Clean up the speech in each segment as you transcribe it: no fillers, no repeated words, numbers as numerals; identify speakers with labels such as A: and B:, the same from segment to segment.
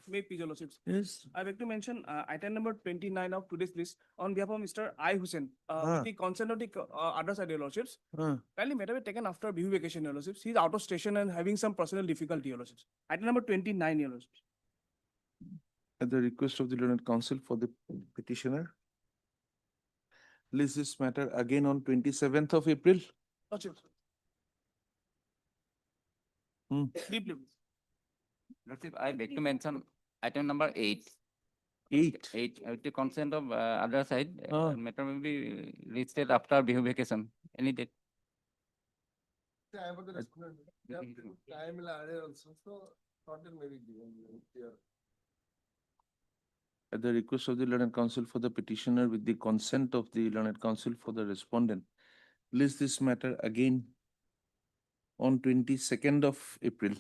A: May please, Your Lordships.
B: Yes.
A: I beg to mention item number 29 of today's list on behalf of Mr. I. Hussain. With the consent of the other side, Your Lordships. Kindly matter be taken after view vacation, Your Lordships. He's out of station and having some personal difficulty, Your Lordships. Item number 29, Your Lordships.
B: At the request of the learned counsel for the petitioner, list this matter again on 27th of April.
A: Lordships.
B: Hmm.
A: Deeply.
C: Lordship, I beg to mention item number 8.
B: 8.
C: 8, with the consent of other side, matter will be listed after Bihu vacation. Any date?
B: At the request of the learned counsel for the petitioner with the consent of the learned counsel for the respondent, list this matter again on 22nd of April.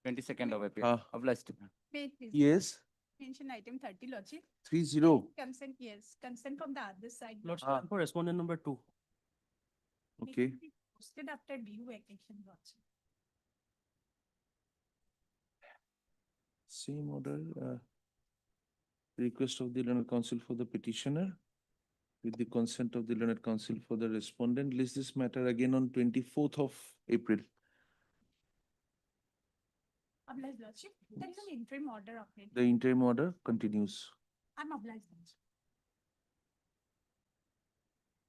C: 22nd of April. Obliged.
D: Wait, please.
B: Yes,
D: Mention item 30, Lordship.
B: 30.
D: Consent, yes. Consent from the other side.
A: Lordship, for respondent number 2.
D: It
B: Okay.
D: will be posted after due vacation, Lordship.
B: Same order, request of the learned counsel for the petitioner with the consent of the learned counsel for the respondent, list this matter again on 24th of April.
D: Obliged, Lordship. There is an interim order update.
B: The interim order continues.
D: I'm obliged, Lordship.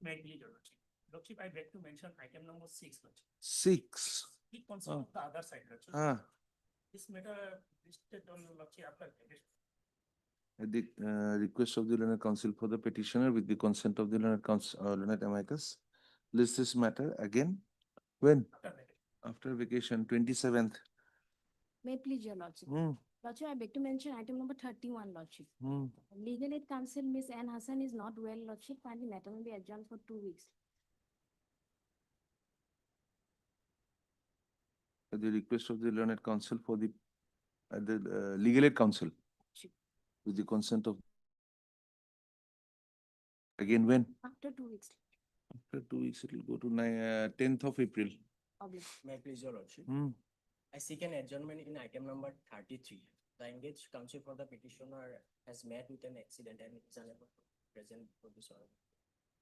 A: May I please, Your Lordship. Lordship, I beg to mention item number 6, Lordship.
B: 6.
A: The consent of the other side, Lordship. This matter listed on Lordship after.
B: At the request of the learned counsel for the petitioner with the consent of the learned counsel, learned amicus, list this matter again. When? After vacation, 27th.
E: May it please, Your Lordship. Lordship, I beg to mention item number 31, Lordship. Legal aid counsel Miss Ann Hassan is not well, Lordship. Finally, matter will be adjourned for 2 weeks.
B: At the request of the learned counsel for the legal aid counsel with the consent of again when?
E: After 2 weeks.
B: After 2 weeks, it will go to 10th of April.
E: Obliged.
F: May I please, Your Lordship? I seek an adjournment in item number 33. The engaged counsel for the petitioner has met with an accident and is unable to present for this order.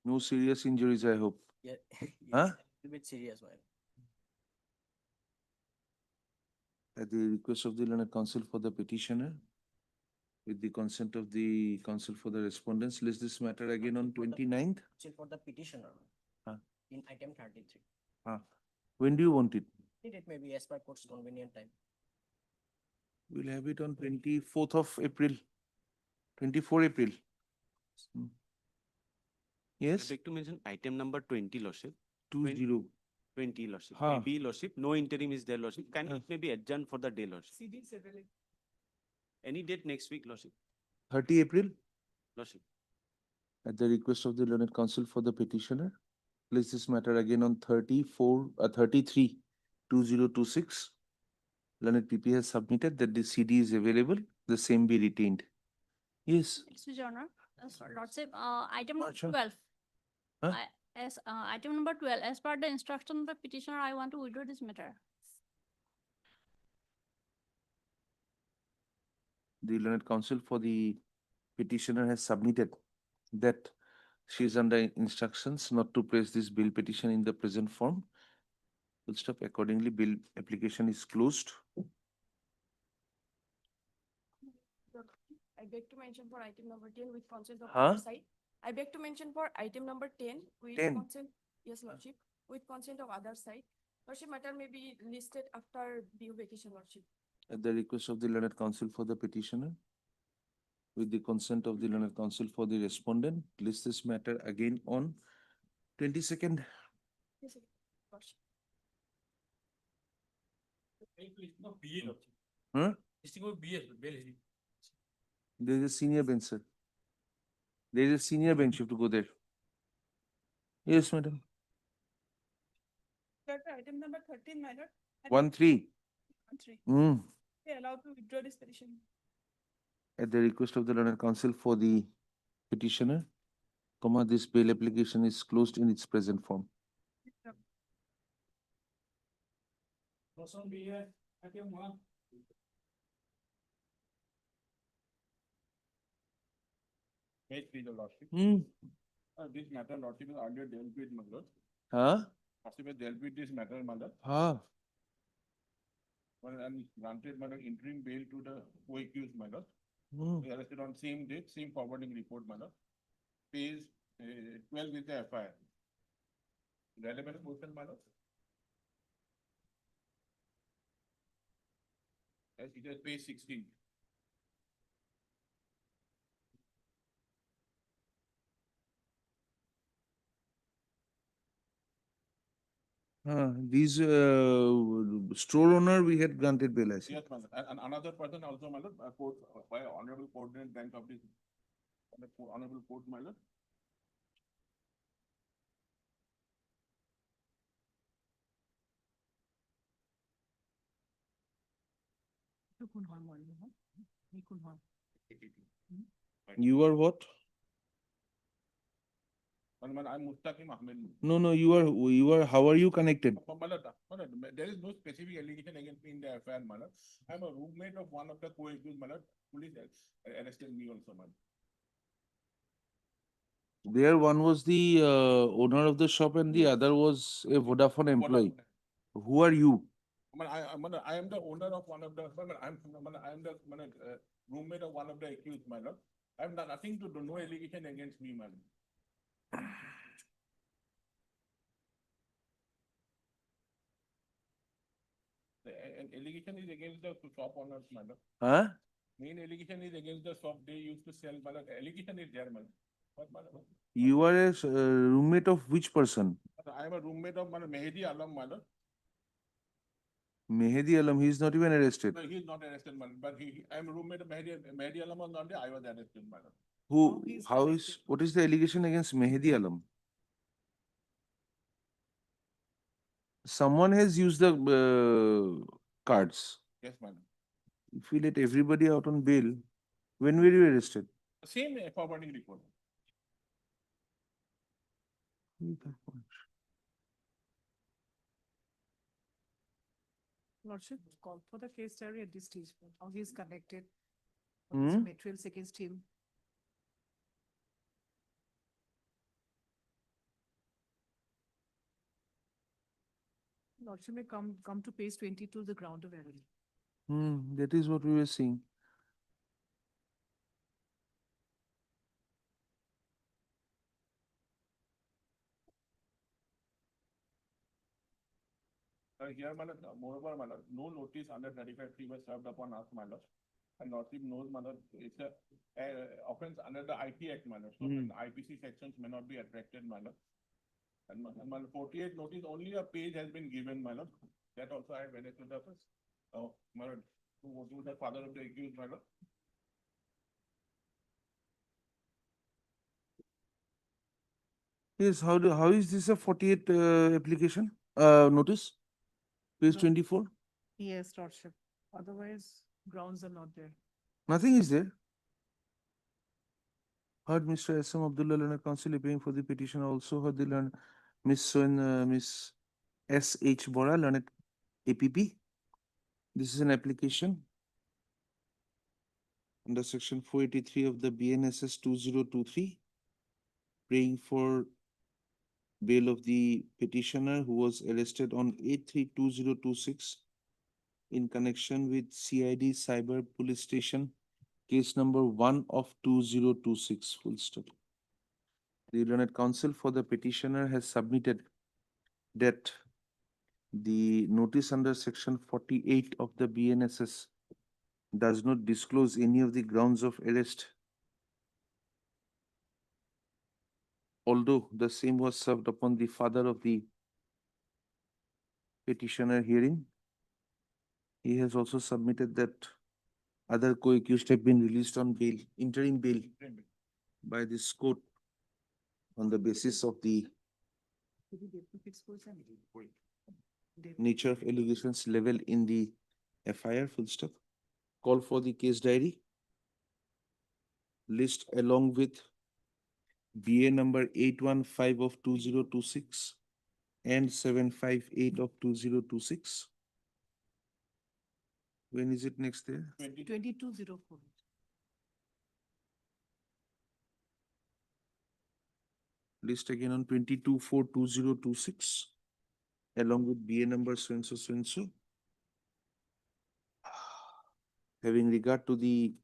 B: No serious injuries, I hope.
F: Yeah,
B: Huh?
F: yes, a little bit serious, man.
B: At the request of the learned counsel for the petitioner, with the consent of the counsel for the respondents, list this matter again on 29th.
F: Counsel for the petitioner
B: Huh?
F: in item 33.
B: When do you want it?
F: It may be as per court's convenient time.
B: We'll have it on 24th of April, 24 April.
G: I
B: Yes,
G: beg to mention item number 20, Lordship.
B: 20.
G: 20, Lordship.
B: Ha.
G: Maybe, Lordship, no interim is there, Lordship. Can it may be adjourned for the day, Lordship?
A: CD is available.
G: Any date next week, Lordship?
B: 30 April,
G: Lordship.
B: at the request of the learned counsel for the petitioner, place this matter again on 33, 2026. Learned PP has submitted that the CD is available, the same be retained. Yes,
H: Excuse your honor, Lordship, item number
B: Sure.
H: 12.
B: Huh?
H: Item number 12, as per the instruction of the petitioner, I want to withdraw this matter.
B: the learned counsel for the petitioner has submitted that she is under instructions not to place this bill petition in the present form. Full stop. Accordingly, bill application is closed.
D: I beg to mention for item number 10 with consent of
B: Huh?
D: other side. I beg to mention for item number 10 with
B: 10.
D: consent, yes, Lordship, with consent of other side. Lordship, matter may be listed after due vacation, Lordship.
B: At the request of the learned counsel for the petitioner, with the consent of the learned counsel for the respondent, list this matter again on 22nd.
D: Yes, sir. Lordship.
A: No, BA, Lordship.
B: Huh?
A: This thing will BA, bail.
B: There is a senior bench, sir. There is a senior bench, you have to go there. Yes, madam.
D: That item number 13, my lord.
B: 1-3.
D: 3.
B: Hmm.
D: They allowed to withdraw this petition.
B: At the request of the learned counsel for the petitioner, this bail application is closed in its present form.
A: Motion BA, item 1.
I: Page 3, the lordship. This matter, lordship, is earlier dealt with, my lord. Lordship has dealt with this matter, my lord. And granted, my lord, interim bail to the co-accused, my lord. They arrested on same date, same forwarding report, my lord. Page 12 is the FIR. Relevant portion, my lord. Yes, it is page 16.
B: These store owner we had granted bail, I see.
I: Yes, my lord. And another person also, my lord, by honorable court and rank of this honorable court, my lord.
B: You are what?
I: I'm Mustaqim Ahmed.
B: No, you are, how are you connected?
I: There is no specific allegation against me in the affair, Malad. I'm a roommate of one of the co-accused, Malad. Police arrested me also, Malad.
B: There one was the owner of the shop and the other was a Vodafone employee. Who are you?
I: I am the owner of one of the, I am the roommate of one of the accused, Malad. I have done nothing to do, no allegation against me, Malad. An allegation is against the shop owners, Malad. Main allegation is against the shop they used to sell, Malad. Allegation is there, Malad. What, Malad?
B: You are a roommate of which person?
I: I am a roommate of Mehdi Alam, Malad.
B: Mehdi Alam, he is not even arrested.
I: No, he is not arrested, Malad. But I am a roommate of Mehdi Alam was not there. I was arrested, Malad.
B: What is the allegation against Mehdi Alam? Someone has used the cards.
I: Yes, Malad.
B: If we let everybody out on bail, when were you arrested?
I: Same forwarding report.
J: Lordship, call for the case diary at this stage, how he is connected, what is the materials against him. Lordship may come to page 22, the ground of error.
B: That is what we were seeing.
I: Here, Malad, moreover, Malad, no notice under 35(3) was served upon us, Malad. And Lordship knows, Malad, it's a offense under the IT Act, Malad. So the IPC sections may not be attracted, Malad. And Malad, 48 notice, only a page has been given, Malad. That also I read it to the Malad, who was the father of the accused, Malad.
B: Yes, how is this a 48 application? Notice? Page
J: No.
B: 24?
J: Yes, Lordship. Otherwise, grounds are not there.
B: Nothing is there. Heard Mr. S.M. Abdullah Learned Counsel appearing for the petition. Also heard the learned Miss S.H. Bora Learned APP. This is an application under section 483 of the BNSS 2023, praying for bail of the petitioner who was arrested on 8/3/2026 in connection with CID Cyber Police Station, case number 1 of 2026, full stop. The learned counsel for the petitioner has submitted that the notice under section 48 of the BNSS does not disclose any of the grounds of arrest, although the same was served upon the father of the petitioner hearing. He has also submitted that other co-accused have been released on bail, interim bail by this court on the basis of the nature of allegations level in the FIR, full stop. Call for the case diary. List along with BA number 815 of 2026 and 758 of 2026. When is it next there?
J: 2204.
B: list again on 22/4/2026, along with BA number so and so, so and so. Having regard to the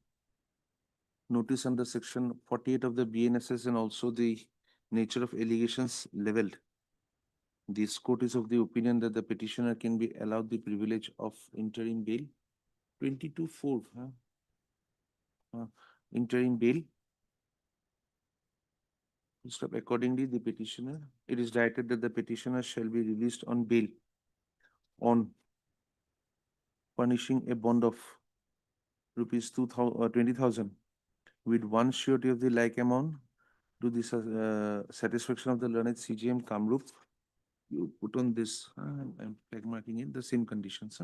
B: notice under section 48 of the BNSS and also the nature of allegations leveled, this court is of the opinion that the petitioner can be allowed the privilege of interim bail. 22/4, interim bail. Stop. Accordingly, the petitioner, it is directed that the petitioner shall be released on bail on punishing a bond of rupees 20,000 with one surety of the like amount to the satisfaction of the learned CGM Kamrup. You put on this, I'm flag marking it, the same conditions,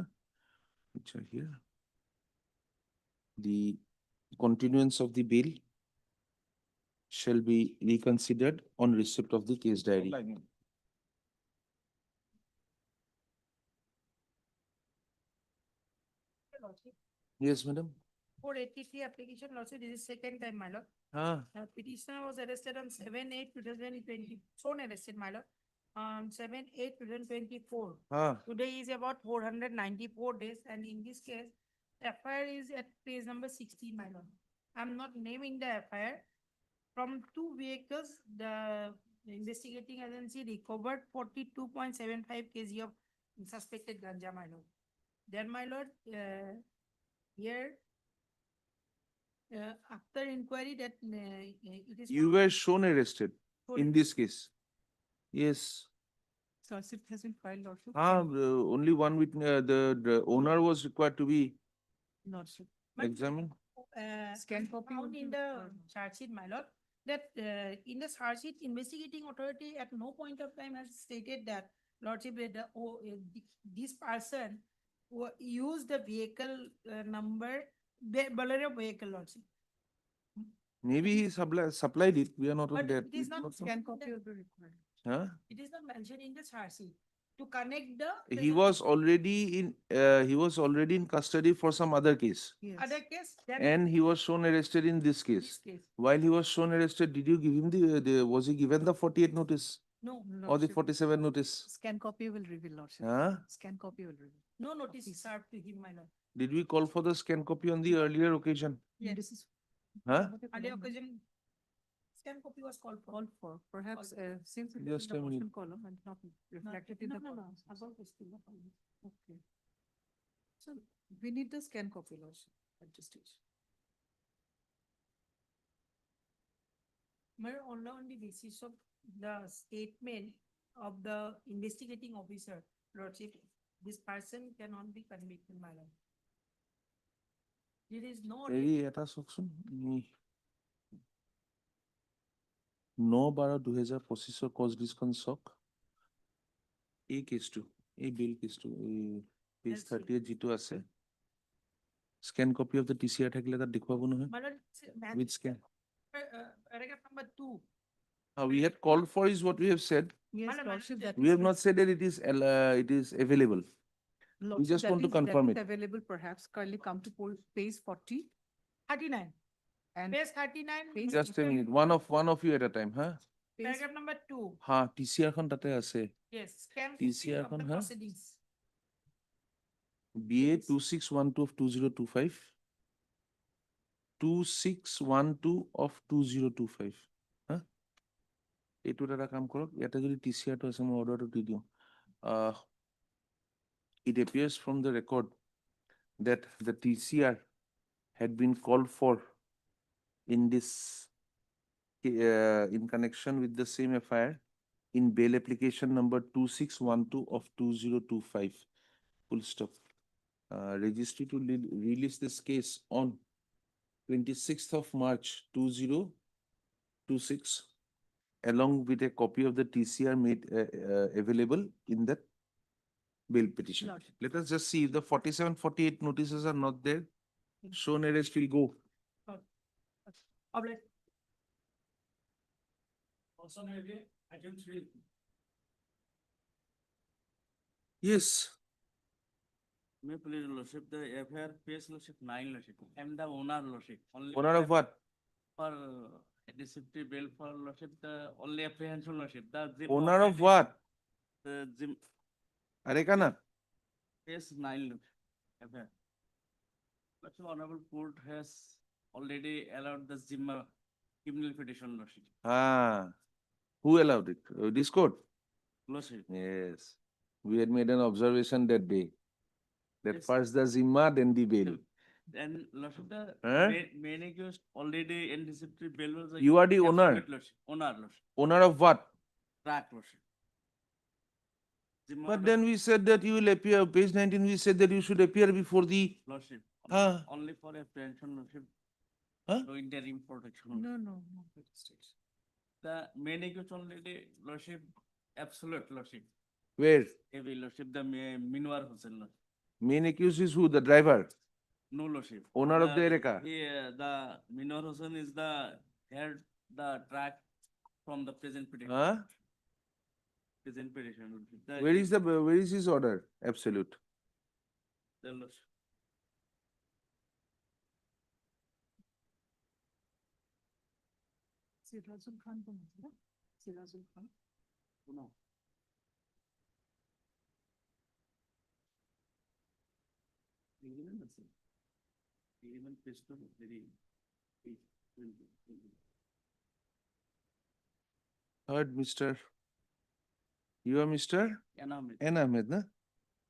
B: which are here. The continuance of the bail shall be reconsidered on receipt of the case diary. Yes, madam.
K: 483 application, Lordship, this is second time, my lord. Petitioner was arrested on 7/8/2020, shown arrested, my lord, on 7/8/2024. Today is about 494 days, and in this case, FIR is at page number 16, my lord. I'm not naming the FIR. From two vehicles, the investigating agency recovered 42.75 kg of suspected ganja, my lord. Then, my lord, here, after inquiry that it is.
B: You were shown arrested in this case. Yes.
J: Lordship has been filed, Lordship.
B: Only one witness, the owner was required to be
J: Lordship.
B: examined.
J: Scan copy
K: Found
J: would
K: in
J: be
K: the
J: required.
K: charge sheet, my lord, that in the charge sheet, investigating authority at no point of time has stated that Lordship, this person used the vehicle number, Bolero vehicle, Lordship.
B: Maybe he supplied it. We are not on
K: But
B: that.
K: it is not
J: Scan copy will be required.
K: It is not mentioned in the charge sheet to connect the.
B: He was already in custody for some other case.
J: Yes.
K: Other case. Then
B: And he was shown arrested in this
K: this
B: case.
K: case.
B: While he was shown arrested, did you give him was he given the 48 notice
K: No,
B: or the
J: Lordship.
B: 47 notice?
J: Scan copy will reveal, Lordship.
B: Scan
J: copy will reveal.
K: no notice is served to him, my lord.
B: Did we call for the scan copy on the earlier occasion?
K: Yes.
J: This is.
K: Earlier occasion, scan copy was called for.
J: Called for, perhaps, since it is
B: Just
J: in
B: a
J: the
B: minute.
J: motion column and not reflected in the.
K: No.
J: column.
K: Assault is still not on.
J: Okay. So we need the scan copy, Lordship, at this stage.
K: Mayor, only on the basis of the statement of the investigating officer, Lordship, this person cannot be convicted, my lord. There is no.
B: হেৰি এটা চাওকচোন 9/12/2025 cause লিষ্টখন চাওক এই কেছটো এই বিল কেছটো এই পেজ 38 যিটো আছে স্ক্যান কপি অফ দ্য টিচিআর থাকিলে তাত দেখুৱাব নহয়
K: My lord,
B: with scan.
K: paragraph number 2.
B: We had called for is what we have said.
J: Yes,
K: Madam,
J: Lordship,
K: Madam,
J: that
B: We
J: is.
B: have not said that it is available.
J: Lordship,
B: just
J: that
B: want to
J: is- that
B: confirm
J: is
B: it.
J: Available, perhaps, kindly come to page 40
K: 39.
J: and.
K: Page 39.
J: Page-
B: Just a minute, one of you at a time, huh?
J: page-
K: Paragraph number 2.
B: TCR খন তাতে আছে
K: Yes, scan
B: TCR
K: copy of the
B: huh?
K: proceedings.
B: BA 2612 of 2025 2612 of 2025 huh? এইটোত এটা কাম কৰক ইয়াতে যদি TCR টো আছে মই অৰ্ডাৰটো দি দিওঁ it appears from the record that the TCR had been called for in this in connection with the same FIR in bail application number 2612 of 2025 full stop. Registry to release this case on 26th of March 2026 along with a copy of the TCR made available in that bail petition.
J: Lordship.
B: Let us just see if the 47, 48 notices are not there. Shown arrest will go.
K: Oblet. Also, item 3.
B: Yes.
G: May please lordship, the FIR pays lordship 9 lordship. I am the owner lordship. Only
B: Owner of what?
G: for Deceptive bail for lordship, the only apprehension lordship, the.
B: Owner of what?
G: The Zim,
B: Arekana?
G: case 9. FIR. Lordship, Honorable Court has already allowed the Zimma criminal petition lordship.
B: Ah. Who allowed it? This court?
G: Lordship.
B: Yes. We had made an observation that day. That
G: Yes.
B: first the Zimma, then the bail.
G: And lordship, the
B: Huh?
G: main accused already in deceptive bail was.
B: You are the owner.
G: absolute lordship. Owner lordship.
B: Owner of what?
G: Track lordship. Zimma
B: But
G: order-
B: then we said that you will appear, page 19, we said that you should appear before the,
G: Lordship.
B: Huh?
G: Only for apprehension lordship.
B: Huh?
G: No interim protection.
J: No, no, no.
G: The main accused already lordship, absolute lordship.
B: where?
G: Heavy lordship, the Minwar Hussain lordship.
B: Main accused is who? The driver?
G: No lordship.
B: Owner of the Ereka?
G: Yeah, the Minwar Hussain is the head, the track from the present petition.
B: Huh?
G: Present petition. lordship.
B: Where is his order? Absolute.
G: The lordship.
J: Sirazul Khan को मतलब Sirazul Khan.
G: No. Even pistol, very.
B: Heard Mr. You are Mr.
G: Enamel.
B: N. Ahmed, na?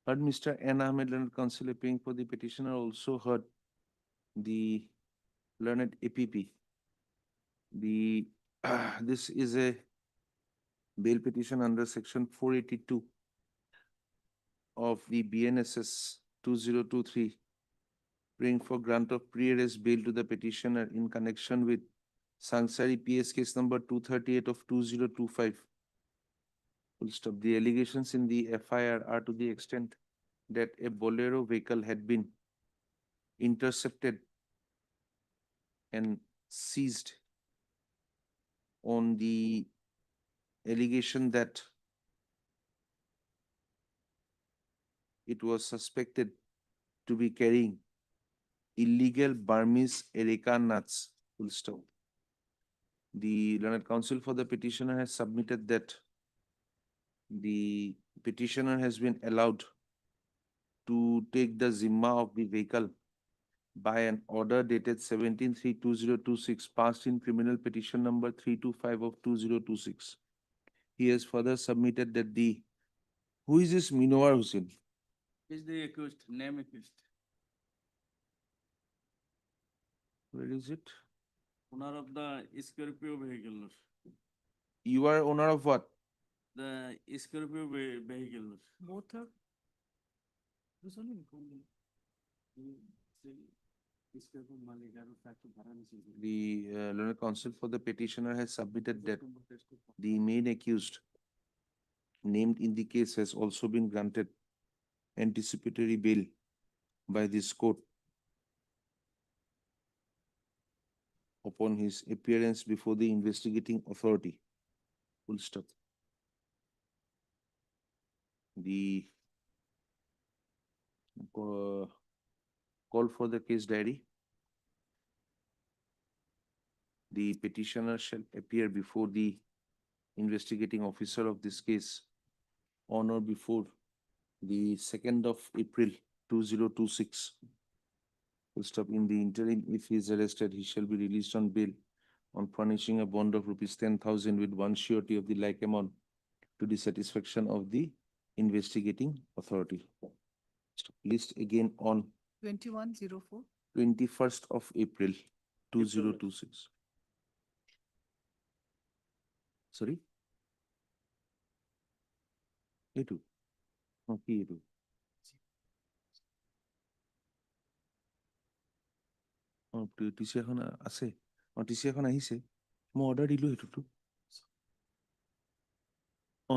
B: Heard Mr. N. Ahmed, learned counsel appearing for the petitioner, also heard the learned APP. This is a bail petition under section 482 of the BNSS 2023, praying for grant of pre-arrest bail to the petitioner in connection with Sangsari PS case number 238 of 2025. Full stop. The allegations in the FIR are to the extent that a Bolero vehicle had been intercepted and seized on the allegation that it was suspected to be carrying illegal Burmese Ereka nuts. Full stop. The learned counsel for the petitioner has submitted that the petitioner has been allowed to take the Zimma of the vehicle by an order dated 17/3/2026 passed in criminal petition number 325 of 2026. He has further submitted that who is this Minwar Hussain?
G: Is the accused, name accused.
B: Where is it?
G: Owner of the Scorpio vehicle.
B: You are owner of what?
G: The Scorpio vehicle.
J: Both are.
G: Who's only Scorpio Malik, I will fact to Bharanasi.
B: The learned counsel for the petitioner has submitted that the main accused named in the case has also been granted anticipatory bail by this court upon his appearance before the investigating authority. Full stop. The call for the case diary. The petitioner shall appear before the investigating officer of this case on or before the 2nd of April 2026. Full stop. In the interim, if he is arrested, he shall be released on bail on furnishing a bond of rupees 10,000 with one surety of the like amount to the satisfaction of the investigating authority. List again on
J: 2104.
B: 21st of April 2026. Sorry? Etu. Okay, etu. TC এখন আছে TC এখন আহিছে মই order দিলো সেইটোতো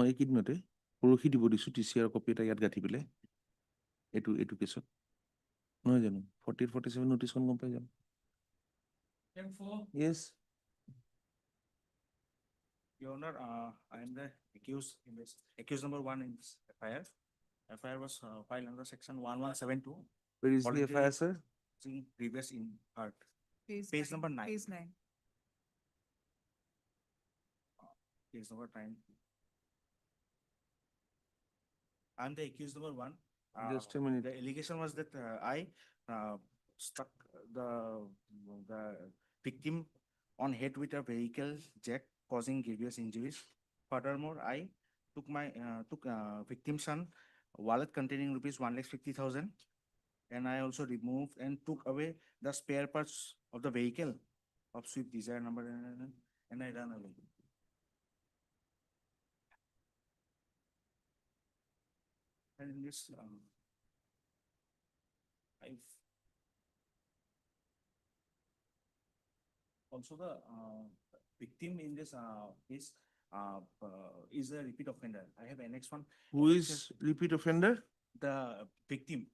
B: এইকেইদিনতে পৰহি দিব দিছো টিচি আৰু কপি এটা ইয়াত গাঁঠি পেলাই এইটো কেছত নহয় জানো 47 নোটিছখন গম পাই যাম Yes.
L: Your Honor, I am the accused in this, accused number 1 in this FIR. FIR was filed under section 1172.
B: Where is the
L: Already
B: FIR, sir?
L: See previous in part.
J: Page
L: Page number 9.
J: Page 9.
L: case number 9. I'm the accused number 1.
B: Just a minute.
L: The allegation was that I struck the victim on head with a vehicle jack, causing grievous injuries. Furthermore, I took victim's son wallet containing rupees 1,50,000, and I also removed and took away the spare parts of the vehicle of Swift Desire number, and I ran away. And in this, I've also the victim in this case is a repeat offender. I have an next one.
B: Who is repeat offender?
L: The victim.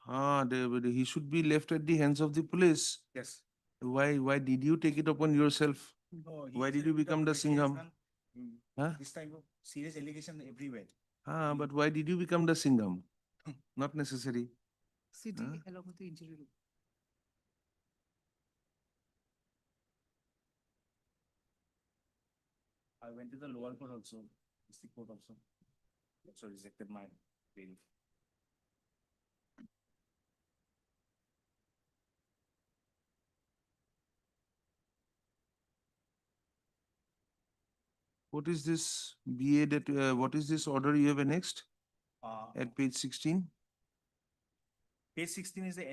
B: He should be left at the hands of the police.
L: Yes.
B: Why did you take it upon yourself?
L: No, he
B: Why
L: is
B: did
L: a
B: you
L: repeat
B: become the
L: offender. He has
B: Singham?
L: done,
B: Huh?
L: this type of serious allegation everywhere.
B: But why did you become the Singham? Not necessary.
J: CD
B: Huh?
J: along with the injury report.
L: I went to the lower court also, district court also. Also rejected my bail.
B: What is this BA that, what is this order you have annexed at page 16?
L: Page 16 is the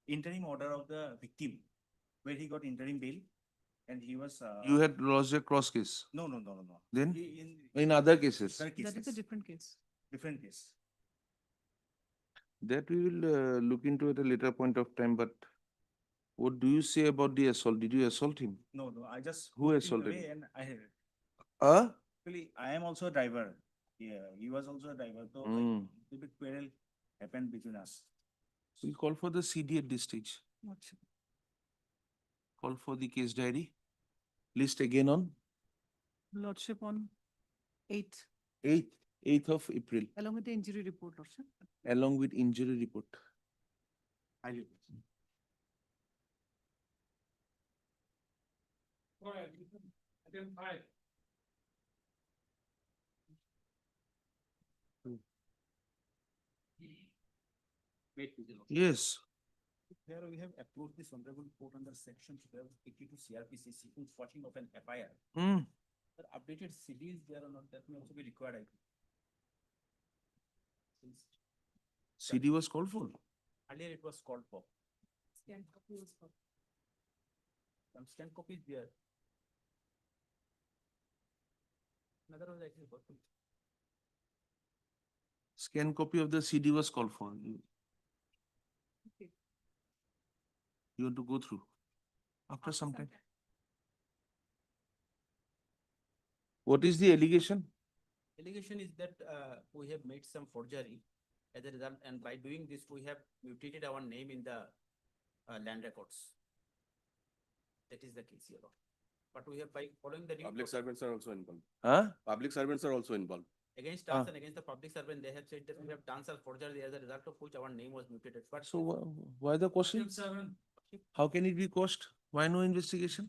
L: interim order of the victim, where he got interim bail, and he was.
B: You had lodged a cross case.
L: No.
B: Then?
L: In
B: In other cases?
L: other
J: That is a
L: cases,
J: different case.
L: different case.
B: That we will look into at a later point of time, but what do you say about the assault? Did you assault him?
L: No, I just.
B: Who
L: put him
B: assaulted
L: away
B: him?
L: And
B: Huh?
L: actually, I am also a driver. Yeah, he was also a driver. So
B: Hmm.
L: like, a bit quarrel happened between us.
B: We'll call for the CD at this stage. Call for the case diary. List again on
J: Lordship on 8th,
B: 8th of April,
J: along with the injury report, Lordship.
B: along with injury report.
L: I live.
B: Yes.
L: Here we have approved this honorable court under section 1282 CRPC seeking quashing of an FIR.
B: Hmm.
L: Sir, updated CDs there or not, that may also be required, I think. Since
B: CD was called for.
L: earlier it was called for.
J: Scan copy was for.
L: Some scan copies there. Another was actually for.
B: Scan copy of the CD was called for.
J: Okay.
B: You want to go through after some time. What is the allegation?
F: Allegation is that we have made some forgery as a result, and by doing this, we have mutated our name in the land records. That is the case here. But we have, by following the due
I: Public
F: process
I: servants are also involved.
B: Huh?
I: Public servants are also involved.
F: against us and against the public servant, they have said that we have done some forgery as a result of which our name was mutated. But
B: So why the question? How can it be cost? Why no investigation?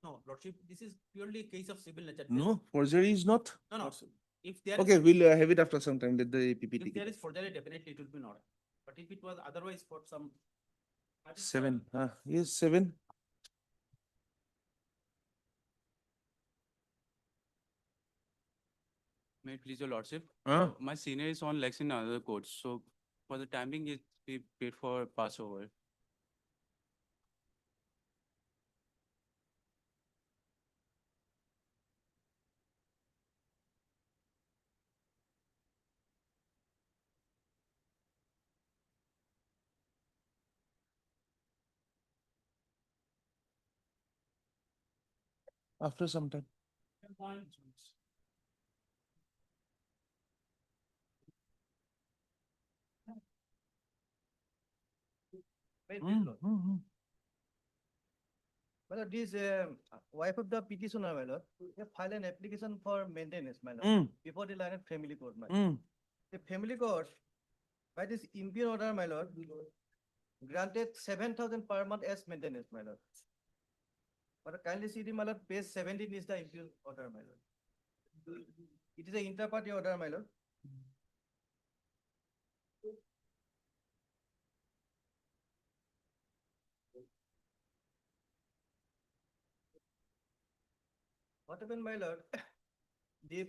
F: no, Lordship, this is purely a case of civil nature.
B: No, forgery is not.
F: No. If there
B: Okay, we'll have it after some time. Let the APP
F: if
B: take
F: there
B: it.
F: is forgery, definitely it will be not. But if it was otherwise for some.
B: 7. Yes, 7.
M: May it please your lordship.
B: Huh?
M: My senior is on legs in another court, so for the timing, it be paid for Passover.
B: After some time.
N: Well, this wife of the petitioner, my lord, they filed an application for maintenance, my lord, before the line of family court, my lord. The family court, by this impure order, my lord, granted 7,000 per month as maintenance, my lord. But kindly see the, my lord, page 17 is the appeal order, my lord. It is a inter-party order, my lord. What happened, my lord? The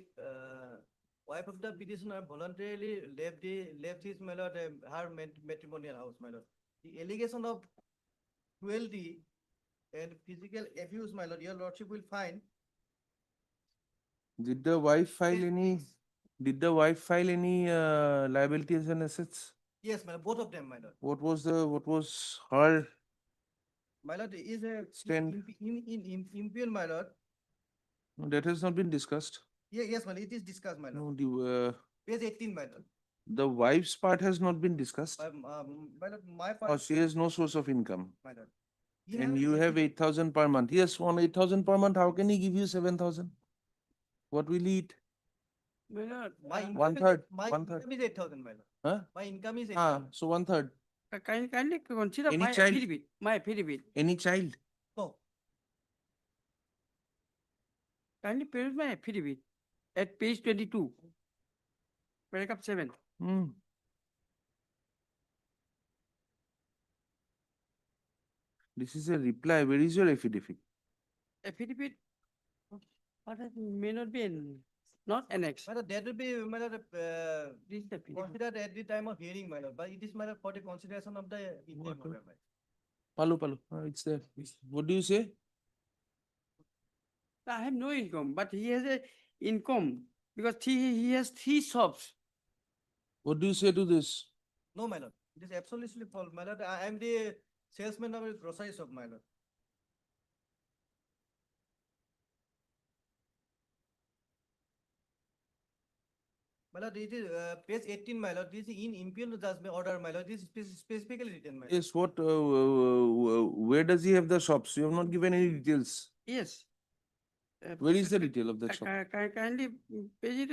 N: wife of the petitioner voluntarily left his, my lord, her matrimonial house, my lord. The allegation of cruelty and physical abuse, my lord, your lordship will find.
B: Did the wife file any, liabilities and assets?
N: Yes, my lord, both of them, my lord.
B: What was her
N: My lord, is a
B: stand?
N: impugn, my lord.
B: No, that has not been discussed.
N: Yeah, yes, my lord, it is discussed, my lord.
B: No,
N: Page 18, my lord.
B: the wife's part has not been discussed.
N: My lord, my
B: Or
N: part,
B: she has no source of income.
N: my lord.
B: And you have 8,000 per month. Yes, on 8,000 per month, how can he give you 7,000? What will he eat?
G: My lord,
N: My income
B: One
N: is-
B: third,
N: My
B: one third.
N: income is 8,000, my lord.
B: Huh?
N: My income is
B: Ah,
N: 8,000.
B: so one third.
G: kindly consider
B: Any
G: my
B: child?
G: affidavit, my affidavit.
B: Any child?
N: No,
G: Kindly peruse my affidavit at page 22, paragraph 7.
B: Hmm. This is a reply. Where is your affidavit?
G: Affidavit, may not be not annexed.
N: my lord, that will be, my lord,
G: This is the affidavit.
N: considered at the time of hearing, my lord, but it is, my lord, for the consideration of the interim
B: What?
N: order, my lord.
B: Palu. It's there. What do you say?
G: I have no income, but he has a income because he has 3 shops.
B: What do you say to this?
N: No, my lord, it is absolutely false, my lord. I am the salesman of a grocery shop, my lord. My lord, it is page 18, my lord. This is in impugn judgment order, my lord. This is specifically written, my lord.
B: Yes, what, where does he have the shops? You have not given any details.
G: Yes.
B: Where is the detail of that shop?
G: Kindly page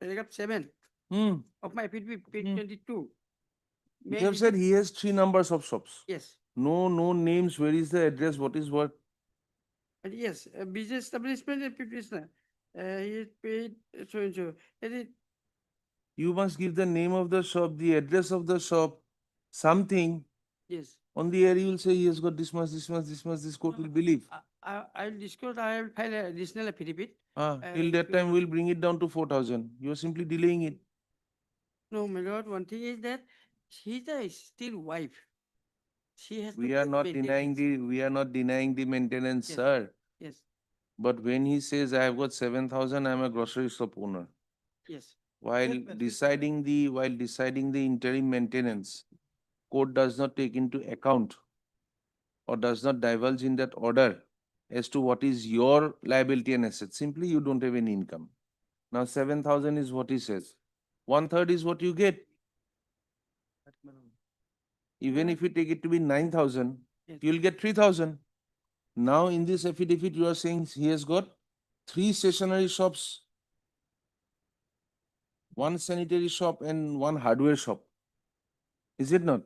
G: paragraph 7
B: Hmm.
G: of my affidavit, page
B: Hmm.
G: 22.
B: You
G: May I
B: have
G: read
B: said
G: it?
B: he has 3 numbers of shops.
G: Yes.
B: No names. Where is the address? What is what?
G: And yes, a business establishment and petitioner. He is paid so and so. And it,
B: You must give the name of the shop, the address of the shop, something.
G: yes.
B: On the air, you will say he has got this much, this court will believe.
G: I'll disclose, I will file an additional affidavit.
B: Till that time, we'll bring it down to 4,000. You are simply delaying it.
G: No, my lord, one thing is that she's a still wife. She has to
B: We are
G: pay
B: not
G: maintenance.
B: denying the maintenance,
G: Yes.
B: sir.
G: Yes,
B: But when he says, I have got 7,000, I am a grocery shop owner.
G: yes.
B: While
N: Yes, ma'am.
B: deciding the interim maintenance, court does not take into account or does not divulge in that order as to what is your liability and asset. Simply, you don't have any income. Now, 7,000 is what he says. One third is what you get. Even if you take it to be 9,000,
G: Yes.
B: you'll get 3,000. Now, in this affidavit, you are saying he has got 3 stationery shops, 1 sanitary shop, and 1 hardware shop. Is it not?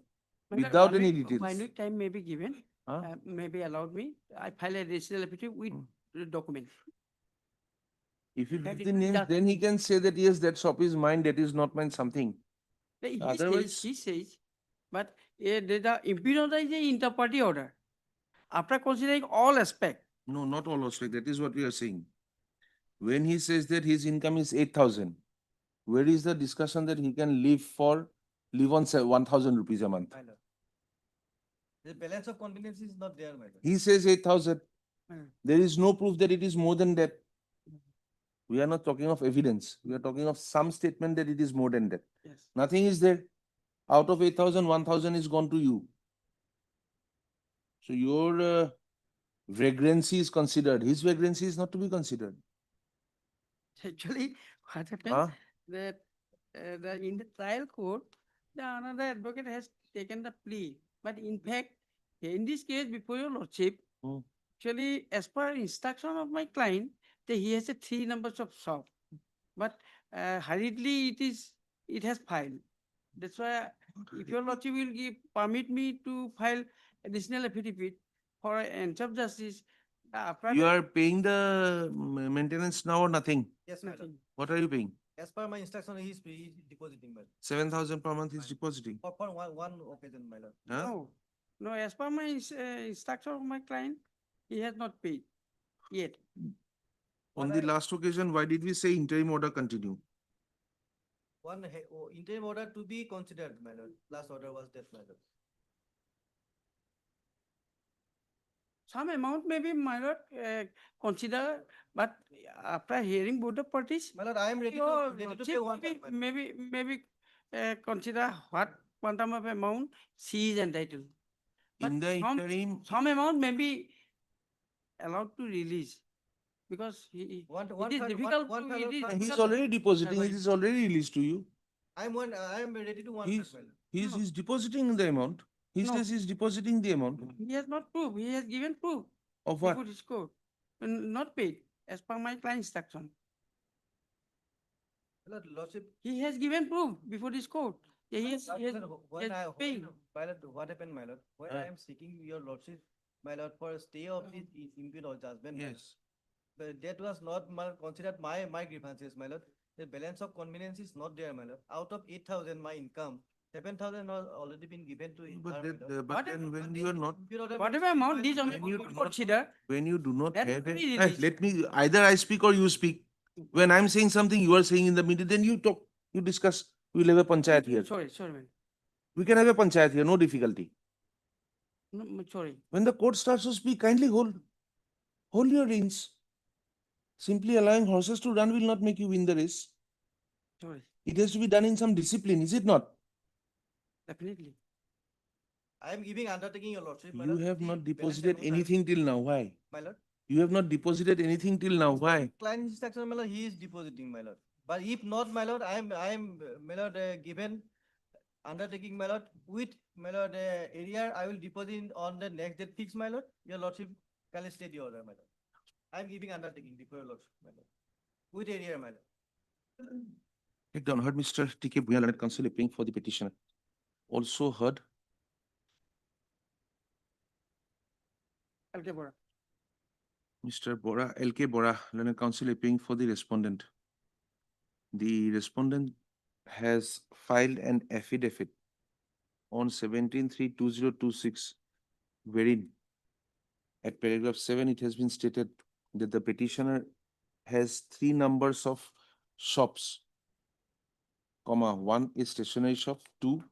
G: My lord,
B: Without
G: 1
B: any
G: week-
B: details.
G: 1 week time may be given,
B: Huh?
G: maybe allowed me. I file a additional affidavit with the document.
B: If you
G: That
B: give
G: it
B: the
G: will
B: names,
G: just-
B: then he can say that yes, that shop is mine, that is not mine, something. Otherwise-
G: He says, but the impugn is the inter-party order. After considering all aspects,
B: No, not all aspect. That is what we are saying. When he says that his income is 8,000, where is the discussion that he can live on 1,000 rupees a month?
N: My lord. The balance of contingency is not there, my lord.
B: He says 8,000.
G: Hmm.
B: There is no proof that it is more than that. We are not talking of evidence. We are talking of some statement that it is more than that.
G: yes.
B: Nothing is there. Out of 8,000, 1,000 is gone to you. So your vagrancy is considered. His vagrancy is not to be considered.
G: Actually, what happened
B: Huh?
G: that in the trial court, the another advocate has taken the plea. But in fact, in this case, before your lordship,
B: Hmm.
G: actually, as per instruction of my client, that he has a 3 numbers of shop. But hurriedly, it has filed. That's why, if your lordship will permit me to file additional affidavit for an answer of justice, After
B: You
G: that,
B: are paying the maintenance now or nothing?
N: Yes, my lord.
G: nothing.
B: What are you paying?
N: As per my instruction, he's depositing, my lord.
B: 7,000 per month is depositing.
N: For one occasion, my lord.
B: Huh?
G: No, no, as per my instruction of my client, he has not paid yet.
B: On
N: But
B: the last occasion, why did we say interim order continue?
N: Interim order to be considered, my lord. Last order was that, my lord.
G: Some amount may be, my lord, consider, but after hearing both the parties,
N: My lord, I am ready
G: your
N: to pay
G: lordship
N: one time, my lord.
G: maybe consider what quantum of amount she is entitled. But
B: In the interim,
G: some amount may be allowed to release because it is difficult to release.
B: he's already depositing, it is already released to you.
N: I am ready to one
B: He's,
N: time, my lord.
B: he's depositing the amount. He
G: No.
B: says he's depositing the amount.
G: He has not proved, he has given proof.
B: Of what?
G: Before this court, not paid as per my client instruction.
N: My lord, lordship,
G: He has given proof before this court. Yeah, he has paid.
N: my lord, what happened, my lord? When I am seeking your lordship, my lord, for a stay of this impute or judgment, my lord.
B: Yes.
N: But that was not considered my grievances, my lord. The balance of convenience is not there, my lord. Out of 8,000, my income, 7,000 has already been given to her,
B: But,
N: my
B: that,
N: lord.
B: but then when you are not,
N: Impute order
G: Whatever
N: means-
G: amount these
B: when you do not,
G: consider,
B: when you do not
G: that
B: have
G: will
B: a,
G: be
B: Hey,
G: released.
B: let me, either I speak or you speak. When I'm saying something, you are saying in the middle, then you talk, you discuss. We'll have a panchayat here.
G: Sorry, man.
B: We can have a panchayat here, no difficulty.
G: No, sorry.
B: When the court starts to speak, kindly hold your reins. Simply allowing horses to run will not make you win the race.
G: Sorry,
B: It has to be done in some discipline, is it not?
G: definitely.
N: I am giving undertaking, your lordship, my
B: You
N: lord.
B: have
N: The
B: not
N: balance
B: deposited
N: amount I will-
B: anything till now. Why?
N: My lord.
B: You have not deposited anything till now. Why?
N: Client instruction, my lord, he is depositing, my lord. But if not, my lord, I am, my lord, given undertaking, my lord, with, my lord, area, I will deposit on the next date fixed, my lord. Your lordship, can state the order, my lord. I am giving undertaking before your lordship, my lord. With area, my lord.
B: Take down. Heard Mr. T.K. Bhuyan, learned counsel appearing for the petitioner. Also heard
G: Okay, Bora.
B: Mr. Bora, L.K. Bora, learned counsel appearing for the respondent. The respondent has filed an affidavit on 17/3/2026, wherein at paragraph 7 it has been stated that the petitioner has 3 numbers of shops, comma, 1 is stationery shop, 2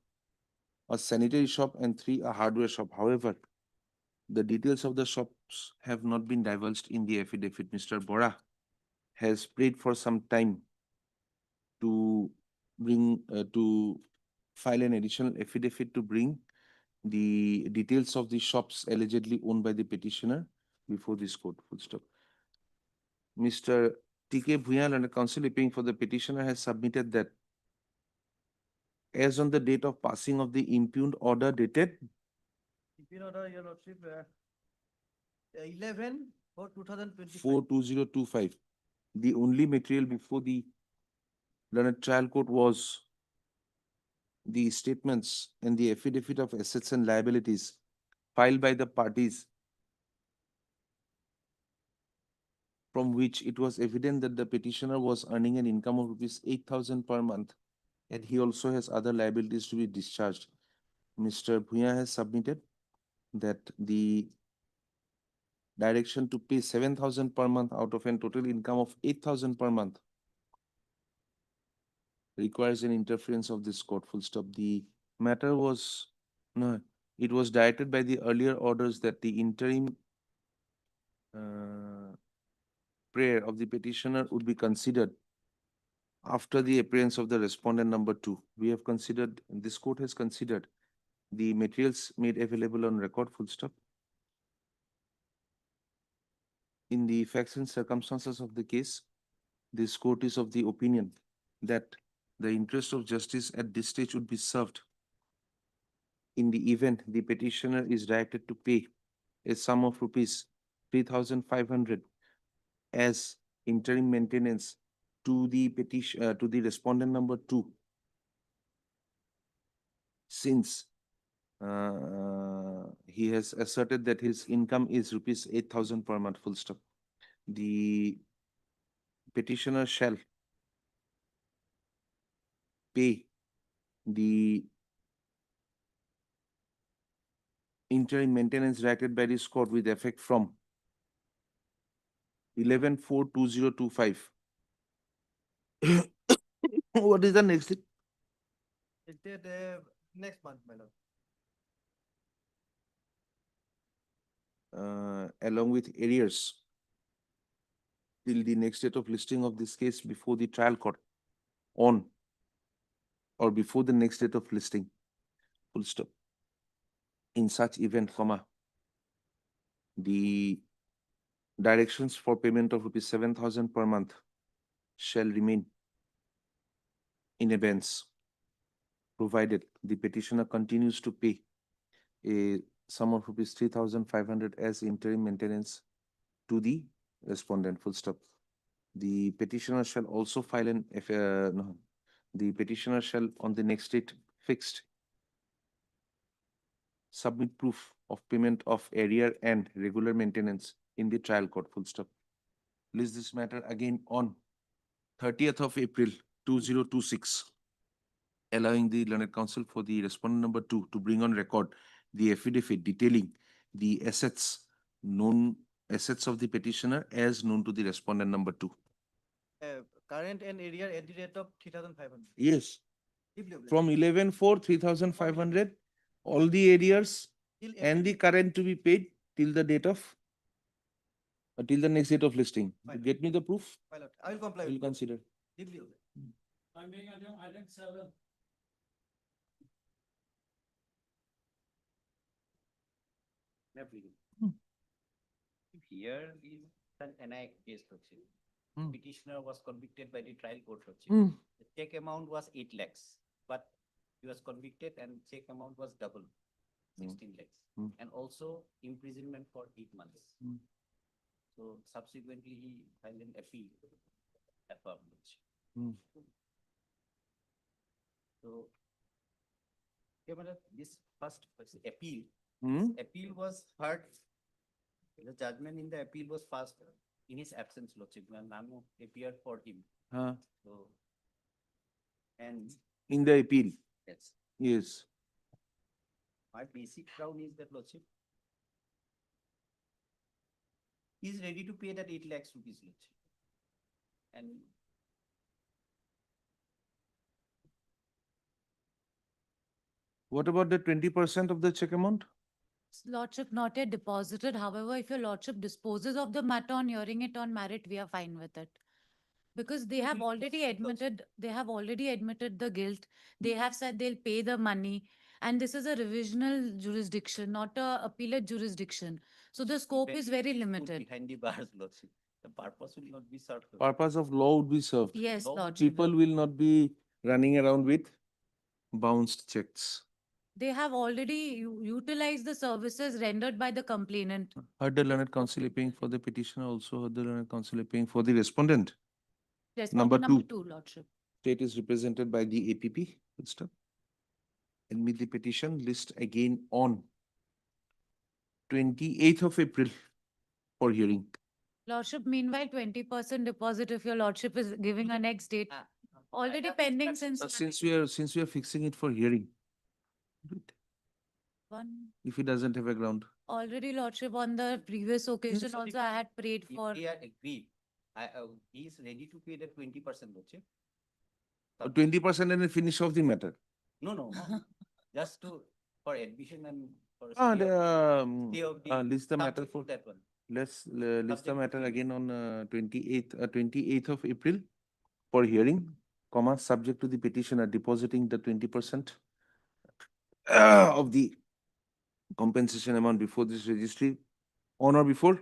B: a sanitary shop, and 3 a hardware shop. However, the details of the shops have not been divulged in the affidavit. Mr. Bora has prayed for some time to bring to file an additional affidavit to bring the details of the shops allegedly owned by the petitioner before this court. Full stop. Mr. T.K. Bhuyan, and counsel appearing for the petitioner, has submitted that as on the date of passing of the impugned order dated
N: Impute order, your lordship, 11/4/2025.
B: 4/2025, the only material before the learned trial court was the statements and the affidavit of assets and liabilities filed by the parties, from which it was evident that the petitioner was earning an income of rupees 8,000 per month, and he also has other liabilities to be discharged. Mr. Bhuya has submitted that the direction to pay 7,000 per month out of a total income of 8,000 per month requires an interference of this court. Full stop. The matter was, no, it was directed by the earlier orders that the interim prayer of the petitioner would be considered after the appearance of the respondent number 2. We have considered, this court has considered the materials made available on record. Full stop. In the facts and circumstances of the case, this court is of the opinion that the interest of justice at this stage would be served in the event the petitioner is directed to pay a sum of rupees 3,500 as interim maintenance to the petition to the respondent number 2, since he has asserted that his income is rupees 8,000 per month, full stop. The petitioner shall pay the interim maintenance directed by this court with effect from 11/4/2025. What is the next thing?
N: It did, next month, my lord.
B: Along with arrears till the next date of listing of this case before the trial court on or before the next date of listing, full stop. In such event, comma, the directions for payment of rupees 7,000 per month shall remain in abeyance, provided the petitioner continues to pay a sum of rupees 3,500 as interim maintenance to the respondent, full stop. The petitioner shall also file an, the petitioner shall on the next date fixed submit proof of payment of arrear and regular maintenance in the trial court, full stop. List this matter again on 30th of April 2026, allowing the learned counsel for the respondent number 2 to bring on record the affidavit detailing the assets of the petitioner as known to the respondent number 2.
N: Current and area at the rate of 3,500.
B: Yes,
N: Deeply obliged.
B: from 11/4, 3,500, all the arrears
N: Till
B: and the
N: April.
B: current to be paid till the date of, till the next date of listing. You
N: Fine.
B: get me the proof?
N: My lord, I will comply
B: I will
N: with you.
B: consider.
N: Deeply obliged.
F: Here is an NI case, Lordship.
B: Hmm.
F: Petitioner was convicted by the trial court, Lordship.
B: Hmm.
F: The check amount was 8 lakhs, but he was convicted and check amount was double, 16 lakhs.
B: Hmm.
F: And also imprisonment for 8 months.
B: Hmm.
F: So subsequently he filed an appeal. Affirmed, Lordship.
B: Hmm.
F: So, yeah, madam, this first appeal,
B: Hmm?
F: appeal was heard. The judgment in the appeal was passed in his absence, Lordship, when Nano appeared for him. So, and
B: In the appeal,
F: yes,
B: yes.
F: my basic ground is that, Lordship, he is ready to pay that 8 lakhs rupees, Lordship. And
B: What about the 20% of the check amount?
O: Lordship not yet deposited. However, if your lordship disposes of the matter on hearing it on merit, we are fine with it. Because they have already admitted, the guilt. They have said they'll pay the money. And this is a revisional jurisdiction, not a appellate jurisdiction. So the scope is very
F: put
O: limited.
F: behind the bars, Lordship. The purpose will not be served. Lordship.
B: Purpose of law would be served.
O: Yes,
F: Law would
O: lordship.
B: People will not be running around with bounced checks.
O: They have already utilized the services rendered by the complainant.
B: Heard the learned counsel paying for the petitioner, also heard the learned counsel paying for the respondent.
O: Respondent
B: Number
O: number
B: two.
O: 2, lordship.
B: State is represented by the APP. Good stuff. Admit the petition list again on 28th of April for hearing.
O: Lordship, meanwhile, 20% deposit if your lordship is giving a next date. Already pending since
B: Since we are fixing it for hearing, do it.
O: one.
B: If he doesn't have a ground.
O: Already, lordship, on the previous occasion
F: So
O: also I had prayed
F: If
O: for.
F: they are agreed, he is ready to pay the 20%, Lordship.
B: 20% and then finish off the matter.
F: No, no, no. Just for admission and for
B: Ah,
F: stay of- stay of the-
B: list the matter
F: subject to
B: for,
F: that one.
B: let's list the
F: Subject to
B: matter
F: hearing.
B: again on 28th of April for hearing, comma, subject to the petitioner depositing the 20% of the compensation amount before this registry on or before.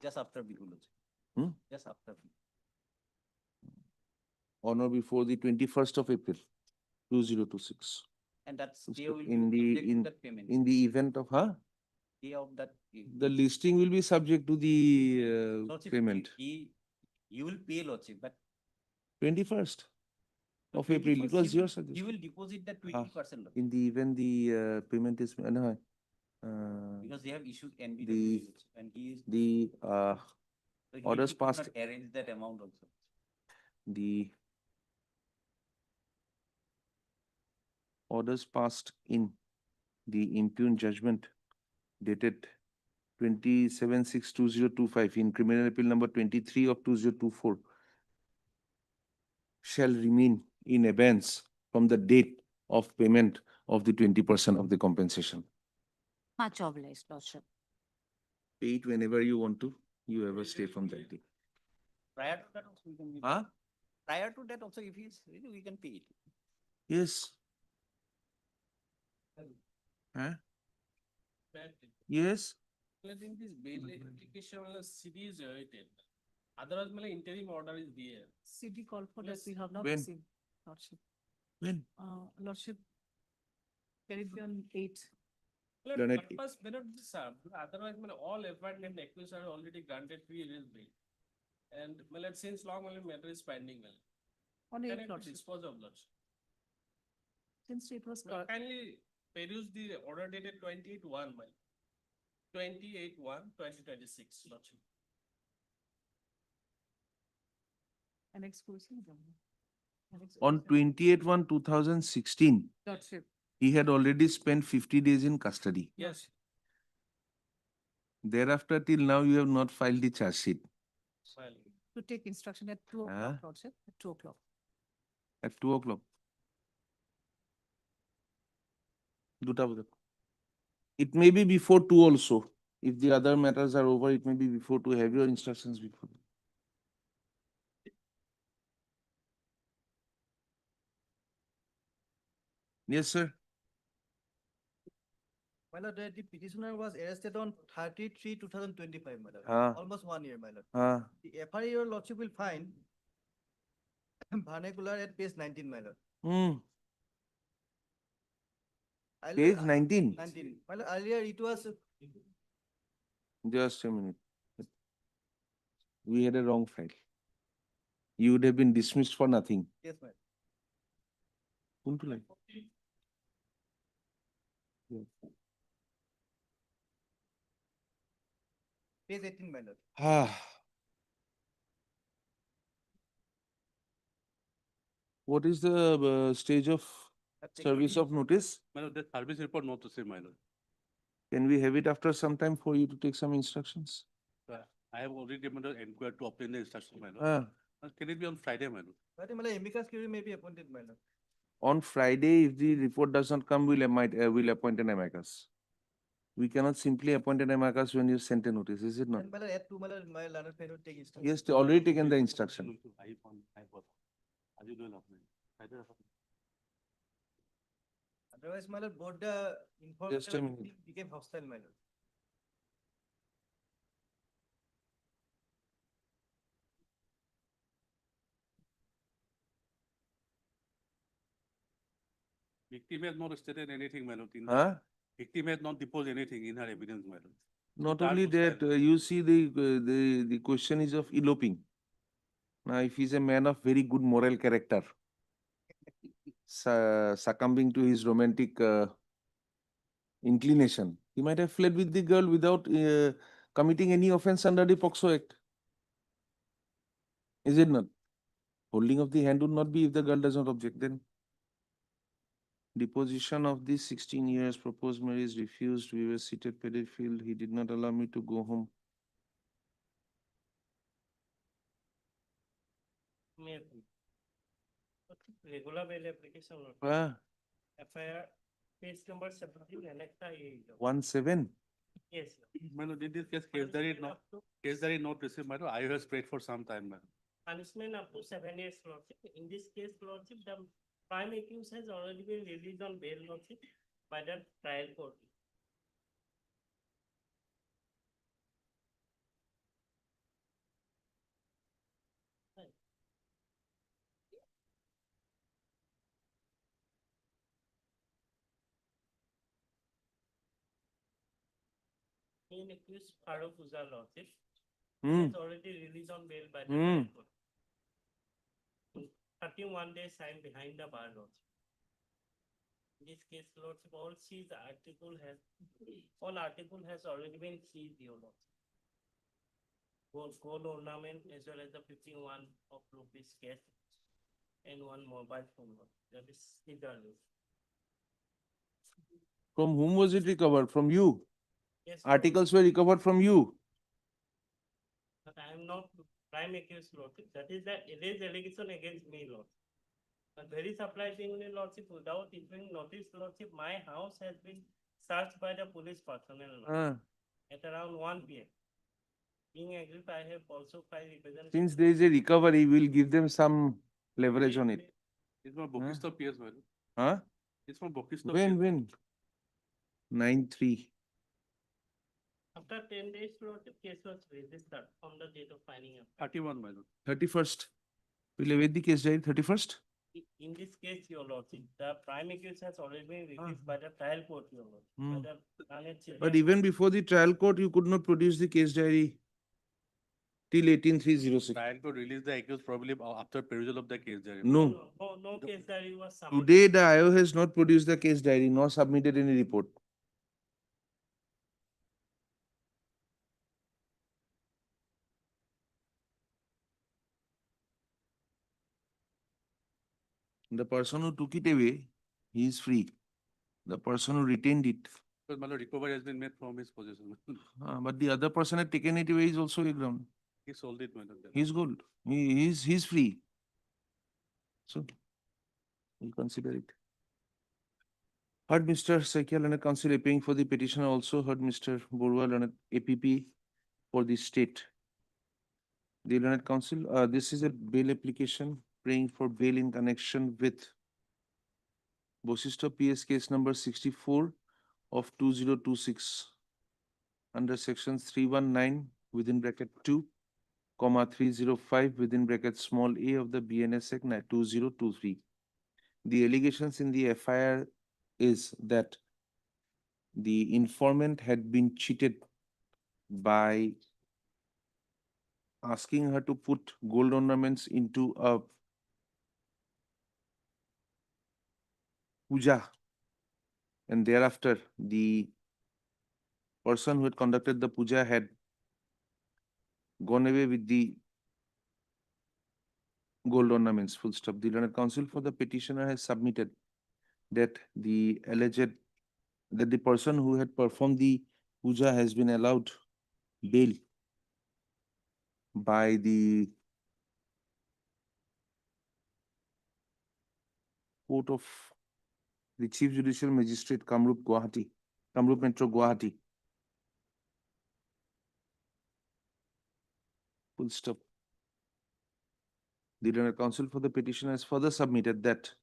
F: Just after Bihu, Lordship.
B: Hmm?
F: Just after Bihu.
B: On or before the 21st of April, 2026.
F: And that
B: So
F: stay will be
B: in the-
F: subject to that payment.
B: In the event of,
F: Stay of that.
B: the listing will be subject to the
F: Lordship,
B: payment.
F: He will pay, Lordship, but
B: 21st of April,
F: 21st
B: it was
F: he will-
B: your
F: He
B: suggestion.
F: will deposit that 20%. Lordship.
B: In the event the payment is, no,
C: Because they have issued NBW
B: the-
C: and he is.
B: the
C: so he
B: orders
C: could not
B: passed-
C: arrange that amount also.
B: the orders passed in the impugned judgment dated 27/6/2025 in criminal appeal number 23 of 2024 shall remain in abeyance from the date of payment of the 20% of the compensation.
O: Much obliged, Lordship.
B: Pay it whenever you want to, you have a stay from that day.
C: Prior to that also we can.
B: Huh?
C: Prior to that also, if he is ready, we can pay it.
B: Yes. Huh? Yes.
A: In this bail application, CD is written. Otherwise, interim order is there.
J: CD call for that
A: Yes.
J: we have not
B: When?
J: received, Lordship.
B: When?
J: Lordship, can it be on 8?
B: Learned-
A: Purpose may not be served. Otherwise, all effort and accused are already granted 3 years bail. And since long, matter is pending.
J: On
A: Can
J: 8,
A: it be
J: Lordship.
A: disposed of, Lordship?
J: Since it was,
A: Kindly peruse the order dated 28/1, 28/1/2026, Lordship.
J: an exclusion.
B: On 28/1/2016,
J: Lordship,
B: he had already spent 50 days in custody.
A: Yes.
B: Thereafter, till now, you have not filed the charge sheet.
A: Well,
J: to take instruction at 2
B: Huh?
J: o'clock, Lordship, at 2 o'clock.
B: At 2 o'clock. Duta bajat. It may be before 2 also. If the other matters are over, it may be before 2. Have your instructions before. Yes, sir.
N: My lord, the petitioner was arrested on 30/3/2025, my lord.
B: Ah.
N: Almost 1 year, my lord.
B: Ah.
N: The FRA your lordship will find vernacular at page 19, my lord.
B: Page 19.
N: 19. My lord, earlier it was,
B: Just a minute. We had a wrong file. You would have been dismissed for nothing.
N: yes, my lord.
B: Kuntu line?
N: Page 18, my lord.
B: What is the stage of service of notice?
M: My lord, the service report not to say, my lord.
B: Can we have it after some time for you to take some instructions?
M: I have already demanded inquiry to obtain the instruction, my lord.
B: Ah.
M: Can it be on Friday, my lord?
N: But my lord, amicus curiae may be appointed, my lord.
B: On Friday, if the report does not come, we'll appoint an amicus. We cannot simply appoint an amicus when you sent a notice, is it not?
N: And my lord, at 2, my lord, my learned friend will take instruction.
B: Yes, they already taken the instruction.
N: Otherwise, my lord, both the
B: Just a
N: information
B: minute.
N: became hostile, my lord.
M: Victim has not stated anything, my lord.
B: Huh?
M: Victim has not deposed anything in her evidence, my lord.
B: Not
M: Start
B: only
M: to
B: that,
M: style.
B: you see the question is of eloping. Now, if he's a man of very good moral character, succumbing to his romantic inclination, he might have fled with the girl without committing any offense under the POCSO Act. Is it not? Holding of the hand would not be if the girl does not object. Then deposition of this 16 years proposed marriage refused. We were seated pedophile. He did not allow me to go home.
P: Regular bail application. FIR page number 17 Annexa A.
B: 17.
P: Yes.
M: My lord, in this case, case that is not received, my lord, I have prayed for some time, my lord.
P: Punishment up to 7 years, lordship. In this case, lordship, the prime accused has already been released on bail, lordship, by the trial court. Main accused Farooq Uzza, lordship, is already released on bail by the trial court. 31 days time behind the bar, lordship. this case, Lordship, all seized article has, all article has already been seized, your Lordship. Gold ornament as well as the 51 of rupees cash and one mobile phone, that is Cedarly.
B: From whom was it recovered? From you?
P: Yes,
B: Articles were recovered from you.
P: but I am not prime accused, Lordship. That is the alleged allegation against me, Lord. But very surprisingly, Lordship, without issuing notice, Lordship, my house has been searched by the police personnel at around 1 p.m. Being aggrieved, I have also filed representation.
B: Since there is a recovery, we'll give them some leverage on it.
M: It's from Bokisto PS, madam.
B: Huh?
M: It's from Bokisto
B: When,
M: PS.
B: when? 9/3.
P: After 10 days, Lordship, case was registered from the date of filing up.
M: 31, madam.
B: 31st. We'll await the case diary 31st.
P: In this case, your Lordship, the prime accused has already been released by the trial court, your Lordship. By the learned children.
B: But even before the trial court, you could not produce the case diary till 18/3/06.
M: Trial court released the accused probably after perusal of the case diary.
B: No.
P: No case diary was submitted.
B: Today, the IO has not produced the case diary nor submitted any report. The person who took it away, he is free. The person who retained it,
M: Because my lord, recovery has been made from his possession.
B: but the other person had taken it away is also a ground.
M: He sold it, madam.
B: He's good. He's free. So, we'll consider it. Heard Mr. Saikia Leonard Council appearing for the petitioner, also heard Mr. Borua Leonard APP for the state. The Leonard Council, this is a bail application praying for bail in connection with Bosisto PS case number 64 of 2026 under sections 319 within bracket 2, comma 305 within bracket small a of the BNS Act 2023. The allegations in the FIR is that the informant had been cheated by asking her to put gold ornaments into a puja, and thereafter the person who had conducted the puja had gone away with the gold ornaments, full stop. The Learned Counsel for the petitioner has submitted that the person who had performed the puja has been allowed bail by the court of the Chief Judicial Magistrate, Kamrup Metro Gauhati. Full stop. The Learned Counsel for the petitioner has further submitted that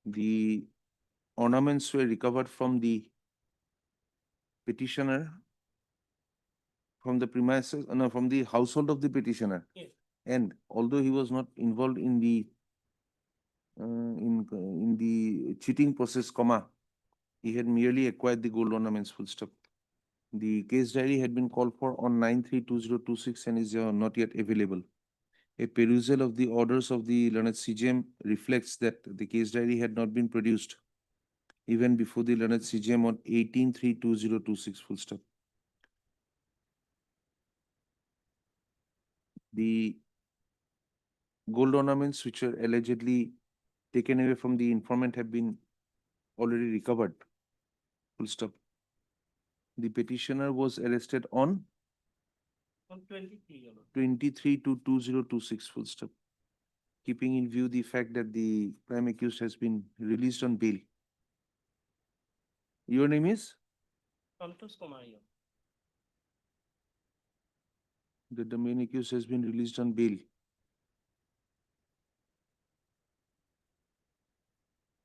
B: the ornaments were recovered from the petitioner, from the premises, no, from the household of the petitioner.
P: Yes.
B: And although he was not involved in the cheating process, comma, he had merely acquired the gold ornaments, full stop. The case diary had been called for on 9/3/2026 and is not yet available. A perusal of the orders of the learned CJM reflects that the case diary had not been produced even before the learned CJM on 18/3/2026, full stop. The gold ornaments which were allegedly taken away from the informant have been already recovered, full stop. The petitioner was arrested on 23/2/2026, full stop. Keeping in view the fact that the prime accused has been released on bail. Your name is?
P: Santosh Kumar, your
B: That the main accused has been released on bail.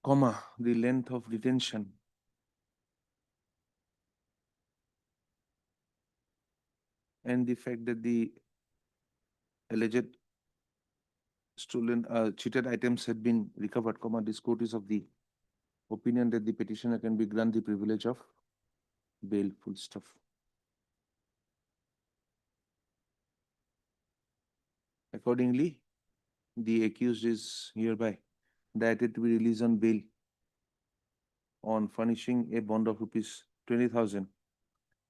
B: Comma, the length of detention. And the fact that the alleged stolen, cheated items had been recovered, comma, this court is of the opinion that the petitioner can be granted the privilege of bail, full stop. Accordingly, the accused is hereby indicted to be released on bail on furnishing a bond of rupees 20,000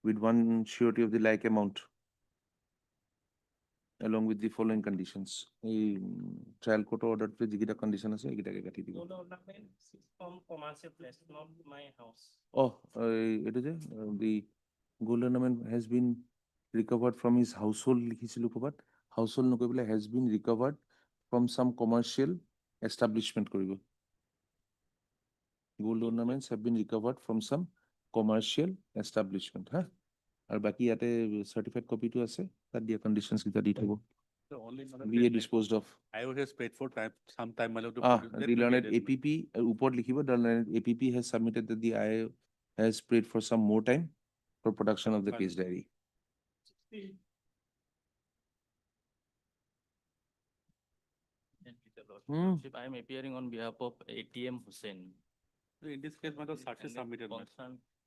B: with one surety of the like amount, along with the following conditions. A trial court order pe jigita condition ase egita ke kati dibo.
P: No, from commercial place, not my house.
B: Oh, it is the gold ornament has been recovered from his household. লিখিছিলো কবাত household নকৈ বলে has been recovered from some commercial establishment কৰিব. Gold ornaments have been recovered from some commercial establishment. Huh? আর বাকি ইয়াতে certified copy to আছে তাত দিয়া conditions kita di thabo.
M: The only
B: Be disposed of.
M: I always paid for time, some time to
B: The learned APP উপর লিখিব, the learned APP has submitted that the I has prayed for some more time for production of the case diary.
C: I am appearing on behalf of ATM Hussain.
M: In this case, my search is submitted.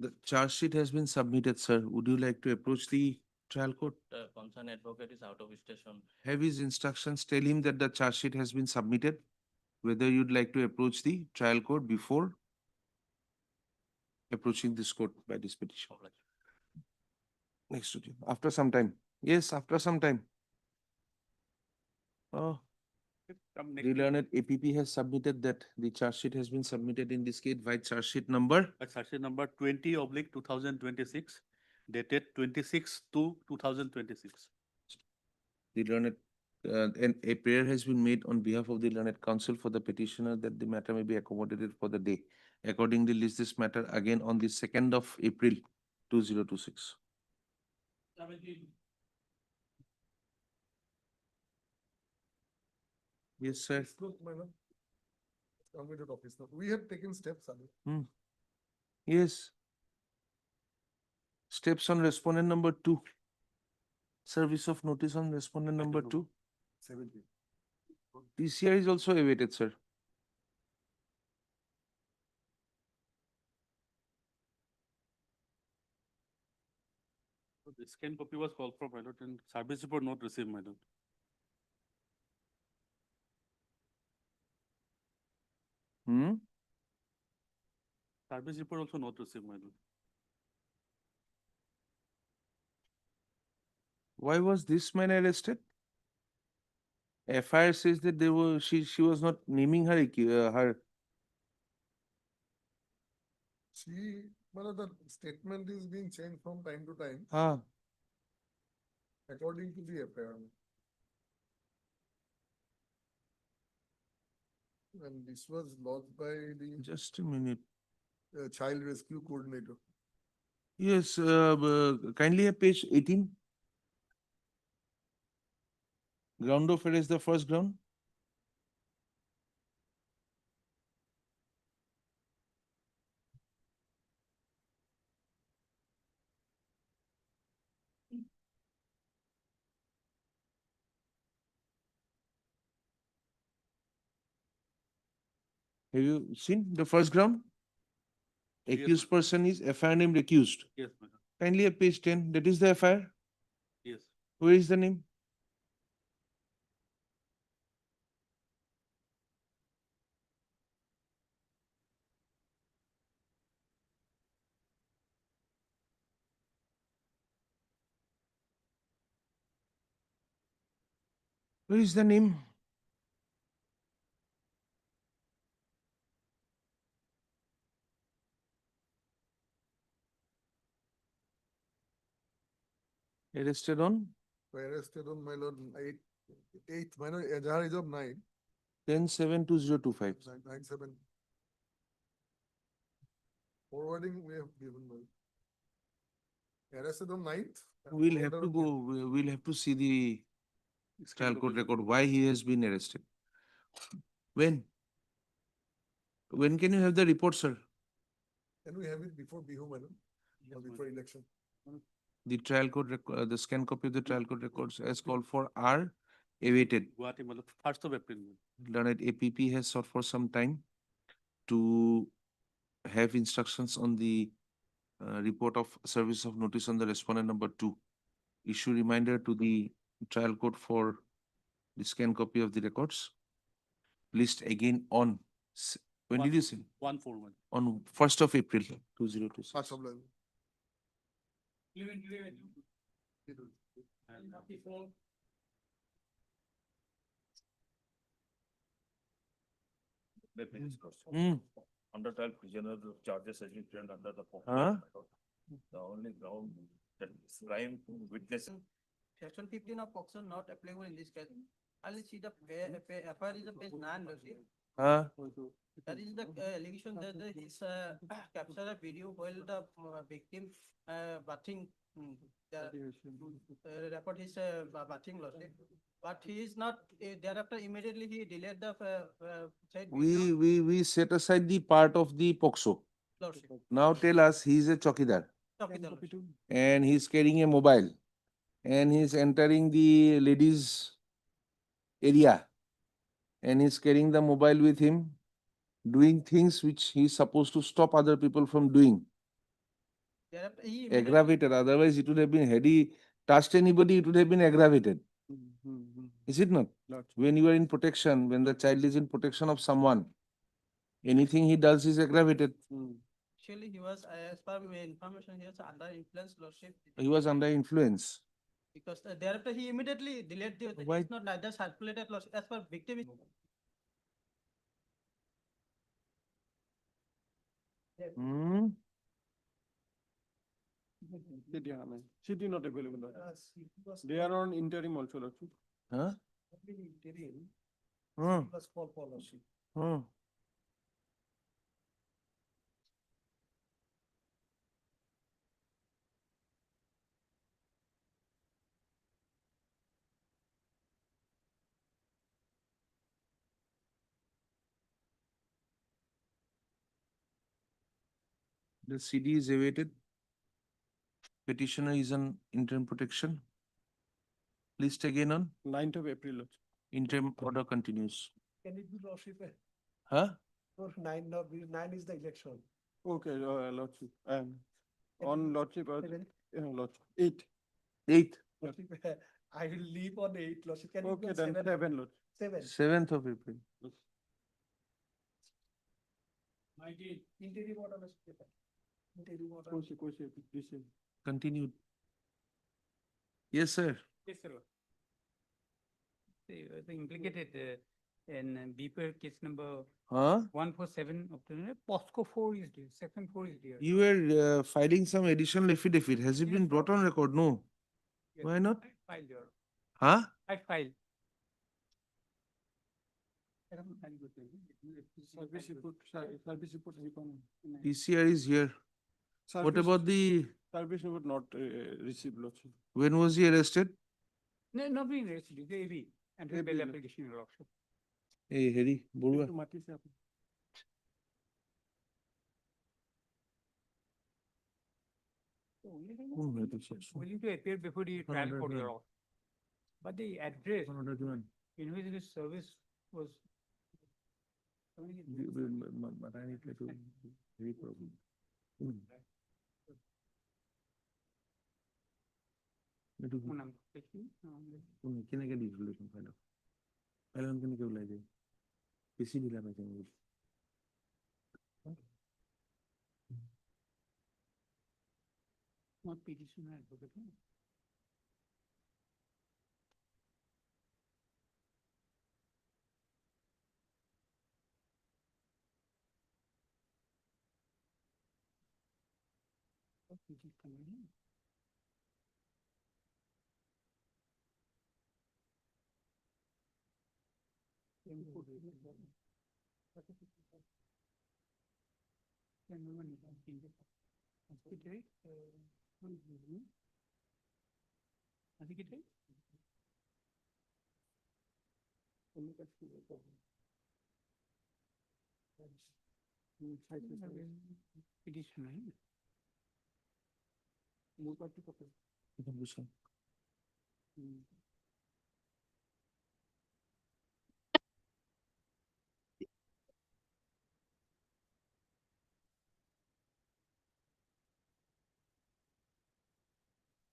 B: The charge sheet has been submitted, sir. Would you like to approach the trial court?
C: The concerned advocate is out of station.
B: Have his instructions, tell him that the charge sheet has been submitted, whether you'd like to approach the trial court before approaching this court by this petition. Next to you. After some time. Yes, after some time. Oh. The learned APP has submitted that the charge sheet has been submitted in this case by charge sheet number.
M: Charge sheet number 20/2026, dated 26/2/2026.
B: The learned and a prayer has been made on behalf of the learned counsel for the petitioner that the matter may be accommodated for the day. Accordingly, list this matter again on the 2nd of April 2026. Yes, sir.
Q: We have taken steps.
B: Yes. Steps on respondent number 2. Service of notice on respondent number 2.
Q: 17.
B: PCR is also awaited, sir.
M: The scan copy was called for, my lord, and service report not received, my lord. Service report also not received, my lord.
B: Why was this man arrested? FIR says that she was not naming her her.
Q: The statement is being changed from time to time. According to the FIR. And this was lodged by the
B: Just a minute.
Q: child rescue coordinator.
B: Yes, kindly have page 18. Ground of arrest, the first ground. Have you seen the first ground? Accused person is FIR named accused.
M: Yes, madam.
B: Kindly have page 10. That is the FIR.
M: Yes.
B: Where is the name? Where is the name? Arrested on?
Q: Arrested on my lord 8th minor Ejhar is of 9.
B: 10/7/2025.
Q: 9/7. Forwarding we have given. Arrested on 9th.
B: We'll have to go, we'll have to see the trial court record, why he has been arrested. When? When can you have the report, sir?
Q: Can we have it before Bihu, madam? Or before election?
B: The trial court, the scan copy of the trial court records as called for are awaited.
M: Gauhati, my lord, 1st of April.
B: Learned APP has sought for some time to have instructions on the report of service of notice on the respondent number 2. Issue reminder to the trial court for the scan copy of the records. List again on When did you send?
A: 141.
B: On 1st of April, 2026.
Q: First of all.
I: Let me discuss.
B: Hmm.
I: Under trial prisoner charges has been framed under the.
B: Huh?
I: The only ground that is crime witness.
N: Section 15 of POCSO not applicable in this case. I'll see the FIR is the page 9, Lordship.
B: Huh?
N: That is the allegation that is capture a video while the victim bathing. Report his bathing, Lordship. But he is not, thereafter immediately he delayed the said video.
B: We set aside the part of the POCSO.
N: Lordship.
B: Now tell us, he is a chokidar
N: Chowkidar, Lordship.
B: and he's carrying a mobile and he's entering the ladies area and he's carrying the mobile with him, doing things which he's supposed to stop other people from doing.
N: Thereafter he immediately.
B: Aggravated, otherwise it would have been, had he touched anybody, it would have been aggravated. Is it not? When you are in protection, when the child is in protection of someone, anything he does is aggravated.
N: Actually, he was, as per my information, he was under influence, Lordship.
B: He was under influence.
N: Because thereafter he immediately deleted the,
B: Why?
N: it's not neither circulated, Lordship, as per victim.
B: Hmm?
A: She did not available. They are on interim also, Lordship.
B: Huh?
N: Interim.
B: Hmm.
N: Was called for, Lordship.
B: Hmm. The CD is awaited. Petitioner is on interim protection. List again on
A: 9th of April, Lordship.
B: interim order continues.
N: Can it be, Lordship?
B: Huh?
N: Or 9 is the election.
A: Okay, Lordship. And on Lordship,
N: Seven.
A: Lordship, 8.
B: 8th,
N: Lordship, I will leave on 8, Lordship. Can it
A: Okay,
N: be
A: then
N: 7?
A: 7, Lordship.
N: 7.
B: 7th of April.
N: Interim order, Lordship. Interim order.
B: Continued. Yes, sir.
G: Yes, sir. The implicated in BPR case number
B: Huh?
G: 147 of the POSCO 4 is there, section 4 is there.
B: You were filing some additional affidavit. Has it
G: Yes,
B: been
G: sir.
B: brought on record? No.
G: Yes,
B: Why not?
G: I filed there.
B: Huh?
G: I filed.
A: Service report.
B: PCR is here. What about the,
A: Service report not received, Lordship.
B: when was he arrested?
G: No, not being arrested, the AB, and his
A: AB,
G: bail
A: no.
G: application is also.
B: Hey, Harry, Borua.
G: Willing to appear before the trial court
B: order.
G: law. But the address in which this service was.
B: Very problem. কেনেকে দি relation file ফাইলখন কেনেকে ওলাই যায় বেছি ঢিলা পাইছে নেকি
G: Not petitioner advocate. Petitioner.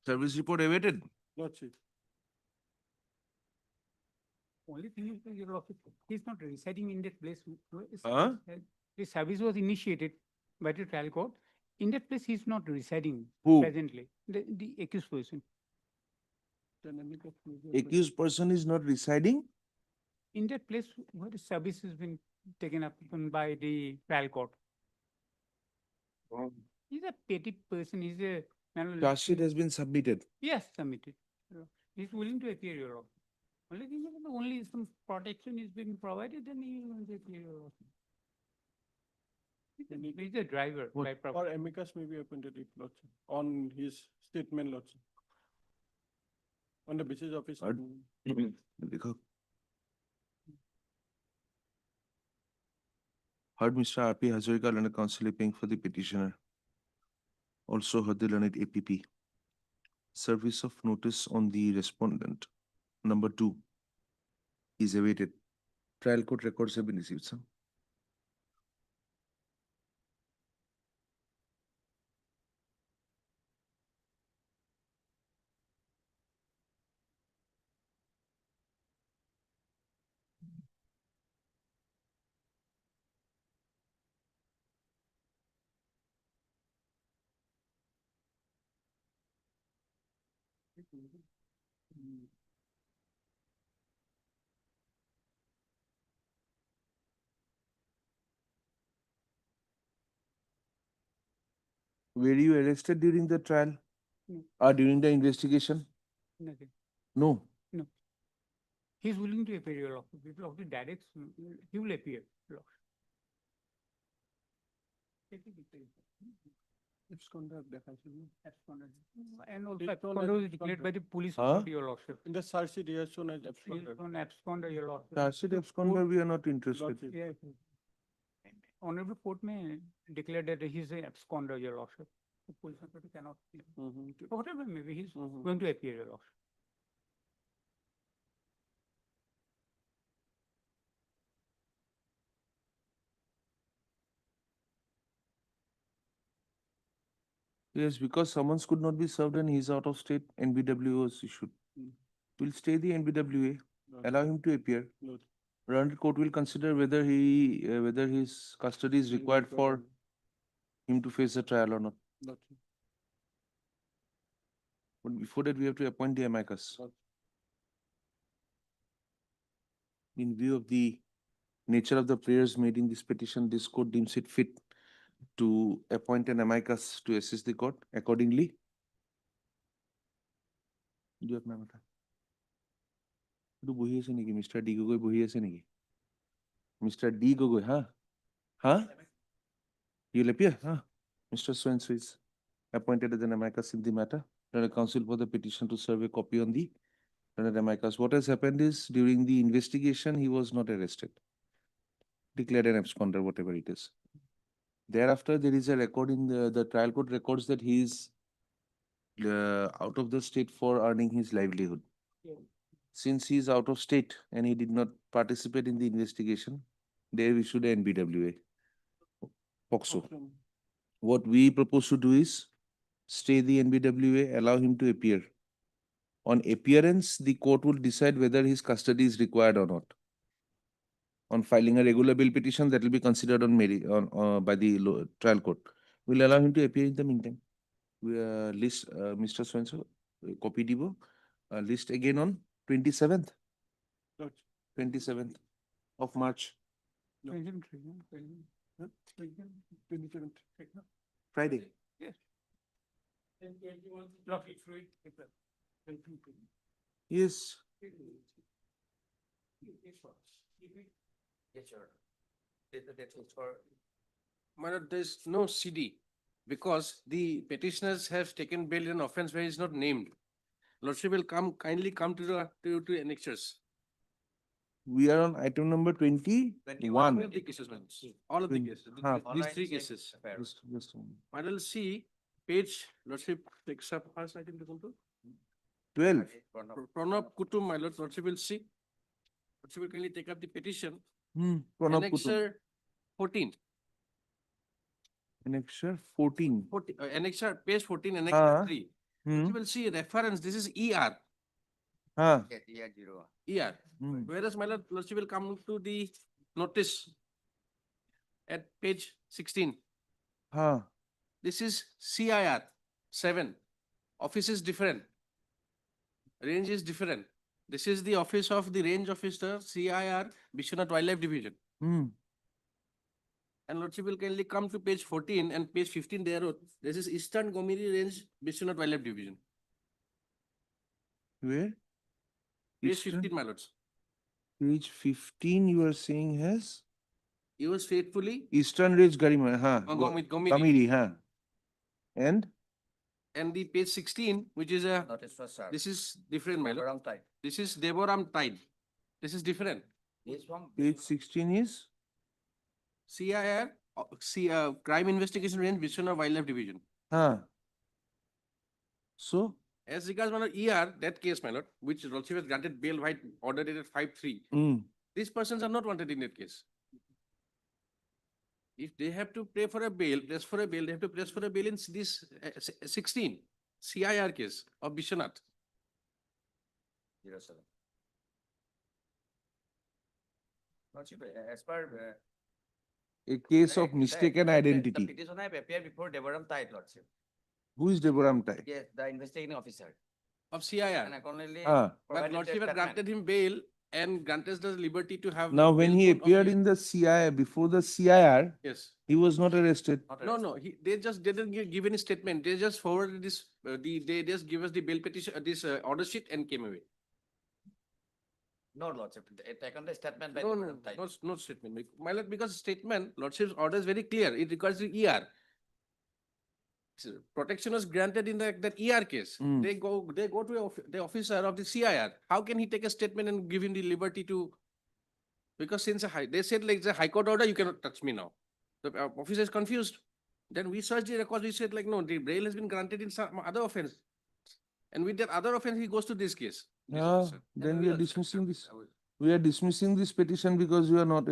B: Service report awaited.
A: Lordship.
G: Only thing is that your office, he's not residing in that place.
B: Huh?
R: the service was initiated by the trial court. In that place, he is not residing
B: Who?
R: presently, the accused person.
B: Accused person is not residing?
R: In that place where the service has been taken up by the trial court. He's a petty person, he's a.
B: Charge sheet has been submitted.
R: Yes, submitted. He's willing to appear, Your Honor. Only thing is, only some protection is being provided, then he will appear, Your Honor. He's a driver by
A: Or
R: property.
A: amicus may be appointed if lordship, on his statement lordship. On the basis of his.
B: Heard.
A: statement.
B: Heard Mr. R.P. Hazarika, learned counsel paying for the petitioner. Also heard the learned APP. Service of notice on the respondent. Number 2 is awaited. Trial court records have been received, sir. Were you arrested during the trial?
R: No.
B: Or during the investigation?
R: Nothing.
B: No.
R: No. He's willing to appear, Your Honor. If the officer directs, he will appear, Your Honor.
A: Absconder দেখাইছিল।
R: Absconder. And also absconder was declared by the police
B: Huh?
R: authority, Your Lordship.
A: In the search sheet, he has shown as
R: He's
A: absconder.
R: on absconder, Your Lordship.
B: Charge sheet absconder, we are not interested.
A: Lordship.
R: Yeah. Honorable court may declare that he's a absconder, Your Lordship. The police authority cannot. Whatever, maybe he's going to appear, Your Lordship.
B: Yes, because summons could not be served and he's out of state, NBWA was issued. We'll stay the NBWA, allow him to appear. Rounded court will consider whether whether his custody is required for him to face a trial or not.
A: Lordship.
B: But before that, we have to appoint the amicus. In view of the nature of the prayers made in this petition, this court deems it fit to appoint an amicus to assist the court accordingly. Do you have my matter? Do বহি আছে নেকি? Mr. D Gogoi বহি আছে নেকি? Mr. D Gogoi, huh? Huh? You'll appear, huh? Mr. So-and-so is appointed as an amicus in the matter. Learned counsel for the petition to serve a copy on the learned amicus. What has happened is, during the investigation, he was not arrested. Declared an absconder, whatever it is. Thereafter, there is a record in the trial court records that he is out of the state for earning his livelihood.
R: Yeah.
B: Since he is out of state and he did not participate in the investigation, they have issued a NBWA. POCSO. What we propose to do is stay the NBWA, allow him to appear. On appearance, the court will decide whether his custody is required or not. On filing a regular bail petition, that will be considered on by the trial court. We'll allow him to appear in the meantime. We list Mr. So-and-so, copy Divo, list again on 27th. 27th of March.
A: 27th.
B: Friday.
R: Yes.
B: Yes.
S: Yes, sir. That was for. My lord, there is no CD because the petitioners have taken bail in an offence where he is not named. Lordship will kindly come to the annexures.
B: We are on item number 21.
S: All of the cases, ma'am. All of the cases.
B: Huh.
S: These three cases.
B: Just a moment.
S: I will see page, Lordship takes up first item to come to.
B: 12.
S: Pranab Kutum, my lord, Lordship will see. Lordship will kindly take up the petition.
B: Pranab Kutum.
S: Annexure 14.
B: Annexure 14.
S: Annexure, page 14, annexure 3.
B: Hmm.
S: You will see reference, this is ER.
B: Huh.
S: ER. Whereas my lord, Lordship will come to the notice. at page 16.
B: Huh.
S: This is CIR 7. Office is different. Range is different. This is the office of the range officer, CIR, Bishwanath Wildlife Division.
B: Hmm.
S: And Lordship will kindly come to page 14 and page 15 there. This is Eastern Gomiri Range, Bishwanath Wildlife Division.
B: Where?
S: Page
B: Eastern-
S: 15, my lords.
B: Page 15 you are saying has?
S: Yours faithfully.
B: Eastern Ridge Garima, huh?
S: Gomiri.
B: Gamiri, huh? And?
S: And the page 16, which is a,
N: Notice for sir.
S: this is different, my lord.
N: Devaram type.
S: This is Devoram Tide. This is different.
N: This one.
B: Page 16 is?
S: CIR, Crime Investigation Range, Bishwanath Wildlife Division.
B: Huh. So?
S: As regards my lord, ER, that case, my lord, which Lordship has granted bail by order dated 5/3.
B: Hmm.
S: These persons are not wanted in that case. If they have to pay for a bail, press for a bail, they have to press for a bail in this 16 CIR case of Bishwanath.
N: 07. Lordship, as per.
B: A case of
N: correct,
B: mistaken
N: correct. The
B: identity.
N: petition have appeared before Devaram Tide, Lordship.
B: Who is Devoram Tai?
N: Yes, the investigating officer.
S: Of CIR.
N: And accordingly.
B: Ah.
S: But
N: provided
S: Lordship
N: that
S: had granted him bail and granted the liberty to have.
B: Now, when
S: bail
B: he
S: for- of
B: appeared
S: his-
B: in the CIR, before the CIR,
S: Yes.
B: he was not arrested.
N: Not
S: No, no, they just didn't give any statement. They just forwarded this, they just give us the bail petition, this order sheet and came away.
N: No, Lordship, taken the statement by
S: No,
N: Devaram Tide.
S: no statement. My lord, because statement, Lordship's order is very clear. It regards the ER. So, protection was granted in that ER case.
B: Hmm.
S: They go to the officer of the CIR. How can he take a statement and give him the liberty to? Because since they said like the high court order, you cannot touch me now. The officer is confused. Then we searched the records. We said like, no, the bail has been granted in some other offense. And with that other offense, he goes to this case. This
B: Yeah,
S: officer.
B: then we are dismissing this. We are dismissing this petition because you are not,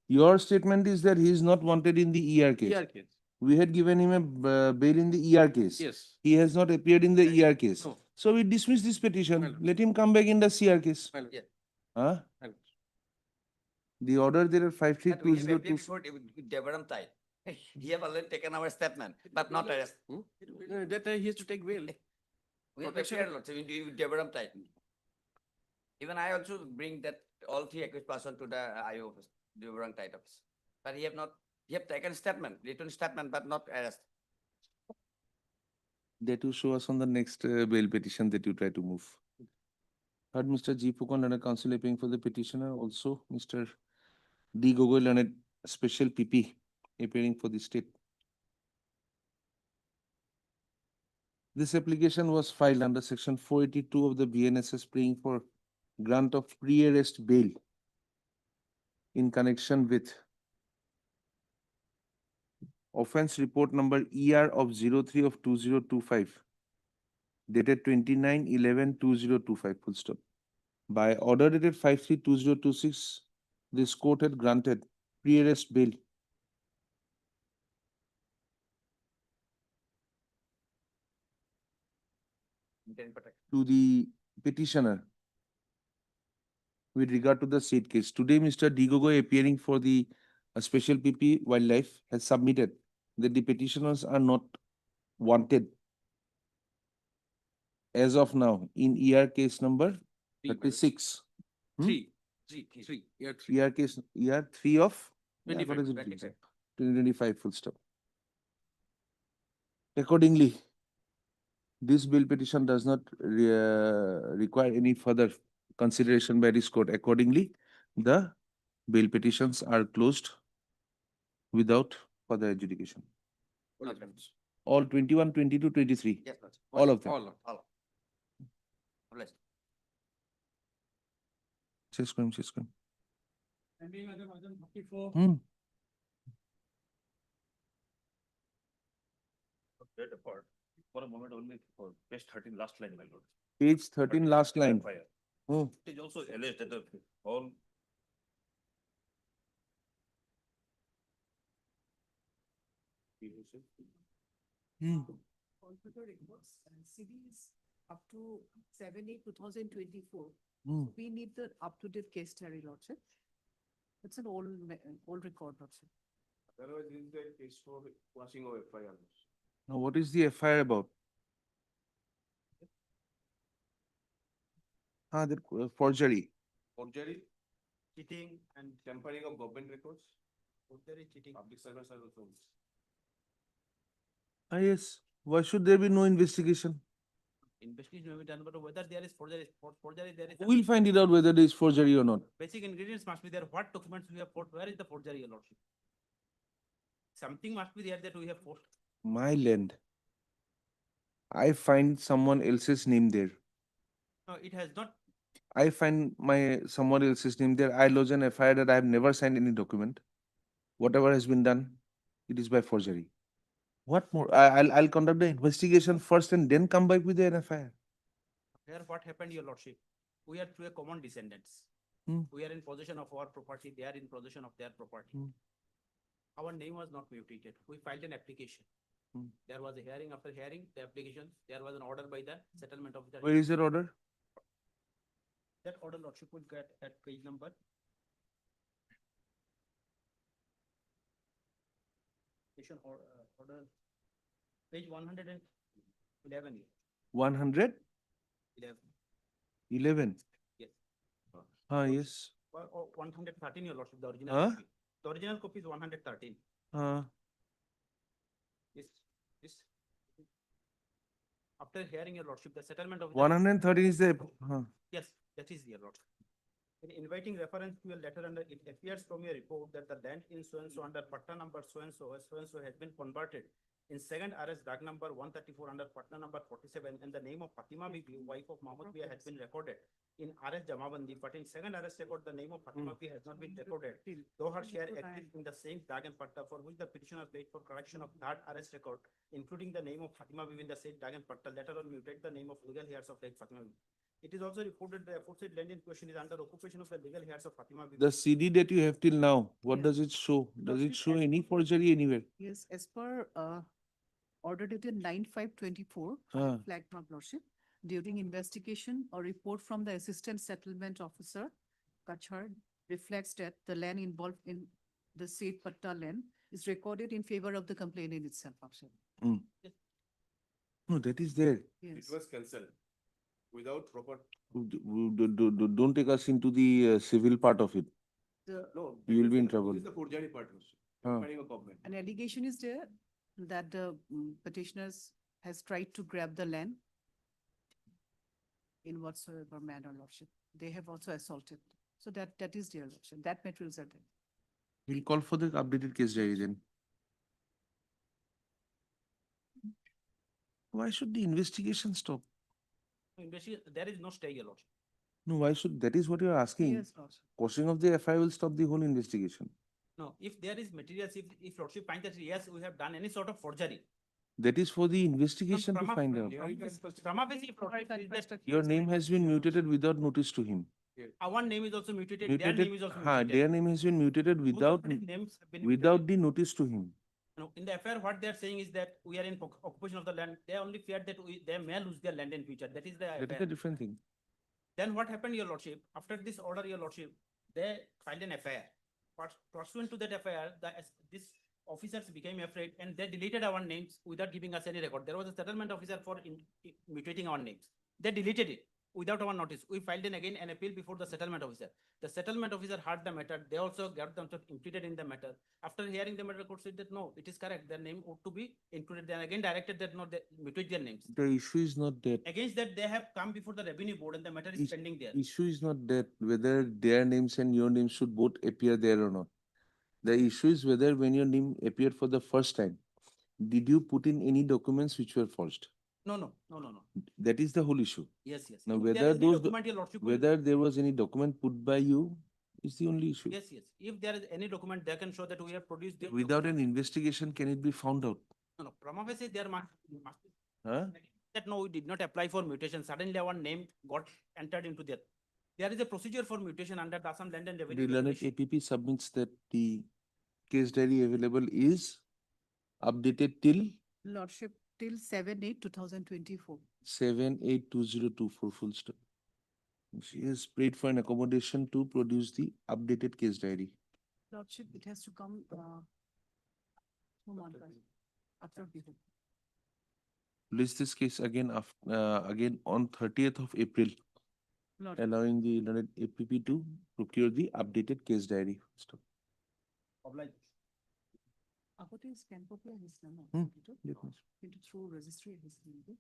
B: your statement is that he is not wanted in the ER case.
S: ER case.
B: We had given him a bail in the ER case.
S: Yes.
B: He has not appeared in the ER case.
S: No.
B: So we dismiss this petition.
S: My lord.
B: Let him come back in the CR case.
S: My lord.
N: Yeah.
B: Huh?
S: My lord.
B: The order there are
N: But we have appeared
B: 53202.
N: before Devaram Tide. He have already taken our statement, but not arrest.
S: That he has to take bail.
N: We have
S: Protection.
N: appeared, Lordship, in Devaram Tide. Even I also bring that all three accused person to the IO office, Devaram Tide office. But he have taken statement, written statement, but not arrest.
B: That will show us on the next bail petition that you try to move. Heard Mr. G. Pukon, learned counsel appearing for the petitioner. Also, Mr. D. Gogoi, learned special PP appearing for the state. This application was filed under section 482 of the BNSS praying for grant of pre-arrest bail in connection with offense report number ER of 03 of 2025 dated 29/11/2025 full stop. By order dated 5/3/2026, this court had granted pre-arrest bail to the petitioner with regard to the said case. Today, Mr. D. Gogoi, appearing for the special PP wildlife, has submitted that the petitioners are not wanted as of now in ER case number 36.
S: Three. ER 3.
B: ER case, ER 3 of
S: 25,
B: what is it?
N: 25.
B: 2025 full stop. Accordingly, this bill petition does not require any further consideration by this court. Accordingly, the bail petitions are closed without further adjudication. All 21, 22, 23.
N: Yes, Lordship.
B: All of them.
N: All. Blessed.
B: Check screen, check screen.
T: Wait apart. For a moment only for page 13 last line, my lord.
B: Page 13 last line.
T: Fire.
B: Hmm.
T: It is also alleged that the all
J: Computer records and CDs up to 7/8/2024.
B: Hmm.
J: We need the up-to-date case diary, Lordship. It's an old record, Lordship.
S: Otherwise, this is the case for quashing of FIR.
B: Now, what is the FIR about? The forgery.
S: Forgery,
F: Cheating and
S: tampering of government records,
F: forgery, cheating.
S: public servants are also.
B: Yes. Why should there be no investigation?
F: Investigation will be done, but whether there is forgery, forgery, there is.
B: Who will find it out whether there is forgery or not?
F: Basic ingredients must be there. What documents we have put? Where is the forgery, your lordship? Something must be there that we have put.
B: My land. I find someone else's name there.
F: No, it has not.
B: I find someone else's name there. I lodge an FIR that I have never signed any document. Whatever has been done, it is by forgery. What more? I'll conduct the investigation first and then come back with an FIR.
F: Here, what happened, your lordship? We are through a common descendants. We are in possession of our property. They are in possession of their property. Our name was not mutated. We filed an application. There was a hearing. After hearing the application, there was an order by the settlement officer.
B: Where is that order?
F: That order, lordship, will get at page number. Order, page 111.
B: 111?
F: Yes.
B: Yes.
F: 113, your lordship, the original
B: Huh?
F: copy. The original copy is 113. This. After hearing, your lordship, the settlement of
B: 113 is the.
F: Yes, that is your lordship. In inviting reference to a letter under, it appears from your report that the land in so-and-so under patta number so-and-so has been converted in second RS DAG number 134 under patta number 47, and the name of Fatima Bibi, wife of Mahmoud Bia, has been recorded in RS Jamabandi, but in second RS record, the name of Fatima Bibi has not been recorded, though her share exists in the same DAG and patta, for which the petitioner paid for correction of third RS record, including the name of Fatima Bibi in the same DAG and patta, later on mutate the name of legal heirs of late Fatima Bibi. It is also reported the aforesaid land in question is under occupation of the legal heirs of Fatima Bibi.
B: The CD that you have till now, what
J: Yes.
B: does it show? Does it
J: Lordship,
B: show
J: as
B: any
J: per-
B: forgery anywhere?
J: Yes, as per order dated 9/5/24,
B: Ah.
J: flagged my lordship, during investigation or report from the Assistant Settlement Officer, Kachar, reflects that the land involved in the said patta land is recorded in favor of the complainant itself, Afsar.
B: No, that is there.
J: Yes.
S: It was cancelled without proper.
B: Don't take us into the civil part of it.
S: No.
B: You will be in
S: This
B: trouble.
S: is the forgery part also.
B: Ah.
S: Tampering of government.
J: An allegation is there that the petitioners has tried to grab the land in whatsoever manner, lordship. They have also assaulted. So that is their lordship. That materials are there.
B: We'll call for the updated case diary then. Why should the investigation stop?
F: There is no stay, your lordship.
B: No, why should, that is what you're asking.
J: Yes, lordship.
B: Quashing of the FIR will stop the whole investigation.
F: No, if there is materials, if lordship finds that yes, we have done any sort of forgery.
B: That is for the investigation to find out. Your name has been mutated without notice to him.
F: Our name is also mutated, their name is also
B: Their
F: mutated.
B: name has been mutated
F: Both of
B: without
F: these names have been
B: without the notice to him.
F: No, in the affair, what they are saying is that we are in occupation of the land. They only fear that they may lose their land in future. That is the
B: That is
F: affair.
B: a different thing.
F: Then what happened, your lordship? After this order, your lordship, they filed an FIR. Pursuant to that FIR, these officers became afraid and they deleted our names without giving us any record. There was a settlement officer for mutating our names. They deleted it without our notice. We filed again an appeal before the settlement officer. The settlement officer heard the matter. They also got themselves implicated in the matter. After hearing the matter, court said that no, it is correct. Their name ought to be included. Then again directed that no, they mutate their names.
B: The issue is not that.
F: Against that, they have come before the revenue board and the matter is pending there.
B: Issue is not that whether their names and your name should both appear there or not. The issue is whether when your name appeared for the first time, did you put in any documents which were forged?
F: No.
B: That is the whole issue.
F: Yes.
B: Now
F: If
B: whether
F: there is any
B: those
F: document, your lordship will-
B: whether there was any document put by you is the only issue.
F: Yes. If there is any document, they can show that we have produced. The
B: Without an investigation, can it be found out?
F: No. Prima facie, there must
B: Huh?
F: that no, we did not apply for mutation. Suddenly our name got entered into that. There is a procedure for mutation under the Assam Land and
B: The
F: Revenue
B: learned
F: Regulation.
B: APP submits that the case diary available is updated till
J: Lordship till 7/8/2024.
B: 7/8/2024 full stop. She has prayed for an accommodation to produce the updated case diary.
J: Lordship, it has to come After BHU.
B: List this case again again on 30th of April,
J: Lord.
B: allowing the learned APP to procure the updated case diary. Stop.
J: Apote scan copy of his number.
B: Yes, miss.
J: Into through registry of his number.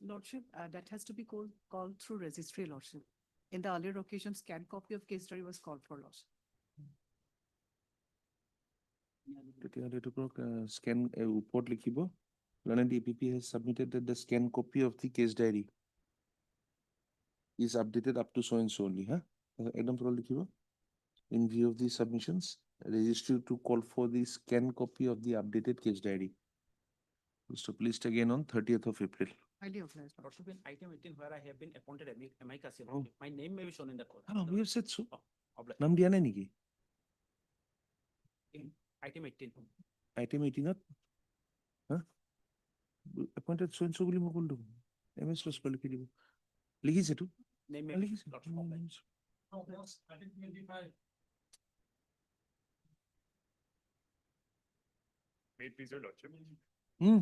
J: Lordship, that has to be called through registry, Lordship. In the earlier occasion, scan copy of case diary was called for, Lordship.
B: তেতিয়াহ'লে এইটো কৰক, scan ওপৰত লিখিব, learned APP has submitted that the scan copy of the case diary is updated up to so and so only, huh? একদম তলত লিখিব, in view of the submissions, registry to call for the scan copy of the updated case diary. Stop list again on 30th of April.
F: Highly authorized. Lordship, in item 18 where I have been appointed amicus, my name may be shown in the court.
B: We have said so.
F: Obliged.
B: নাম দিয়া নাই নেকি?
F: In item 18.
B: Item 18 ত appointed so and so বুলি মই ক'লো, MS Laskar লিখি দিব, লিখিছেতো
F: Name may be
B: লিখিছে।
F: Lordship, obliged.
I: May it please your lordship.
B: Hmm.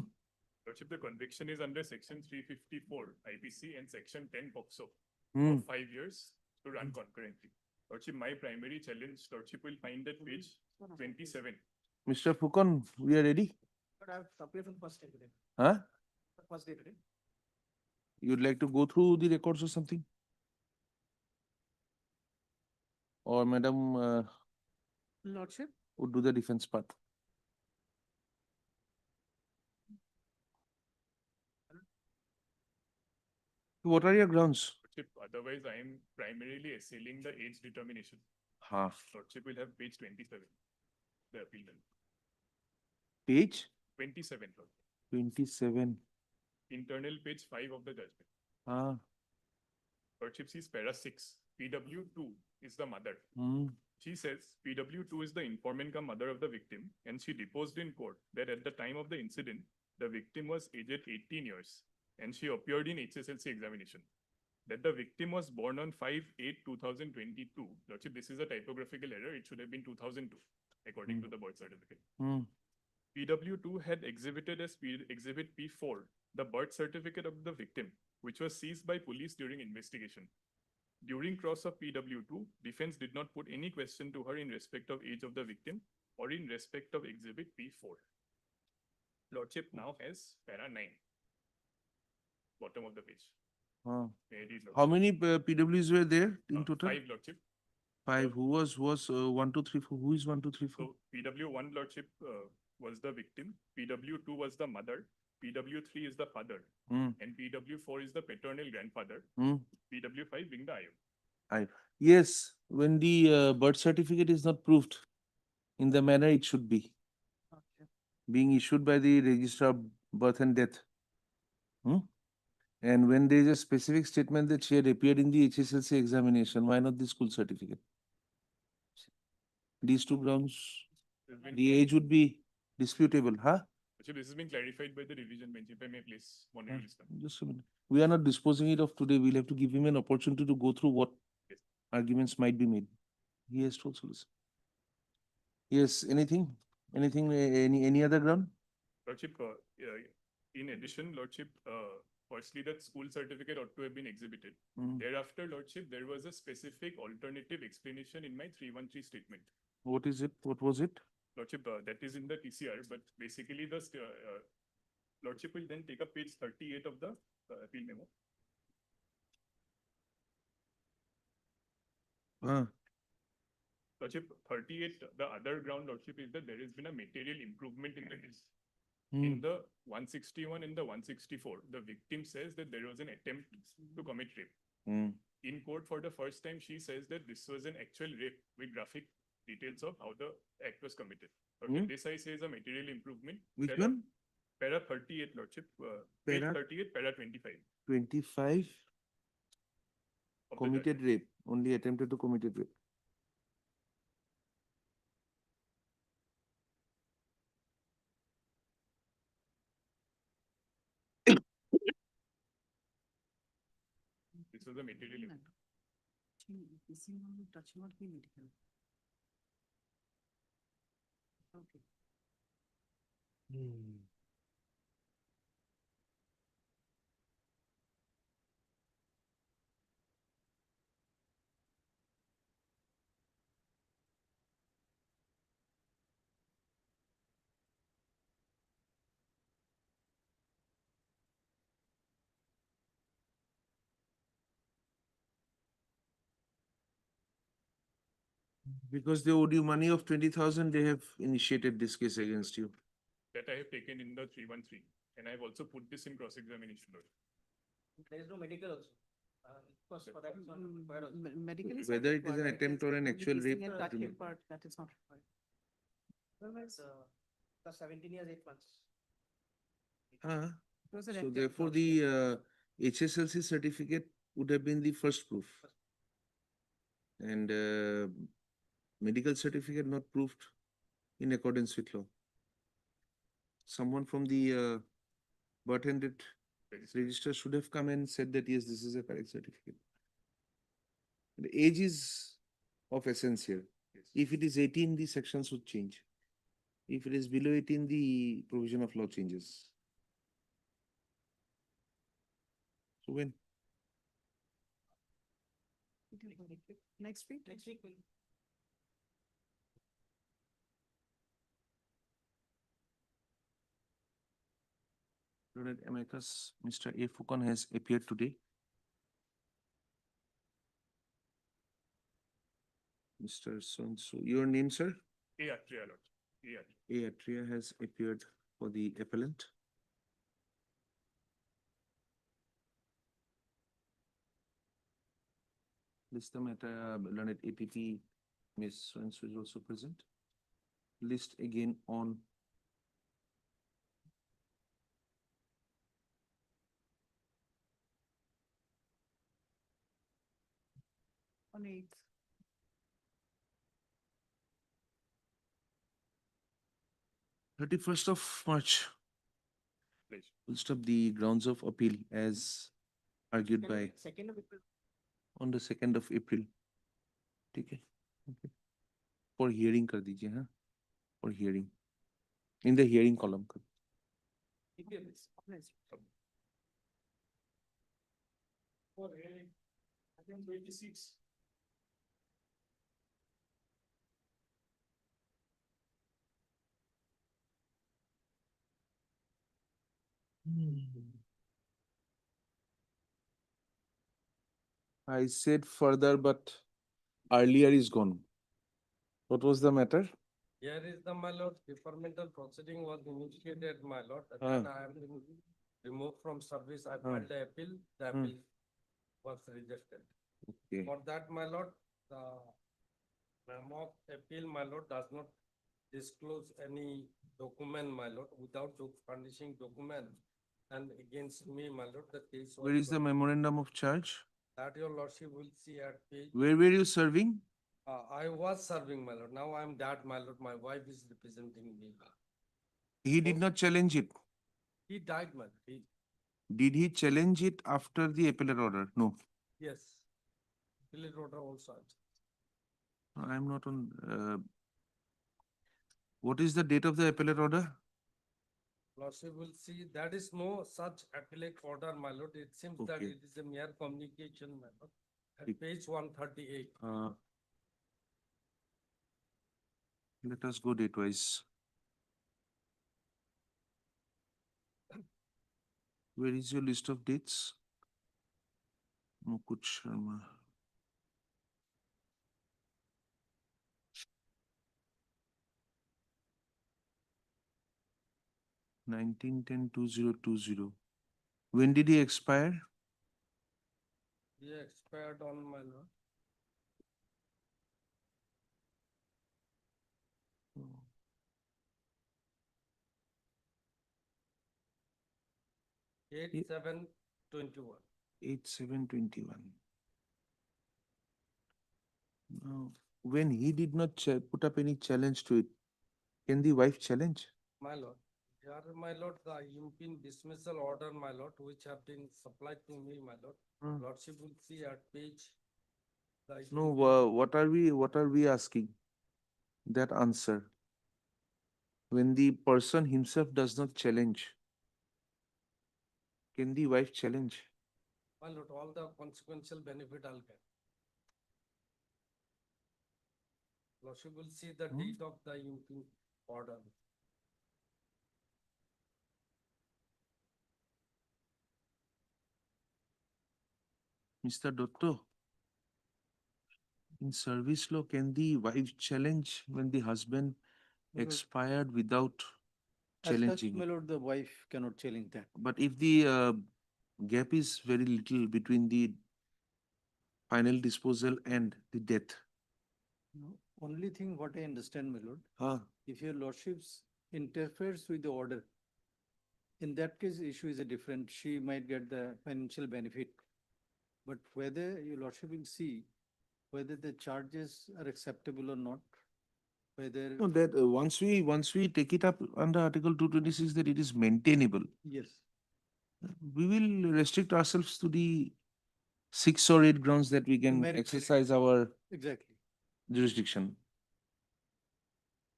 I: Lordship, the conviction is under section 354 IPC and section 10 POCSO
B: Hmm.
I: for 5 years to run concurrently. Lordship, my primary challenge, Lordship, will find that page 27.
B: Mr. Fukon, we are ready?
F: But I have appeared for the first day today.
B: Huh?
F: First day today.
B: You'd like to go through the records or something? Or Madam
J: Lordship,
B: would do the defense part? What are your grounds?
I: Lordship, otherwise I am primarily assailing the age determination.
B: Huh.
I: Lordship will have page 27, the appeal.
B: Page
I: 27, Lord.
B: 27.
I: Internal page 5 of the judgment.
B: Ah.
I: Lordship sees para 6. PW2 is the mother.
B: Hmm.
I: She says PW2 is the informant cum mother of the victim, and she deposed in court that at the time of the incident, the victim was aged 18 years, and she appeared in HSLC examination. That the victim was born on 5/8/2022. Lordship, this is a typographical error. It should have been 2002, according to the birth certificate.
B: Hmm.
I: PW2 had exhibited as Exhibit P4 the birth certificate of the victim, which was seized by police during investigation. During cross of PW2, defense did not put any question to her in respect of age of the victim or in respect of Exhibit P4. Lordship now has para 9, bottom of the page.
B: Huh.
I: There it is,
B: How
I: Lordship.
B: many PWs were there in total?
I: 5, Lordship.
B: 5. Who was 1, 2, 3, 4? Who is 1, 2, 3, 4?
I: So PW1, Lordship, was the victim. PW2 was the mother. PW3 is the father.
B: Hmm.
I: And PW4 is the paternal grandfather.
B: Hmm.
I: PW5 being the IO.
B: Yes, when the birth certificate is not proved in the manner it should be, being issued by the Registrar of Birth and Death. Hmm? And when there is a specific statement that she had appeared in the HSLC examination, why not the school certificate? These two grounds, the age would be disputable, huh?
I: Actually, this has been clarified by the revision bench. If I may please monitor this.
B: Just a minute. We are not disposing it of today. We'll have to give him an opportunity to go through what arguments might be made. He has to also listen. Yes, anything? Anything, any other ground?
I: Lordship, in addition, Lordship, firstly, that school certificate ought to have been exhibited.
B: Hmm.
I: Thereafter, Lordship, there was a specific alternative explanation in my 313 statement.
B: What is it? What was it?
I: Lordship, that is in the TCR, but basically the Lordship will then take up page 38 of the appeal memo. Lordship, 38, the other ground, Lordship, is that there has been a material improvement in the case. In the 161 and the 164, the victim says that there was an attempt to commit rape. In court, for the first time, she says that this was an actual rape with graphic details of how the act was committed. Okay, this I say is a material improvement.
B: Which one?
I: Para 38, Lordship. Page
B: Para?
I: 38, para 25.
B: 25
I: of the
B: committed rape, only attempted to committed rape.
I: This was a material improvement.
J: touch not be medical. Okay.
B: Because they owed you money of 20,000, they have initiated this case against you.
I: That I have taken in the 313, and I have also put this in cross-examination.
N: There is no medical also. Because for that is not required also.
J: Medical is.
B: Whether it is an attempt or an actual rape.
J: Missing and touching part, that is not required.
N: Otherwise, the 17 years, 8 months.
J: It was an
B: So
J: attempt,
B: therefore,
J: Lordship.
B: the HSLC certificate would have been the first proof. And medical certificate not proved in accordance with law. Someone from the birth and death register should have come and said that yes, this is a correct certificate. The age is of essence here. If it is 18, the sections would change. If it is below 18, the provision of law changes. So when?
J: Next week?
N: Next week will.
B: Learned amicus, Mr. A. Fukon has appeared today. Mr. So your name, sir?
I: A. Atria, Lord. A.
B: A. Atria has appeared for the appellant. List the matter, learned APP, Ms. So is also present. List again on
J: On 8th.
B: 31st of March.
I: Please.
B: We'll stop the grounds of appeal as argued by
N: Second of April.
B: on the 2nd of April. ठीक है? Okay. For hearing कर दीजिए, हाँ? For hearing. In the hearing column.
I: For hearing, I think 26.
B: I said further, but earlier is gone. What was the matter?
U: Here is the, my lord, defermental proceeding was initiated, my lord.
B: Ah.
U: Then I have been removed from service. I filed the appeal. The appeal was rejected.
B: Okay.
U: For that, my lord, the memo of appeal, my lord, does not disclose any document, my lord, without furnishing document. And against me, my lord, the case was.
B: Where is the memorandum of charge?
U: That your lordship will see at page.
B: Where were you serving?
U: I was serving, my lord. Now I'm that, my lord. My wife is representing me.
B: He did not challenge it.
U: He died, my lord.
B: Did he challenge it after the appellate order? No.
U: Yes. Appellate order also.
B: I am not on. What is the date of the appellate order?
U: Lordship will see that is no such appellate order, my lord. It seems that
B: Okay.
U: it is a mere communication, my lord. At
B: ठीक.
U: page 138.
B: Let us go date-wise. Where is your list of dates? Mukut Sharma. (19-10-2020). When did he expire?
U: He expired on, my lord.
B: Ye-
U: 8/7/21.
B: 8/7/21. Now, when he did not put up any challenge to it, can the wife challenge?
U: My lord, here, my lord, the imping dismissal order, my lord, which have been supplied to me, my lord. Lordship will see at page.
B: No, what are we asking? That answer. When the person himself does not challenge, can the wife challenge?
U: My lord, all the consequential benefit I'll get. Lordship will see the date of the impute order.
B: Mr. Dotto, in service law, can the wife challenge when the husband expired without
E: As such,
B: challenging?
E: my lord, the wife cannot challenge that.
B: But if the gap is very little between the final disposal and the death,
E: No, only thing what I understand, my lord,
B: huh?
E: if your lordships interferes with the order, in that case, issue is a different. She might get the financial benefit. But whether your lordship will see whether the charges are acceptable or not, whether.
B: No, that once we take it up under Article 226 that it is maintainable,
E: Yes.
B: we will restrict ourselves to the 6 or 8 grounds that we can
E: merit-
B: exercise our
E: Exactly.
B: jurisdiction.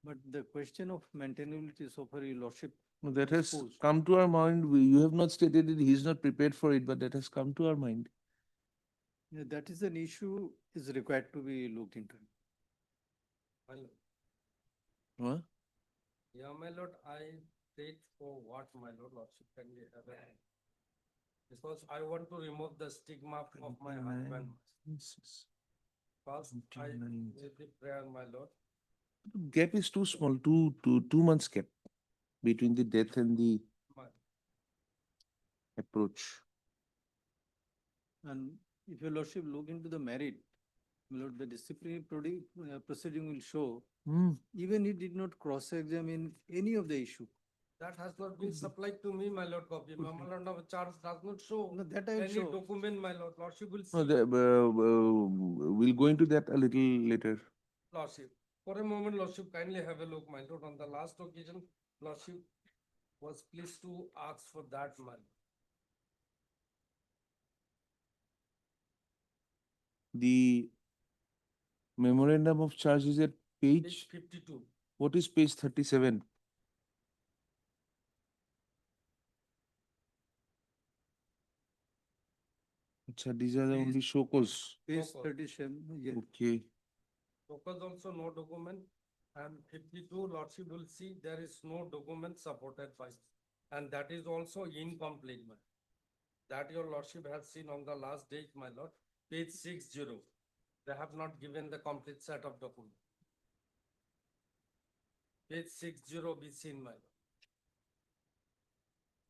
E: But the question of maintainability so far your lordship.
B: No, that has
E: exposed.
B: come to our mind. You have not stated it, he is not prepared for it, but that has come to our mind.
E: Yeah, that is an issue is required to be looked into.
U: My lord.
B: Huh?
U: Yeah, my lord, I take for what my lordship can be have. Because I want to remove the stigma of my husband. First, I made the prayer, my lord.
B: Gap is too small, 2 months gap between the death and the
U: My-
B: approach.
E: And if your lordship look into the merit, my lord, the disciplinary proceeding will show, even he did not cross-examine any of the issue.
U: That has not been supplied to me, my lord, copy. Memorandum of charge does not show
E: No, that I will
U: any
E: show.
U: document, my lord. Lordship will see.
B: No, we'll go into that a little later.
U: Lordship, for a moment, Lordship, kindly have a look, my lord. On the last occasion, Lordship was pleased to ask for that, my lord.
B: The memorandum of charge is at
U: Page
B: page,
U: 52.
B: what is page 37? Achha, these are the only show cause.
E: Page
U: So-called.
E: 37, yeah.
B: Okay.
U: Focus also no document, and 52 Lordship will see there is no document supported by, and that is also incomplete, my. That your Lordship has seen on the last date, my lord, page 60. They have not given the complete set of documents. Page 60 be seen, my lord.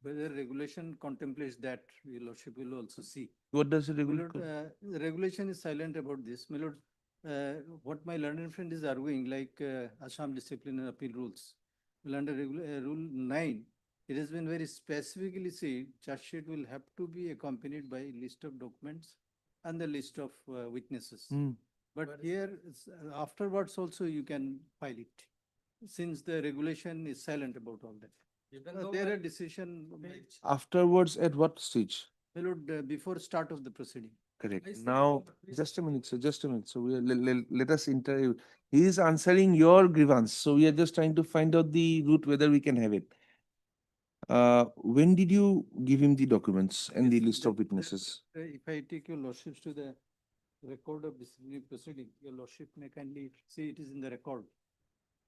E: Whether regulation contemplates that, your lordship will also see.
B: What does the
E: My
B: regulation?
E: lord, the regulation is silent about this. My lord, what my learned friend is arguing, like Assam Discipline and Appeal Rules. Well, under Rule 9, it has been very specifically said, charge sheet will have to be accompanied by list of documents and the list of witnesses. But here, afterwards also you can file it, since the regulation is silent about all that.
U: Even though
E: There
U: my
E: are decision,
B: Afterwards, at what stage?
E: my lord, before start of the proceeding.
B: Correct.
U: I see.
B: Now, just a minute, sir, just a minute. So we are, let us interview. He is answering your grievance. So we are just trying to find out the route, whether we can have it. When did you give him the documents and the
E: Yes,
B: list of witnesses?
E: If I take your lordships to the record of disciplinary proceeding, your lordship may kindly see it is in the record.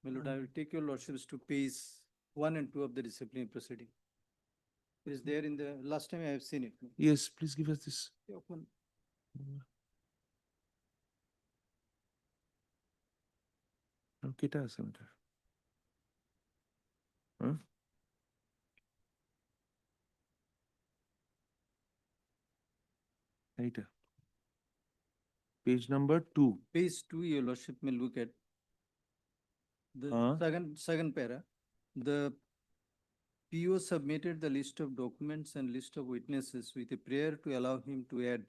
E: My lord, I will take your lordships to page 1 and 2 of the disciplinary proceeding. It is there in the, last time I have seen it.
B: Yes, please give us this.
E: Yeah, open.
B: কেটা আছে ওটা? Huh? এইটা page number 2.
E: Page 2, your lordship may look at the second para. The PO submitted the list of documents and list of witnesses with a prayer to allow him to add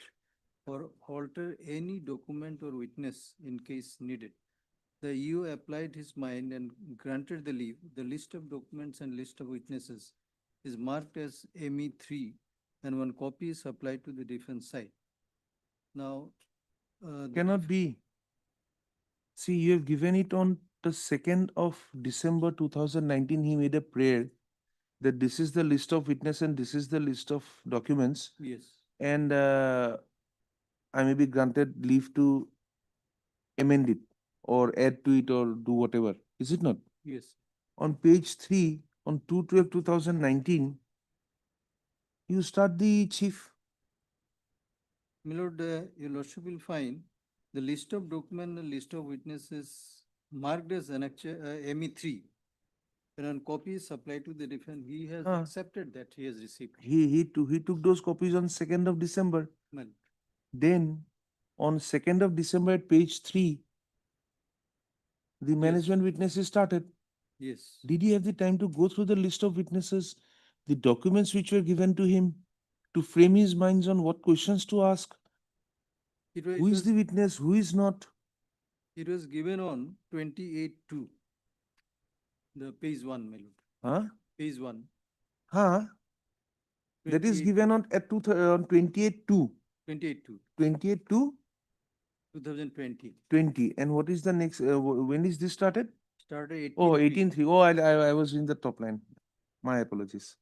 E: or alter any document or witness in case needed. The EO applied his mind and granted the leave. The list of documents and list of witnesses is marked as ME3 and one copy is supplied to the defense side. Now,
B: Cannot be. See, you have given it on the 2nd of December 2019, he made a prayer that this is the list of witness and this is the list of documents.
E: Yes.
B: And I may be granted leave to amend it or add to it or do whatever. Is it not?
E: Yes.
B: On page 3, on 2/12/2019, you start the chief.
E: My lord, your lordship will find the list of document and list of witnesses marked as ME3. And copy is supplied to the defendant. He has accepted that he has received.
B: He took those copies on 2nd of December.
E: Well,
B: Then on 2nd of December at page 3, the management witnesses started.
E: yes.
B: Did he have the time to go through the list of witnesses, the documents which were given to him, to frame his minds on what questions to ask? Who is the witness? Who is not?
E: It was given on 28/2. The page 1, my lord.
B: Huh?
E: Page 1.
B: Huh? That is
E: 28
B: given on 28/2.
E: 28/2.
B: 28/2?
E: 2020.
B: 20. And what is the next? When is this started?
E: Started 18/3.
B: Oh, 18/3. Oh, I was in the top line. My apologies.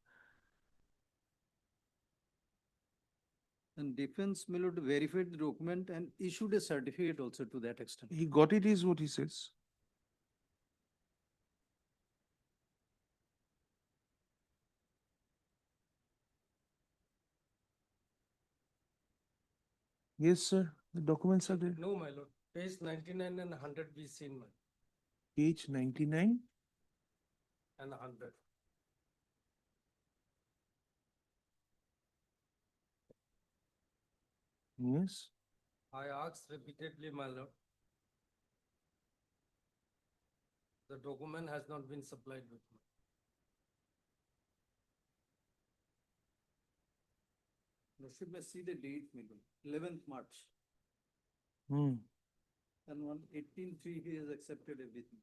E: And defense, my lord, verified the document and issued a certificate also to that extent.
B: He got it, is what he says. Yes, sir. The documents are there.
U: No, my lord. Page 99 and 100 be seen, my.
B: Page 99.
U: And 100.
B: Yes.
U: I asked repeatedly, my lord. The document has not been supplied with me.
E: Lordship may see the date, my lord. 11th March.
B: Hmm.
E: And on 18/3, he has accepted everything.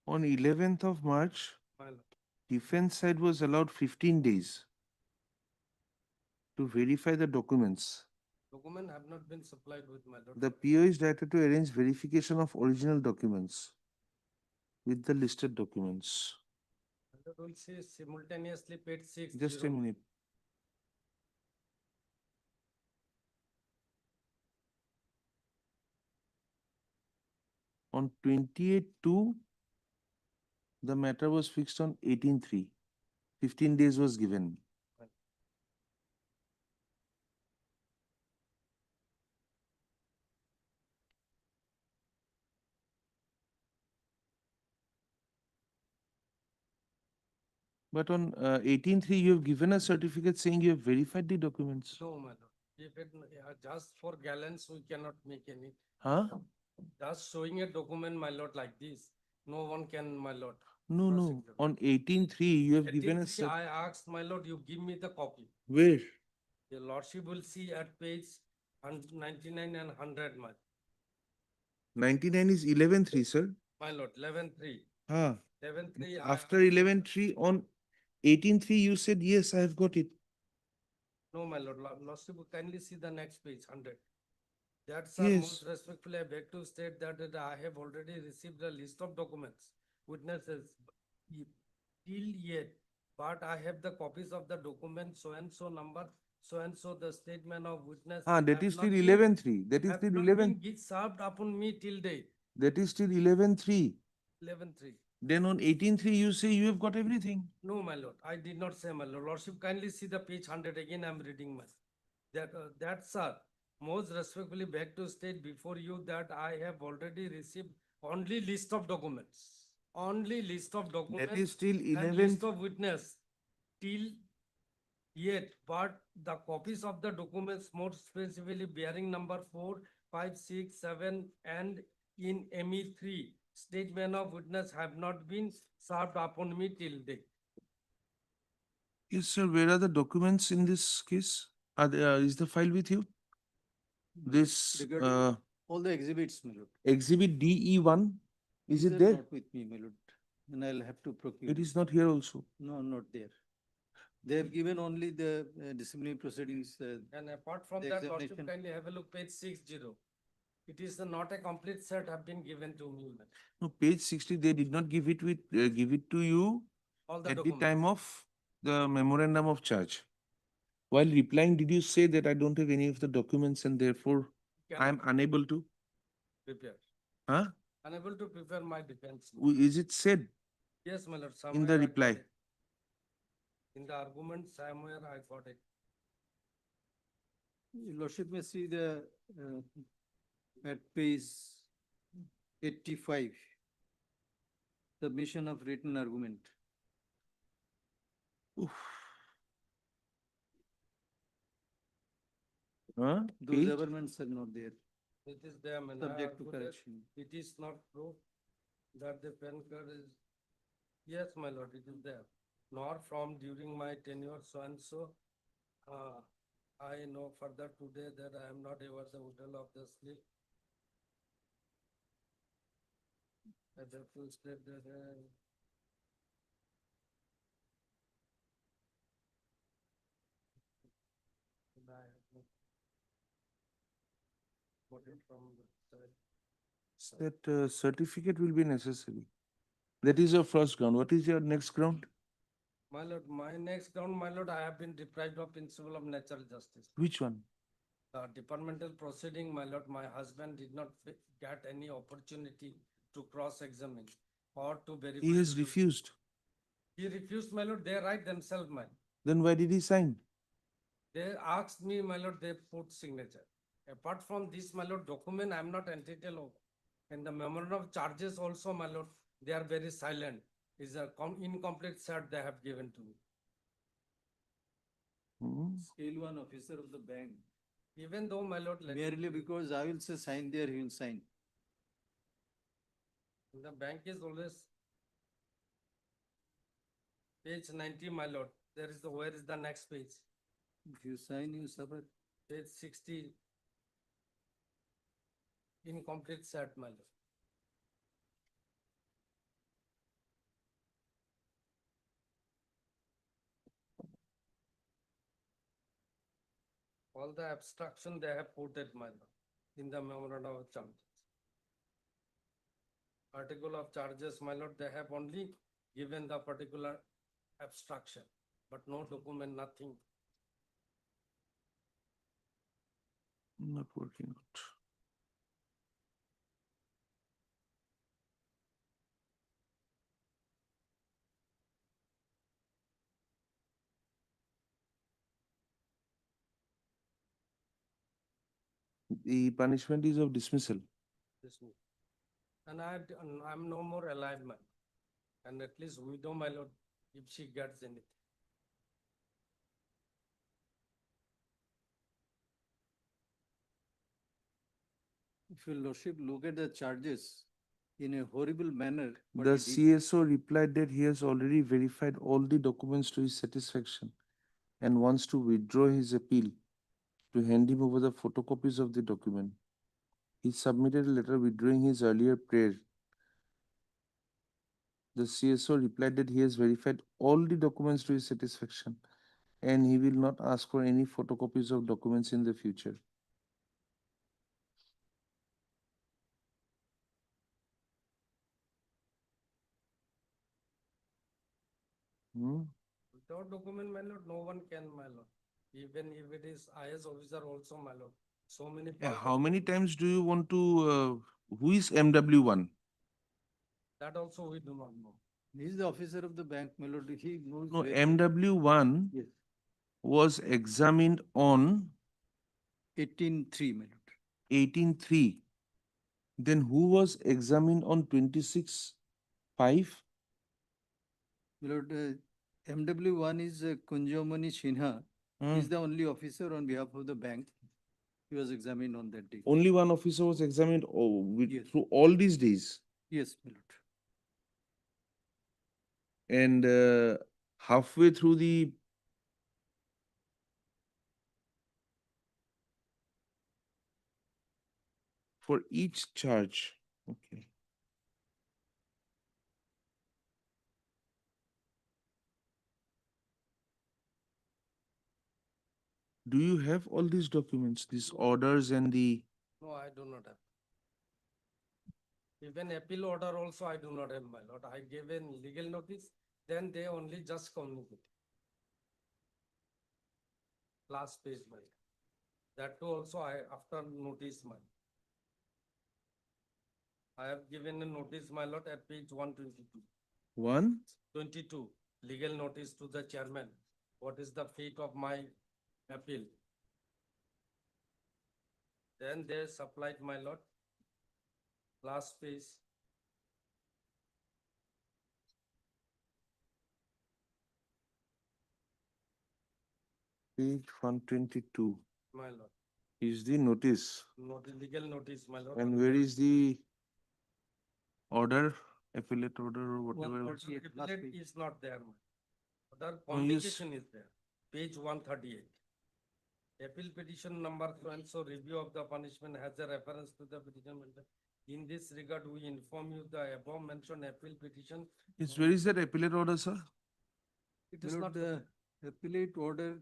B: On 11th of March,
U: My lord.
B: defense side was allowed 15 days to verify the documents.
U: Document have not been supplied with my lord.
B: The PO is directed to arrange verification of original documents with the listed documents.
U: My lord will say simultaneously paid 6.
B: Just a minute. On 28/2, the matter was fixed on 18/3. 15 days was given. But on 18/3, you have given a certificate saying you have verified the documents.
U: No, my lord. If it, just for gallants, we cannot make any.
B: Huh?
U: Just showing a document, my lord, like this, no one can, my lord.
B: No, no. On 18/3, you have given a
U: 18/3, I asked, my lord, you give me the copy.
B: Where?
U: Your lordship will see at page 99 and 100, my.
B: 99 is 11/3, sir.
U: My lord, 11/3.
B: Huh.
U: 11/3.
B: After 11/3, on 18/3, you said, yes, I have got it.
U: No, my lord, lordship will kindly see the next page, 100. That, sir,
B: Yes.
U: most respectfully, I beg to state that I have already received a list of documents, witnesses, till yet, but I have the copies of the document, so and so number, so and so the statement of witness.
B: Ah, that
U: have
B: is
U: not
B: still
U: been-
B: 11/3. That is
U: have
B: still
U: not
B: 11.
U: been served upon me till date,
B: That is still 11/3.
U: 11/3.
B: Then on 18/3, you say you have got everything.
U: No, my lord, I did not say, my lord. Lordship, kindly see the page 100 again, I'm reading my. That, sir, most respectfully beg to state before you that I have already received only list of documents. Only list of documents.
B: That is still
U: and
B: 11.
U: list of witness till yet, but the copies of the documents more specifically bearing number 4, 5, 6, 7 and in ME3 statement of witness have not been served upon me till date.
B: Yes, sir. Where are the documents in this case? Is the file with you? This
E: Regarding all the exhibits, my lord.
B: exhibit DE1, is
E: These
B: it
E: are
B: there?
E: Not with me, my lord, and I'll have to procure.
B: It is not here also.
E: No, not there. They have given only the disciplinary proceedings.
U: And apart from
E: The
U: that,
E: examination-
U: Lordship, kindly have a look, page 60. It is not a complete set have been given to me.
B: No, page 60, they did not give it to you
U: All the
B: at the
U: documents.
B: time of the memorandum of charge. While replying, did you say that I don't have any of the documents and therefore I am unable to?
U: Prepare.
B: Huh?
U: Unable to prepare my defense.
B: Is it said
U: Yes, my lord.
B: in
U: somewhere
B: the
U: I got
B: reply?
U: it. In the argument, somewhere I got it.
E: Your Lordship may see the at page 85, submission of written argument.
B: Huh?
E: Those
B: Page?
E: governments are not there.
U: It is there, man.
E: Subject to
U: I put it.
E: correction.
U: It is not proof that the PAN card is, yes, my lord, it is there. Nor from during my tenure, so and so. I know further today that I am not ever the hotel of the slip. I have to state that I have not got it from the side.
B: That certificate will be necessary. That is your first ground. What is your next ground?
U: My lord, my next ground, my lord, I have been deprived of principle of natural justice.
B: Which one?
U: The departmental proceeding, my lord, my husband did not get any opportunity to cross-examine or to verify.
B: He has refused.
U: He refused, my lord, they write themselves, my.
B: Then why did he sign?
U: They asked me, my lord, they put signature. Apart from this, my lord, document I am not entitled of. And the memorandum of charges also, my lord, they are very silent. Is a incomplete set they have given to me.
E: Scale 1 officer of the bank.
U: Even though, my lord,
E: Merely because I will say sign there, he will sign.
U: the bank is always page 90, my lord. There is the, where is the next page?
E: If you sign, you suffer.
U: Page 60. Incomplete set, my lord. All the abstraction they have put it, my lord, in the memorandum of charges. Article of charges, my lord, they have only given the particular abstraction, but no document, nothing.
B: Not working out. The punishment is of dismissal.
U: Dismiss. And I'm no more alive, man. And at least widow, my lord, if she gets anything.
E: If your Lordship look at the charges in a horrible manner. what
B: The
E: he did-
B: CSO replied that he has already verified all the documents to his satisfaction and wants to withdraw his appeal to hand him over the photocopies of the document. He submitted a letter withdrawing his earlier prayer. The CSO replied that he has verified all the documents to his satisfaction and he will not ask for any photocopies of documents in the future.
U: Without document, my lord, no one can, my lord. Even if it is IS officer also, my lord. So many.
B: How many times do you want to, who is MW1?
U: That also we do not know.
E: He is the officer of the bank, my lord. He knows.
B: No,
E: very-
B: MW1
E: Yes.
B: was examined on
E: 18-3, my lord.
B: 18-3. Then who was examined on 26-5?
E: My lord, MW1 is Kunjamani Sinha. He's the only officer on behalf of the bank. He was examined on that day.
B: Only one officer was examined through all these days.
E: Yes, my lord.
B: And halfway through the for each charge. Okay. Do you have all these documents, these orders and the?
U: No, I do not have. Even appeal order also I do not have, my lord. I gave a legal notice, then they only just communicate. Last page, my lord. That too also I, after notice, my lord. I have given a notice, my lord, at page 122.
B: 122.
U: Legal notice to the chairman. What is the fate of my appeal? Then they supplied, my lord. Last page.
B: Page 122.
U: My lord.
B: Is the notice.
U: Legal notice, my lord.
B: And where is the order, appellate order or whatever?
U: Appellate is not there. Other
B: No, yes.
U: communication is there. Page 138. Appeal petition number so and so review of the punishment has a reference to the petition. In this regard, we inform you the above mentioned appeal petition.
B: Yes, where is that appellate order, sir?
U: It is
E: My
U: not.
E: lord, the appellate order,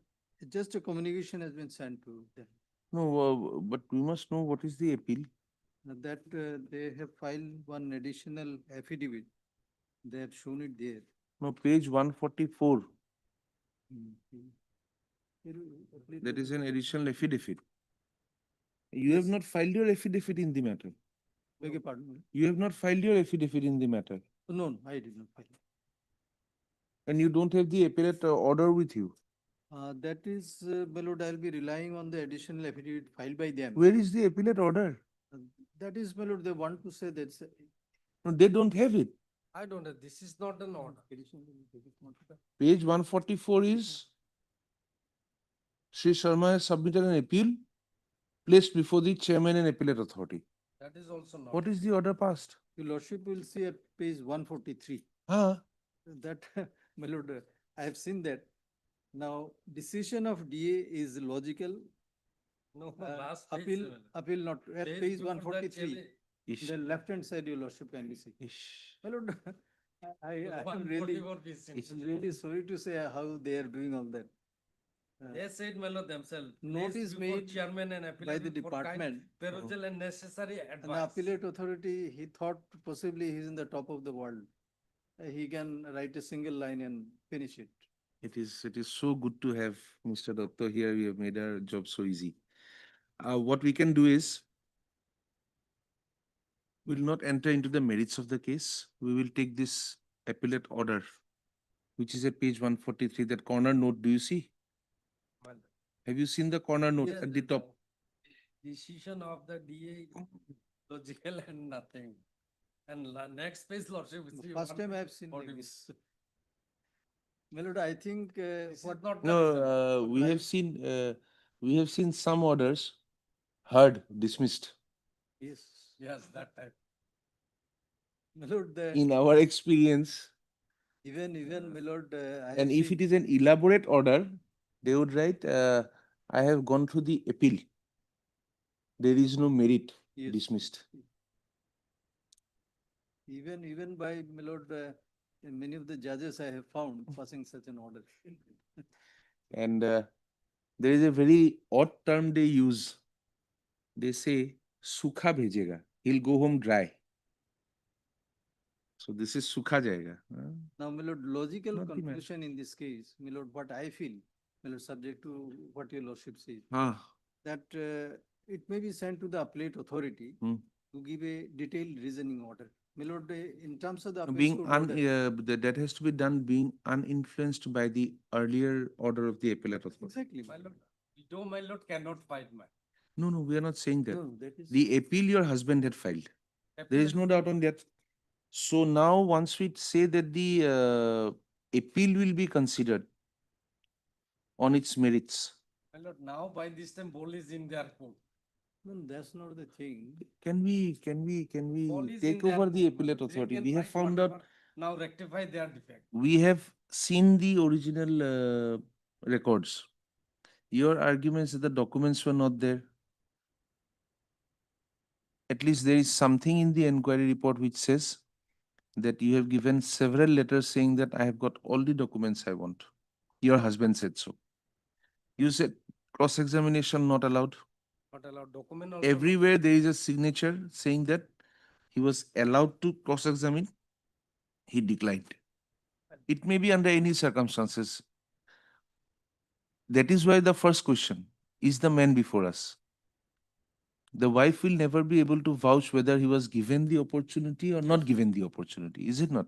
E: just a communication has been sent to them.
B: No, but we must know what is the appeal.
E: That they have filed one additional affidavit. They have shown it there.
B: No, page 144.
E: Mm.
B: That is an additional affidavit. You have not filed your affidavit in the matter.
E: Beg your pardon?
B: You have not filed your affidavit in the matter.
E: No, I did not file.
B: And you don't have the appellate order with you.
E: That is, my lord, I'll be relying on the additional affidavit filed by them.
B: Where is the appellate order?
E: That is, my lord, they want to say that.
B: No, they don't have it.
U: I don't know. This is not an order.
B: Page 144 is Sri Sharma has submitted an appeal placed before the chairman and appellate authority.
U: That is also not.
B: What is the order passed?
E: Your lordship will see at page 143. That, my lord, I have seen that. Now, decision of DA is logical.
U: No, last page,
E: Appeal, appeal not, at page
U: before that
E: 143.
B: Ish.
E: The left-hand side, your lordship can be seen.
B: Ish.
E: My lord, I am really,
U: 144 page.
E: I'm really sorry to say how they are doing all that.
U: They said, my lord, themselves.
E: Notice
U: placed before
E: made
U: chairman and
E: by the
U: appellate for kind,
E: department.
U: perusal and necessary
E: And the
U: advice.
E: appellate authority, he thought possibly he's in the top of the world. He can write a single line and finish it.
B: It is so good to have Mr. Dotto here. We have made our job so easy. What we can do is, we will not enter into the merits of the case. We will take this appellate order, which is at page 143, that corner note. Do you see? Have you seen the corner note
U: Yes,
B: at the top?
U: Decision of the DA, logical and nothing. And next page, lordship. we see
E: First time I have seen
U: 140.
E: this. My lord, I think
U: This is
E: what
U: not the
B: No,
U: result.
B: we have seen some orders heard, dismissed.
E: Yes.
U: Yes, that type.
E: My lord,
B: In our experience,
E: even my lord, I
B: and
E: have
B: if
E: seen-
B: it is an elaborate order, they would write, I have gone through the appeal. There is no merit,
E: Yes.
B: dismissed.
E: Even by my lord, many of the judges I have found passing such an order.
B: And there is a very odd term they use. They say, sukha bhejega. He'll go home dry. So this is sukha jayega.
E: Now, my lord, logical
B: Not the matter.
E: conclusion in this case, my lord, what I feel, my lord, subject to what your lordship says,
B: Ah.
E: that it may be sent to the appellate authority to give a detailed reasoning order. My lord, in terms of the appeals
B: Being
E: court order.
B: that has to be done being uninfluenced by the earlier order of the appellate authority.
E: Exactly.
U: My lord, widow, my lord, cannot fight my.
B: No, no, we are not saying that.
E: No, that is.
B: The appeal your husband had filed. There is no doubt on that. So now, once we say that the appeal will be considered on its merits,
U: My lord, now by this time ball is in their court.
E: No, that's not the thing.
B: can we
U: Ball is
B: take
U: in their
B: over the
U: court, my
B: appellate
U: lord. They
B: authority?
U: can
B: We have
U: write
B: found out,
U: whatever, now rectify their defect.
B: we have seen the original records. Your arguments that the documents were not there. At least there is something in the inquiry report which says that you have given several letters saying that I have got all the documents I want. Your husband said so. You said cross-examination not allowed.
U: Not allowed document also.
B: Everywhere there is a signature saying that he was allowed to cross-examine. He declined. It may be under any circumstances. That is why the first question is the man before us. The wife will never be able to vouch whether he was given the opportunity or not given the opportunity, is it not?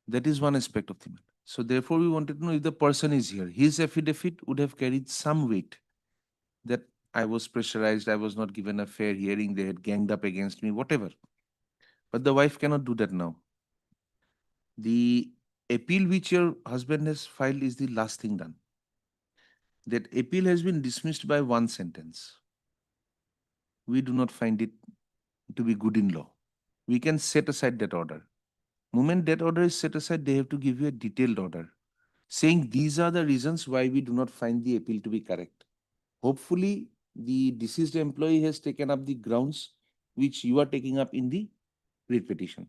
B: That is one aspect of the matter. So therefore, we wanted to know if the person is here. His affidavit would have carried some weight that I was pressurized, I was not given a fair hearing, they had ganged up against me, whatever. But the wife cannot do that now. The appeal which your husband has filed is the last thing done. That appeal has been dismissed by one sentence. We do not find it to be good in law. We can set aside that order. Moment that order is set aside, they have to give you a detailed order saying these are the reasons why we do not find the appeal to be correct. Hopefully, the deceased employee has taken up the grounds which you are taking up in the writ petition.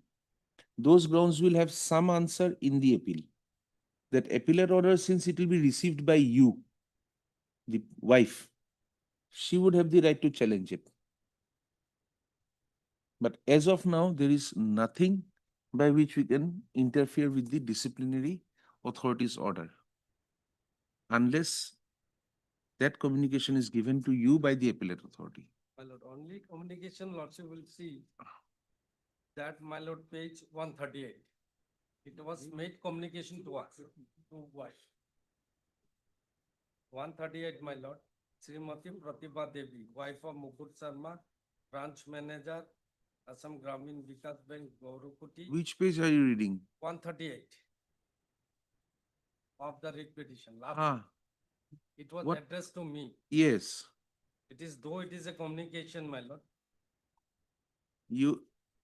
B: Those grounds will have some answer in the appeal. That appellate order, since it will be received by you, the wife, she would have the right to challenge it. But as of now, there is nothing by which we can interfere with the disciplinary authority's order. Unless that communication is given to you by the appellate authority.
U: My lord, only communication lordship will see that, my lord, page 138. It was made communication to us, to wife. 138, my lord, Srimati Pratibha Devi, wife of Mukut Sharma, branch manager, Assam Gramin Vikas Bank, Gauhati.
B: Which page are you reading?
U: 138 of the writ petition. Last
B: Ah.
U: It was
B: What?
U: addressed to me.
B: Yes.
U: It is, though it is a communication, my lord.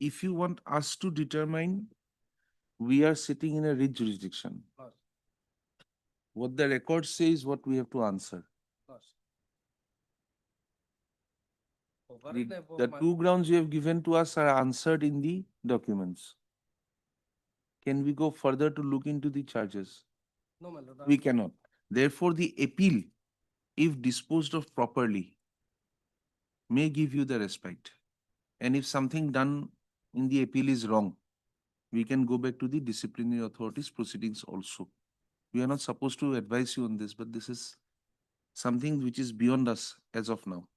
B: If you want us to determine, we are sitting in a writ jurisdiction.
U: Lord,
B: What the record says, what we have to answer.
U: Lord. Over
B: The,
U: and above,
B: the
U: my-
B: two grounds you have given to us are answered in the documents. Can we go further to look into the charges?
U: No, my lord.
B: We cannot. Therefore, the appeal, if disposed of properly, may give you the respite. And if something done in the appeal is wrong, we can go back to the disciplinary authorities proceedings also. We are not supposed to advise you on this, but this is something which is beyond us as of now.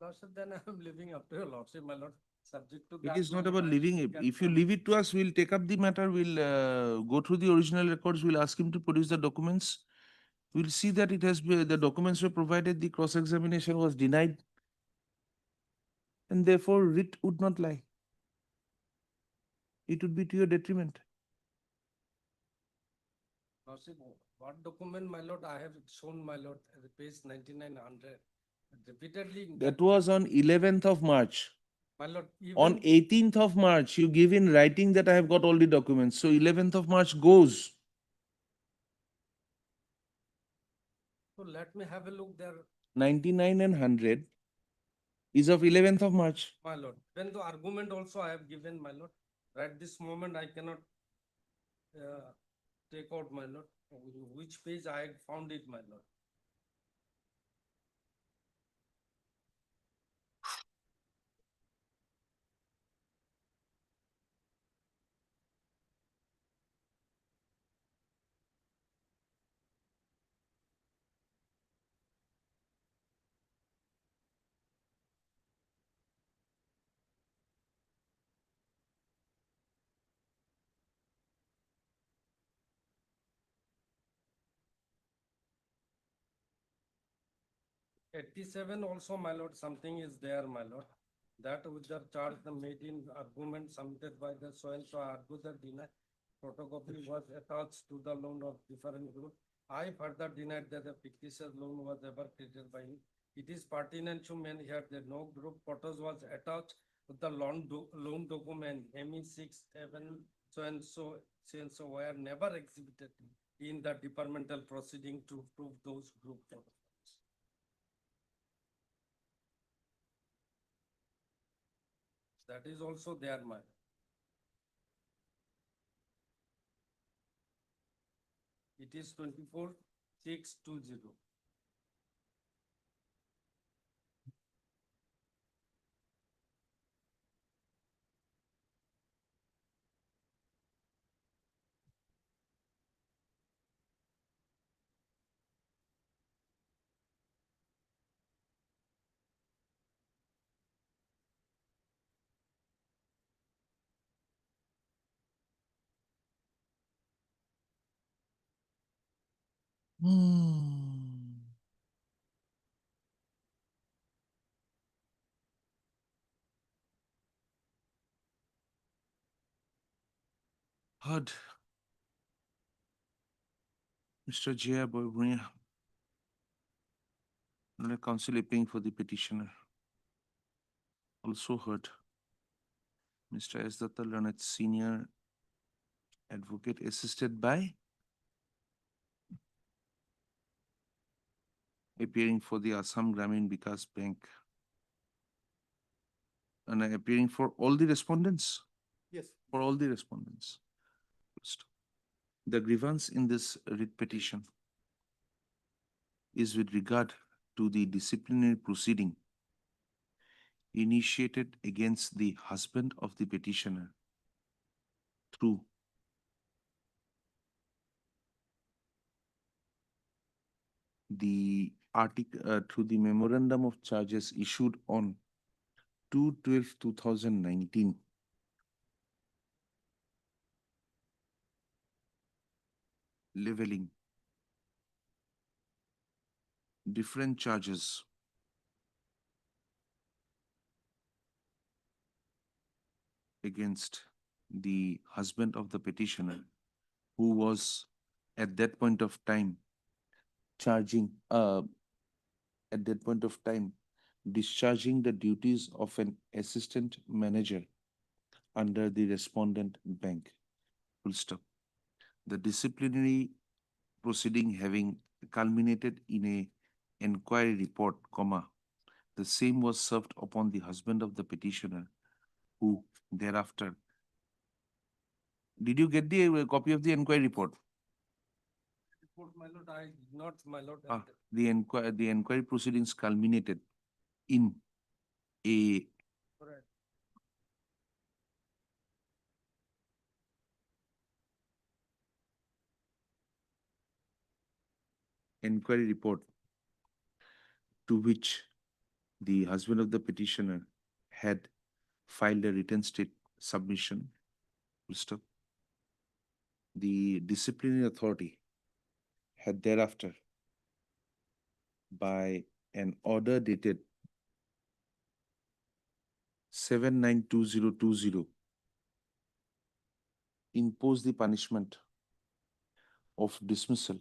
U: Lordship, then I am living up to your lordship, my lord, subject to
B: It
U: that.
B: is not
U: my
B: about
U: wife
B: leaving
U: will
B: it.
U: get
B: If you
U: some-
B: leave it to us, we'll take up the matter. We'll go through the original records. We'll ask him to produce the documents. We'll see that it has been, the documents were provided, the cross-examination was denied. And therefore, writ would not lie. It would be to your detriment.
U: Lordship, what document, my lord, I have shown, my lord, at the page 9900. Repeatedly.
B: That was on 11th of March.
U: My lord,
B: On
U: even,
B: 18th of March, you give in writing that I have got all the documents. So 11th of March goes.
U: so let me have a look there,
B: 99 and 100 is of 11th of March.
U: my lord. When the argument also I have given, my lord, at this moment I cannot take out, my lord, which page I had found it, my lord. 87 also, my lord, something is there, my lord. That with the charge the made in argument submitted by the so and so argue the deny photocopy was attached to the loan of different group. I further denied that the fictitious loan was ever created by him. It is pertinent to mention here that no group photos was attached with the loan document ME67 so and so were never exhibited in the departmental proceeding to prove those group photos. That is also there, my. It is 24,620.
B: Heard. Mr. Jaya Boybunia, counsel appearing for the petitioner. Also heard. Mr. S. Datta Learned Senior Advocate assisted by appearing for the Assam Gramin Vikas Bank. And appearing for all the respondents?
E: Yes.
B: For all the respondents. First, the grievance in this writ petition is with regard to the disciplinary proceeding initiated against the husband of the petitioner through the through the memorandum of charges issued on 2/12/2019 leveling different charges against the husband of the petitioner, who was at that point of time discharging the duties of an assistant manager under the respondent bank. Full stop. The disciplinary proceeding having culminated in a inquiry report, the same was served upon the husband of the petitioner, who thereafter. Did you get the copy of the inquiry report?
U: Report, my lord, I did not, my lord.
B: The inquiry proceedings culminated in a
U: Correct.
B: inquiry report to which the husband of the petitioner had filed a written state submission. Stop. The disciplinary authority had thereafter, by an order dated 792020, imposed the punishment of dismissal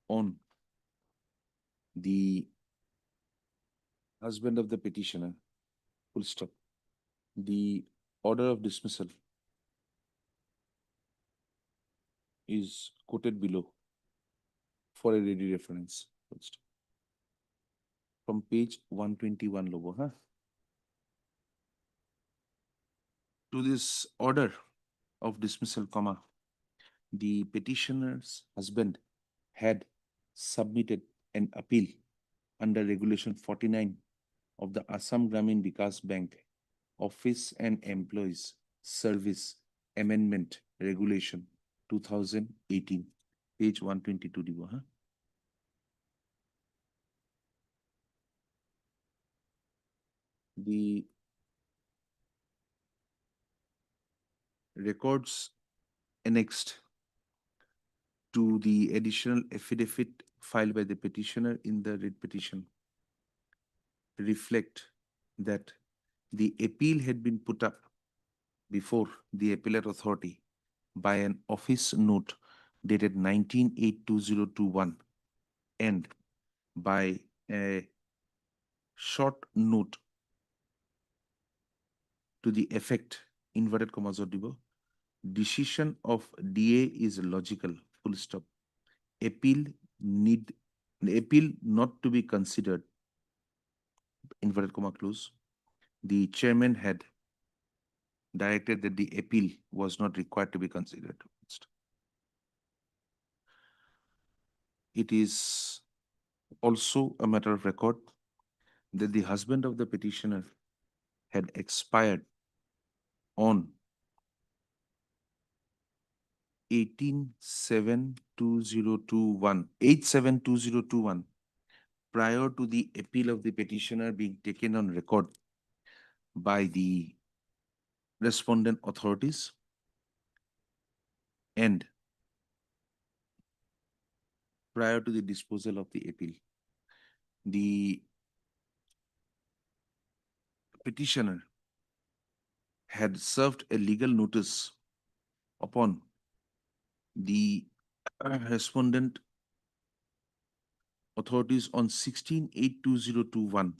B: on the husband of the petitioner. Full stop. The order of dismissal is quoted below for a ready reference. Full stop. From page 121 logo, huh? To this order of dismissal, the petitioner's husband had submitted an appeal under Regulation 49 of the Assam Gramin Vikas Bank Office and Employees Service Amendment Regulation 2018, page 122 dibo, huh? The records annexed to the additional affidavit filed by the petitioner in the writ petition reflect that the appeal had been put up before the appellate authority by an office note dated 19/8/2021 and by a short note to the effect, inverted commas or দিব, decision of DA is logical, full stop. Appeal not to be considered, inverted comma close. The chairman had directed that the appeal was not required to be considered. It is also a matter of record that the husband of the petitioner had expired on 8/7/2021 prior to the appeal of the petitioner being taken on record by the respondent authorities and prior to the disposal of the appeal. The petitioner had served a legal notice upon the respondent authorities on 16/8/2021,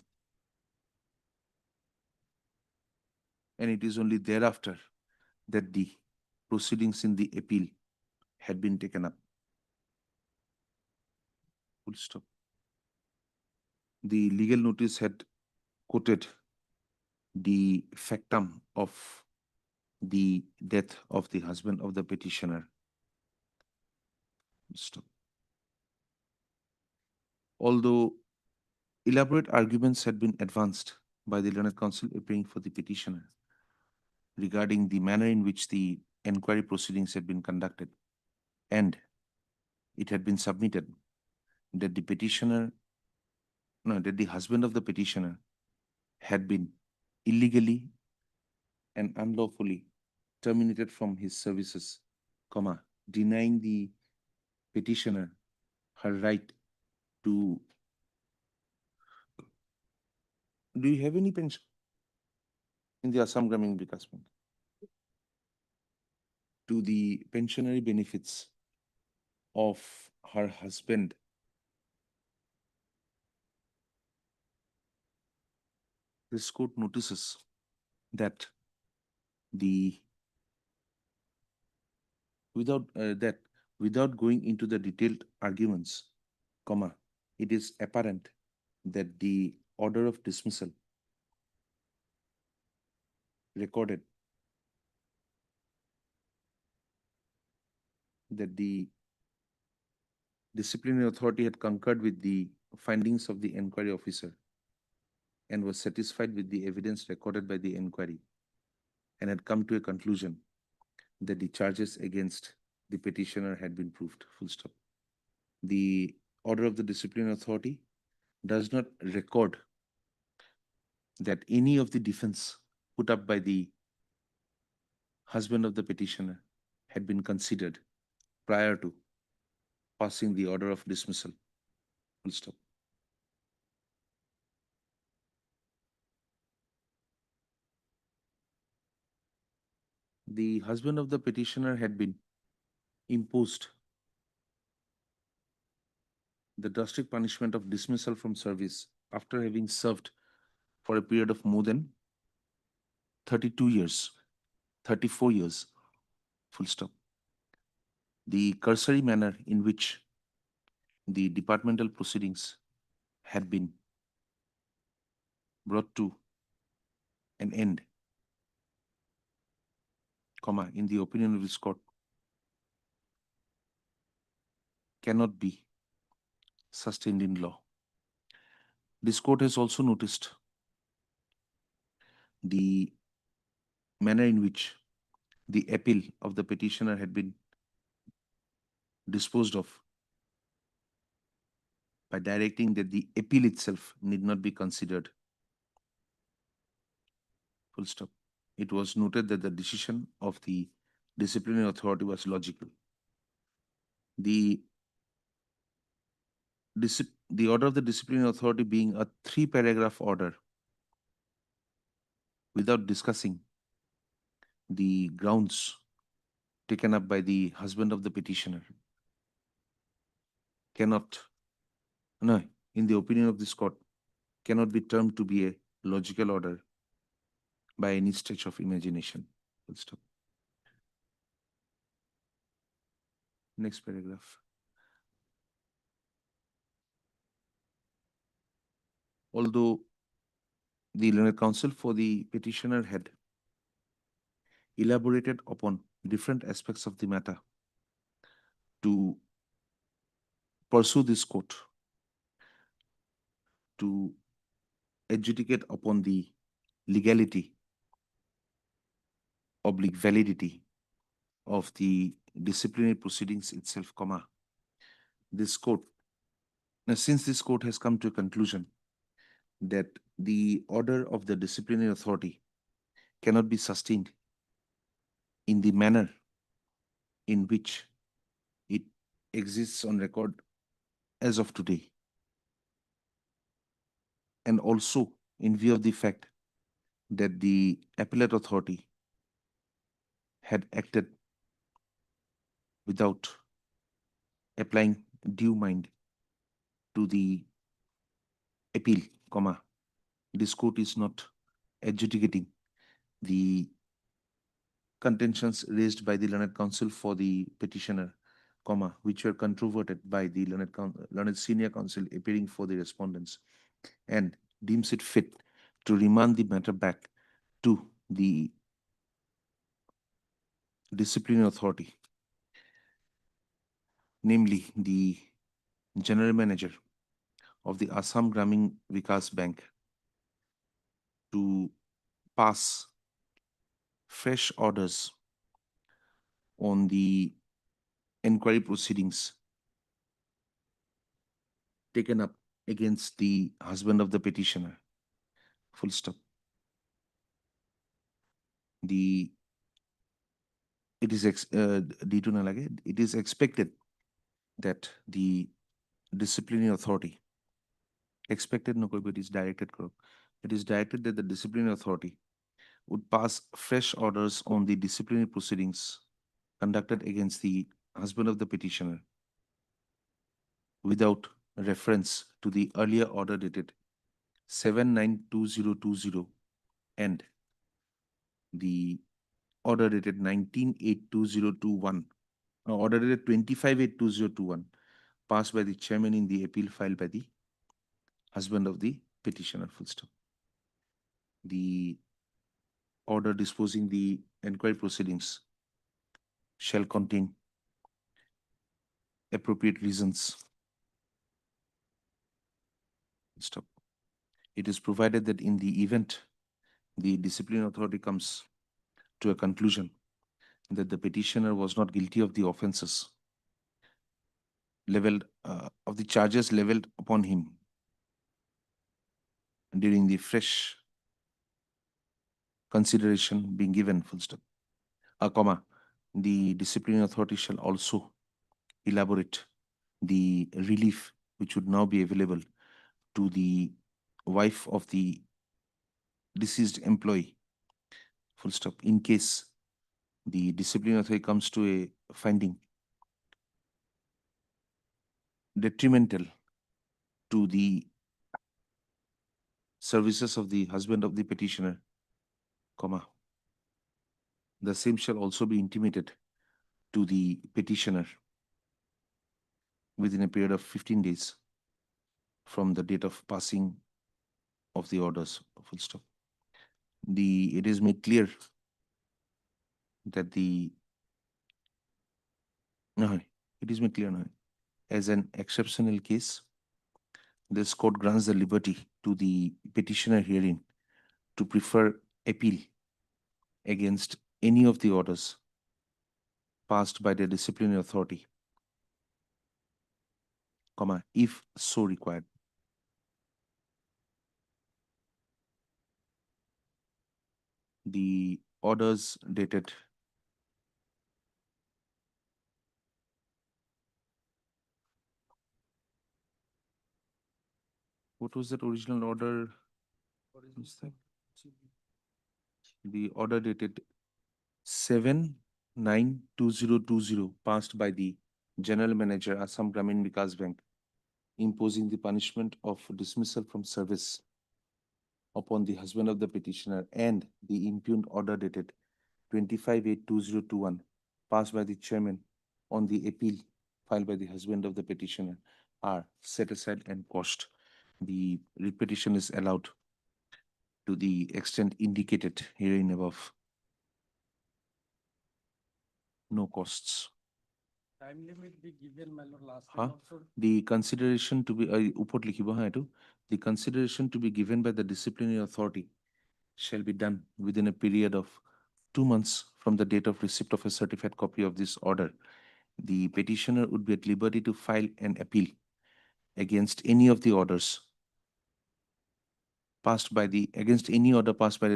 B: and it is only thereafter that the proceedings in the appeal had been taken up. Full stop. The legal notice had quoted the factum of the death of the husband of the petitioner. Stop. Although elaborate arguments had been advanced by the learned counsel appearing for the petitioner regarding the manner in which the inquiry proceedings had been conducted, and it had been submitted that the husband of the petitioner had been illegally and unlawfully terminated from his services, denying the petitioner her right to. Do you have any pension in the Assam Gramin Vikas Fund? To the pensionary benefits of her husband this court notices that without going into the detailed arguments, it is apparent that the order of dismissal recorded that the disciplinary authority had concurred with the findings of the inquiry officer and was satisfied with the evidence recorded by the inquiry and had come to a conclusion that the charges against the petitioner had been proved. Full stop. The order of the disciplinary authority does not record that any of the defense put up by the husband of the petitioner had been considered prior to passing the order of dismissal. Full stop. The husband of the petitioner had been imposed the drastic punishment of dismissal from service after having served for a period of more than 32 years, 34 years, full stop. The cursory manner in which the departmental proceedings had been brought to an end, in the opinion of this court, cannot be sustained in law. This court has also noticed the manner in which the appeal of the petitioner had been disposed of by directing that the appeal itself need not be considered. Full stop. It was noted that the decision of the disciplinary authority was logical. The the order of the disciplinary authority being a 3-paragraph order without discussing the grounds taken up by the husband of the petitioner cannot, no, in the opinion of this court, cannot be termed to be a logical order by any stretch of imagination. Full stop. Next paragraph. Although the learned counsel for the petitioner had elaborated upon different aspects of the matter to pursue this court, to adjudicate upon the legality, oblique validity of the disciplinary proceedings itself, this court, since this court has come to a conclusion that the order of the disciplinary authority cannot be sustained in the manner in which it exists on record as of today, and also in view of the fact that the appellate authority had acted without applying due mind to the appeal, this court is not adjudicating the contentions raised by the learned counsel for the petitioner, which were controverted by the learned senior counsel appearing for the respondents, and deems it fit to remand the matter back to the disciplinary authority, namely the general manager of the Assam Gramin Vikas Bank, to pass fresh orders on the inquiry proceedings taken up against the husband of the petitioner. Full stop. It is expected that the disciplinary authority, expected no, it is directed, it is directed that the disciplinary authority would pass fresh orders on the disciplinary proceedings conducted against the husband of the petitioner without reference to the earlier order dated 7/9/2020 and the order dated 19/8/2021, order dated 25/8/2021, passed by the chairman in the appeal filed by the husband of the petitioner. Full stop. The order disposing the inquiry proceedings shall contain appropriate reasons. Stop. It is provided that in the event the disciplinary authority comes to a conclusion that the petitioner was not guilty of the offenses leveled of the charges leveled upon him during the fresh consideration being given, full stop, the disciplinary authority shall also elaborate the relief which would now be available to the wife of the deceased employee, full stop, in case the disciplinary authority comes to a finding detrimental to the services of the husband of the petitioner, the same shall also be intimated to the petitioner within a period of 15 days from the date of passing of the orders, full stop. It is made clear that as an exceptional case, this court grants the liberty to the petitioner herein to prefer appeal against any of the orders passed by the disciplinary authority, if so required. The orders dated What was that original order? Is that the order dated 7/9/2020 passed by the General Manager, Assam Gramin Vikas Bank, imposing the punishment of dismissal from service upon the husband of the petitioner, and the impugned order dated 25/8/2021 passed by the chairman on the appeal filed by the husband of the petitioner are set aside and quashed. The repetition is allowed to the extent indicated herein above. No costs.
U: Time limit be given, my lord, last
B: Huh?
U: time also.
B: The consideration to be upot likhibo ha etu. The consideration to be given by the disciplinary authority shall be done within a period of 2 months from the date of receipt of a certified copy of this order. The petitioner would be at liberty to file an appeal against any of the orders passed by the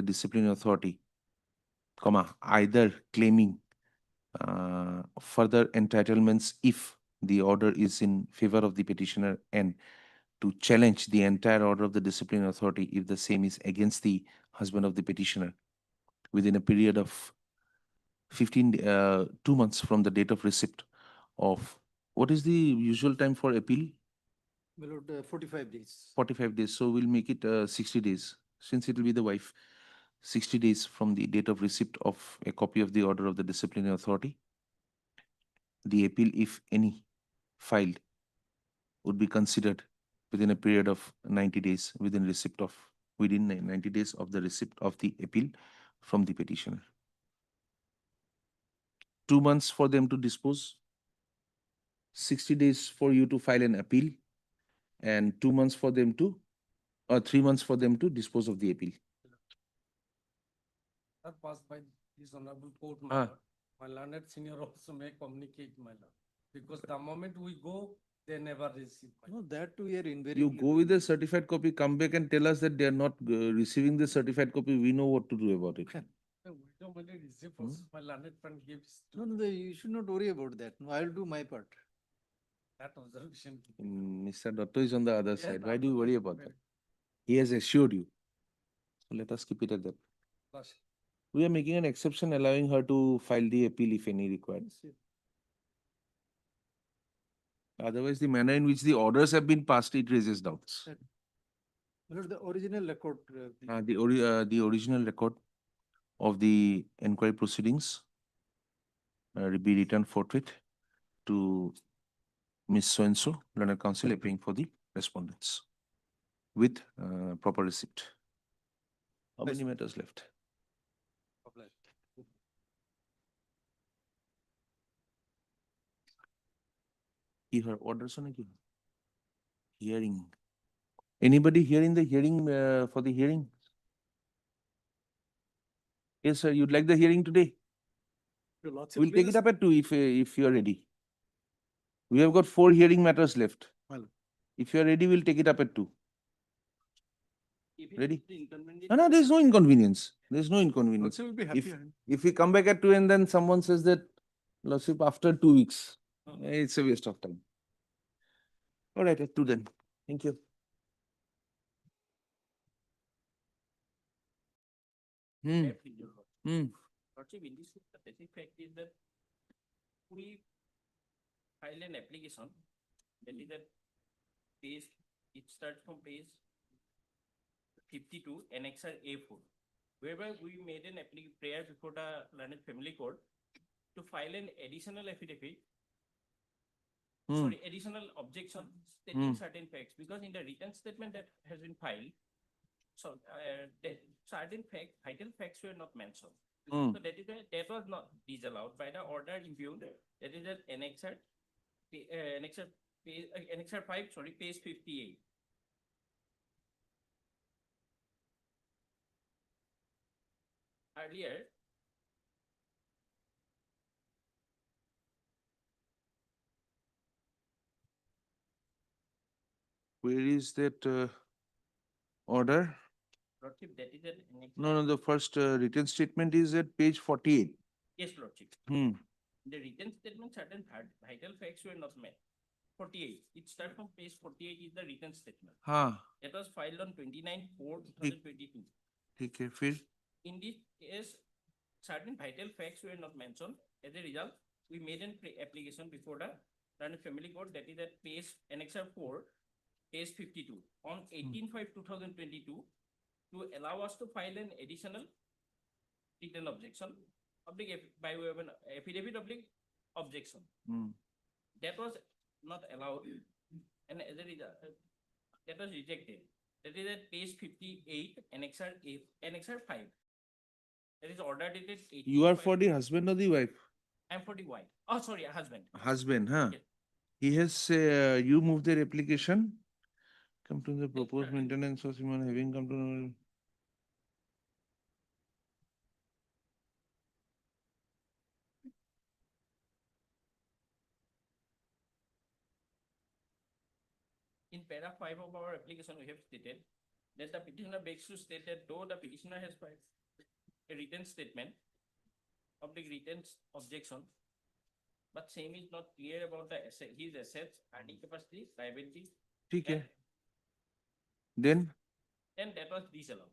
B: disciplinary authority, either claiming further entitlements if the order is in favor of the petitioner, and to challenge the entire order of the disciplinary authority if the same is against the husband of the petitioner within a period of 2 months from the date of receipt of. What is the usual time for appeal?
E: My lord, 45 days.
B: 45 days. So we'll make it 60 days, since it will be the wife. 60 days from the date of receipt of a copy of the order of the disciplinary authority. The appeal, if any, filed would be considered within a period of 90 days within 90 days of the receipt of the appeal from the petitioner. 2 months for them to dispose, 60 days for you to file an appeal, and 2 months for them to, or 3 months for them to dispose of the appeal.
U: That passed by this honorable court, my
B: Ah.
U: lord. My learned senior also may communicate, my lord. Because the moment we go, they never receive. my
E: No, that we are invariably.
B: You go with the certified copy, come back and tell us that they are not receiving the certified copy. We know what to do about it.
U: lord. We don't only receive also, my learned friend gives to
E: No, you should not worry about that. No, I'll do my part.
U: that observation.
B: Mr. Dotto is on the other
U: Yes,
B: side. Why do you
U: Dotto
B: worry
U: is
B: about
U: very-
B: that? He has assured you. So let us keep it at that.
U: Plus,
B: We are making an exception, allowing her to file the appeal if any required. Otherwise, the manner in which the orders have been passed, it raises doubts.
E: My lord, the original record.
B: The original record of the inquiry proceedings be returned forthwith to Ms. So-and-so, learned counsel, appearing for the respondents with proper receipt. How many matters left? He heard orders on a hearing. Anybody hearing the hearing for the hearing? Yes, sir. You'd like the hearing today? We'll take it up at 2 if you are ready. We have got 4 hearing matters left. If you are ready, we'll take it up at 2. Ready? No, there's no inconvenience. There's no inconvenience.
U: will be happy.
B: If we come back at 2 and then someone says that, Lordship, after 2 weeks, it's a waste of time. All right, at 2 then. Thank you.
F: Lordship, in this case, the basic fact is that we file an application, that is that page, it starts from page 52, annexure A4, whereby we made an application prayer before the learned family court to file an additional affidavit, additional objection stating certain facts, because in the written statement that has been filed, so certain vital facts were not mentioned. So that is why that was not disallowed by the order impugned. That is an annexure 5, page 58. Earlier,
B: where is that order?
F: Lordship, that is an annexure.
B: No, the first written statement is at page 48.
F: Yes, Lordship. The written statement, certain vital facts were not met. 48. It starts from page 48 is the written statement.
B: हाँ
F: It was filed on 29/4/2022.
B: ठीक है फिर
F: In this case, certain vital facts were not mentioned. As a result, we made an application before the Rand Family Court, that is at page Annexure 4, page 52, on 18/5/2022, to allow us to file an additional written objection by way of an affidavit objection. That was not allowed, and as a result, that was rejected. That is at page 58, Annexure 5. That is order dated 18.
B: You are for the husband or the wife?
F: I'm for the wife. Oh, sorry, a husband.
B: Husband, huh?
F: Yes.
B: He has, you moved their application, come to the proposed maintenance of human having come to.
F: In para 5 of our application, we have stated that the petitioner begs to state that though the petitioner has filed a written statement of the written objection, but same is not clear about the his assets, earning capacity, liability.
B: ठीक है. Then?
F: Then that was disallowed.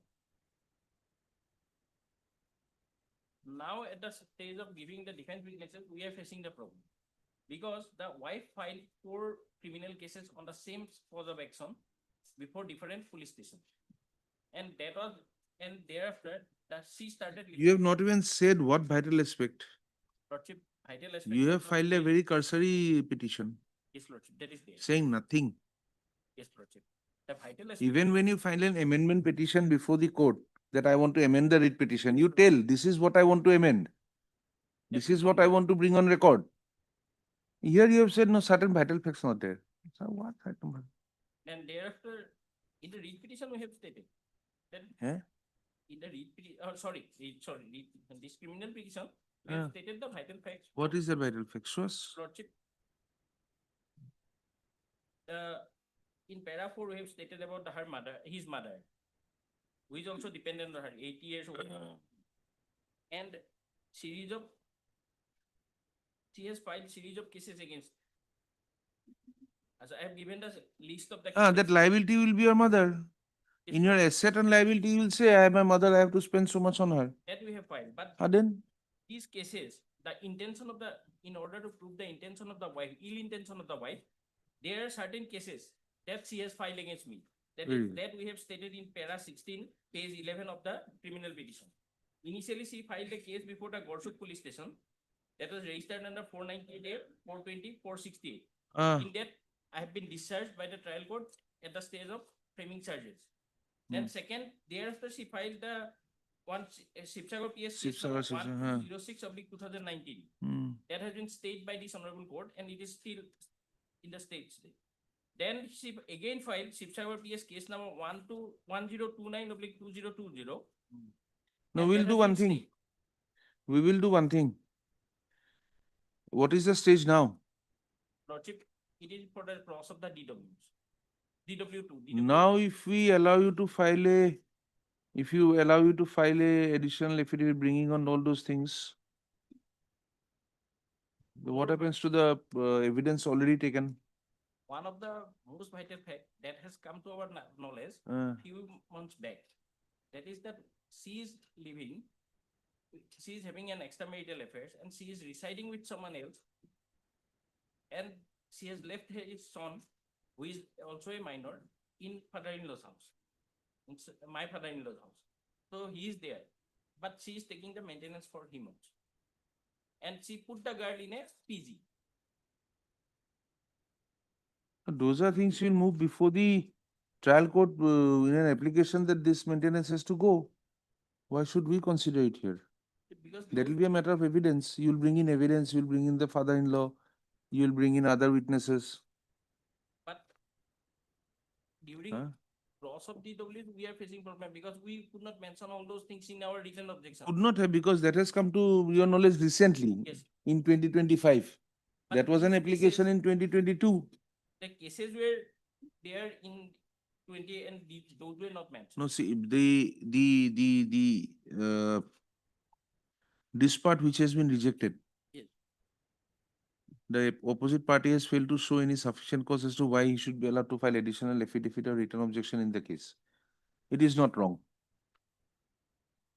F: Now at the stage of giving the defense witnesses, we are facing the problem. Because the wife filed 4 criminal cases on the same cause of action before different police stations. And thereafter, she started.
B: You have not even said what vital aspect.
F: Lordship, vital aspect.
B: You have filed a very cursory petition.
F: Yes, Lordship, that is there.
B: Saying nothing.
F: Yes, Lordship. The vital aspect.
B: Even when you file an amendment petition before the court, that I want to amend the writ petition, you tell, this is what I want to amend. This is what I want to bring on record. Here you have said no, certain vital facts not there. So what?
F: And thereafter, in the writ petition, we have stated that in the writ petition, this criminal petition, we have stated the vital facts.
B: What is the vital facts? Show us.
F: Lordship, in para 4, we have stated about his mother, who is also dependent on her, 80 years old, and she has filed series of cases against. As I have given the list of the
B: That liability will be your mother. In your asset and liability, you will say, I have my mother, I have to spend so much on her.
F: that we have filed, but
B: Then?
F: these cases, in order to prove the intention of the wife, ill intention of the wife, there are certain cases that she has filed against me. That we have stated in para 16, page 11 of the criminal petition. Initially, she filed a case before the Gorshuk police station that was registered under 498, 420, 468. In that, I have been discharged by the trial court at the stage of framing charges. Then second, thereafter she filed the Shivsagar PS 106/2019. That has been stayed by this honorable court and it is still in the state. Then she again filed Shivsagar PS case number 1029/2020.
B: No, we'll do one thing. We will do one thing. What is the stage now?
F: Lordship, it is for the cross of the DWs. DW2.
B: Now, if we allow you to file a, additional affidavit bringing on all those things, what happens to the evidence already taken?
F: One of the most vital fact that has come to our knowledge few months back, that is that she is having an extramarital affairs and she is residing with someone else, and she has left his son, who is also a minor, in father-in-law's house, my father-in-law's house. So he is there, but she is taking the maintenance for him also. And she put the girl in a PG.
B: Those are things you will move before the trial court in an application that this maintenance has to go. Why should we consider it here? That will be a matter of evidence. You will bring in evidence, you will bring in the father-in-law, you will bring in other witnesses.
F: But during cross of DW, we are facing problem because we could not mention all those things in our written objection.
B: Could not have, because that has come to your knowledge recently, in 2025.
F: But
B: that was an
F: these
B: application in 2022.
F: The cases were there in 20 and those were not mentioned.
B: No, see, this part which has been rejected.
F: Yes.
B: The opposite party has failed to show any sufficient cause as to why he should be allowed to file additional affidavit or written objection in the case. It is not wrong.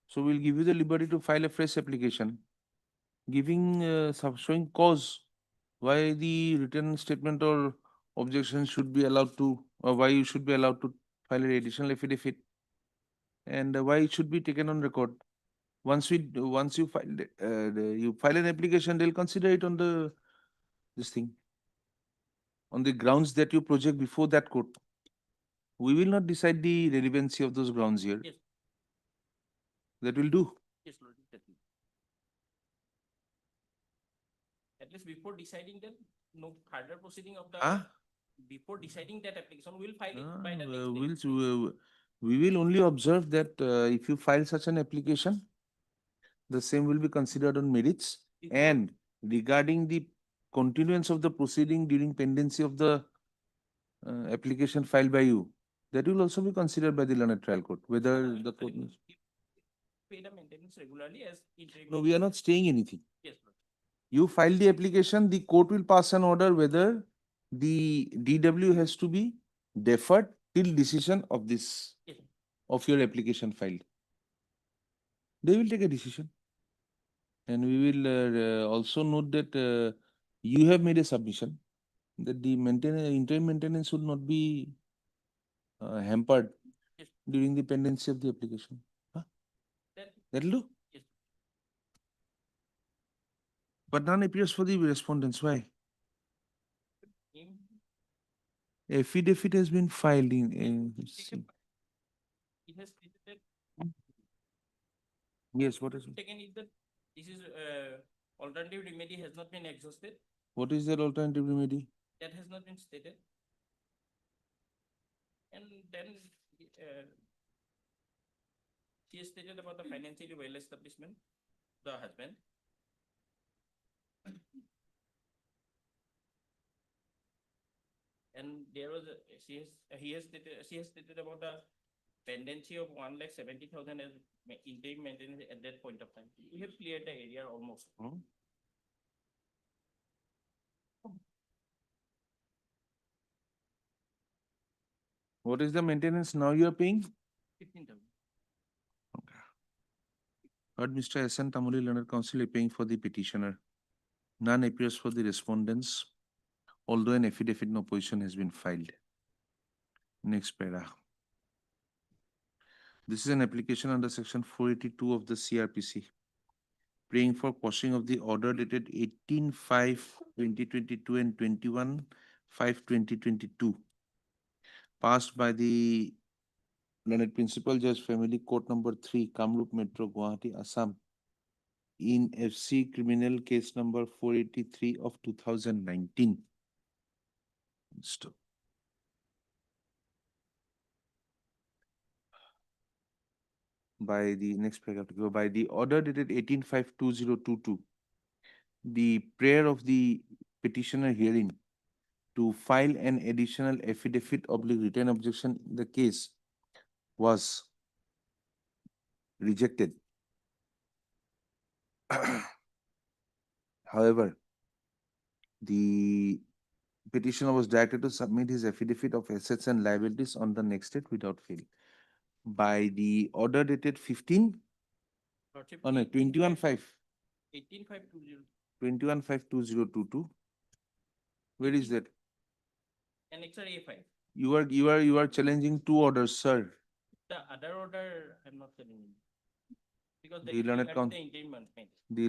B: So we'll give you the liberty to file a fresh application, giving showing cause why the written statement or objection should be allowed to, or why you should be allowed to file an additional affidavit, and why it should be taken on record. Once you file an application, they'll consider it on this thing, on the grounds that you project before that court. We will not decide the relevancy of those grounds here.
F: Yes.
B: That will do.
F: Yes, Lord, exactly. At least before deciding that, no further proceeding of the, before deciding that application, we'll file it by the next day.
B: We will only observe that if you file such an application, the same will be considered on merits. And regarding the continuance of the proceeding during pendency of the application filed by you, that will also be considered by the learned trial court, whether the court.
F: Pay the maintenance regularly as interim.
B: No, we are not staying anything.
F: Yes, Lord.
B: You file the application, the court will pass an order whether the DW has to be deferred till decision of this,
F: Yes.
B: of your application filed. They will take a decision. And we will also note that you have made a submission that the interim maintenance should not be hampered during the pendency of the application. That'll do.
F: Yes.
B: But none appears for the respondents. Why? Affidavit has been filed in
F: It has stated.
B: Yes, what is it?
F: Taken is that this is alternative remedy has not been exhausted.
B: What is that alternative remedy?
F: That has not been stated. And then she has stated about the financially well establishment, the husband. And there was she has stated about the pendency of 1,70,000 as interim maintenance at that point of time. We have cleared the area almost.
B: What is the maintenance now you are paying?
F: 15,000.
B: Heard Mr. S.N. Tamuli, learned counsel, paying for the petitioner. None appears for the respondents, although an affidavit in opposition has been filed. Next para. This is an application under section 482 of the CRPC, praying for quashing of the order dated 18/5/2022 and 21/5/2022, passed by the learned Principal Judge, Family Court number 3, Kamrup Metro, Gauhati, Assam, in FC criminal case number 483 of 2019. Stop. By the next paragraph to go, by the order dated 18/5/2022, the prayer of the petitioner hearing to file an additional affidavit / written objection in the case was rejected. However, the petitioner was directed to submit his affidavit of assets and liabilities on the next date without fail. By the order dated 15, oh no, 21/5.
F: 18/5/20.
B: 21/5/2022. Where is that?
F: Annexure A5.
B: You are challenging two orders, sir.
F: The other order, I'm not telling you. Because
B: The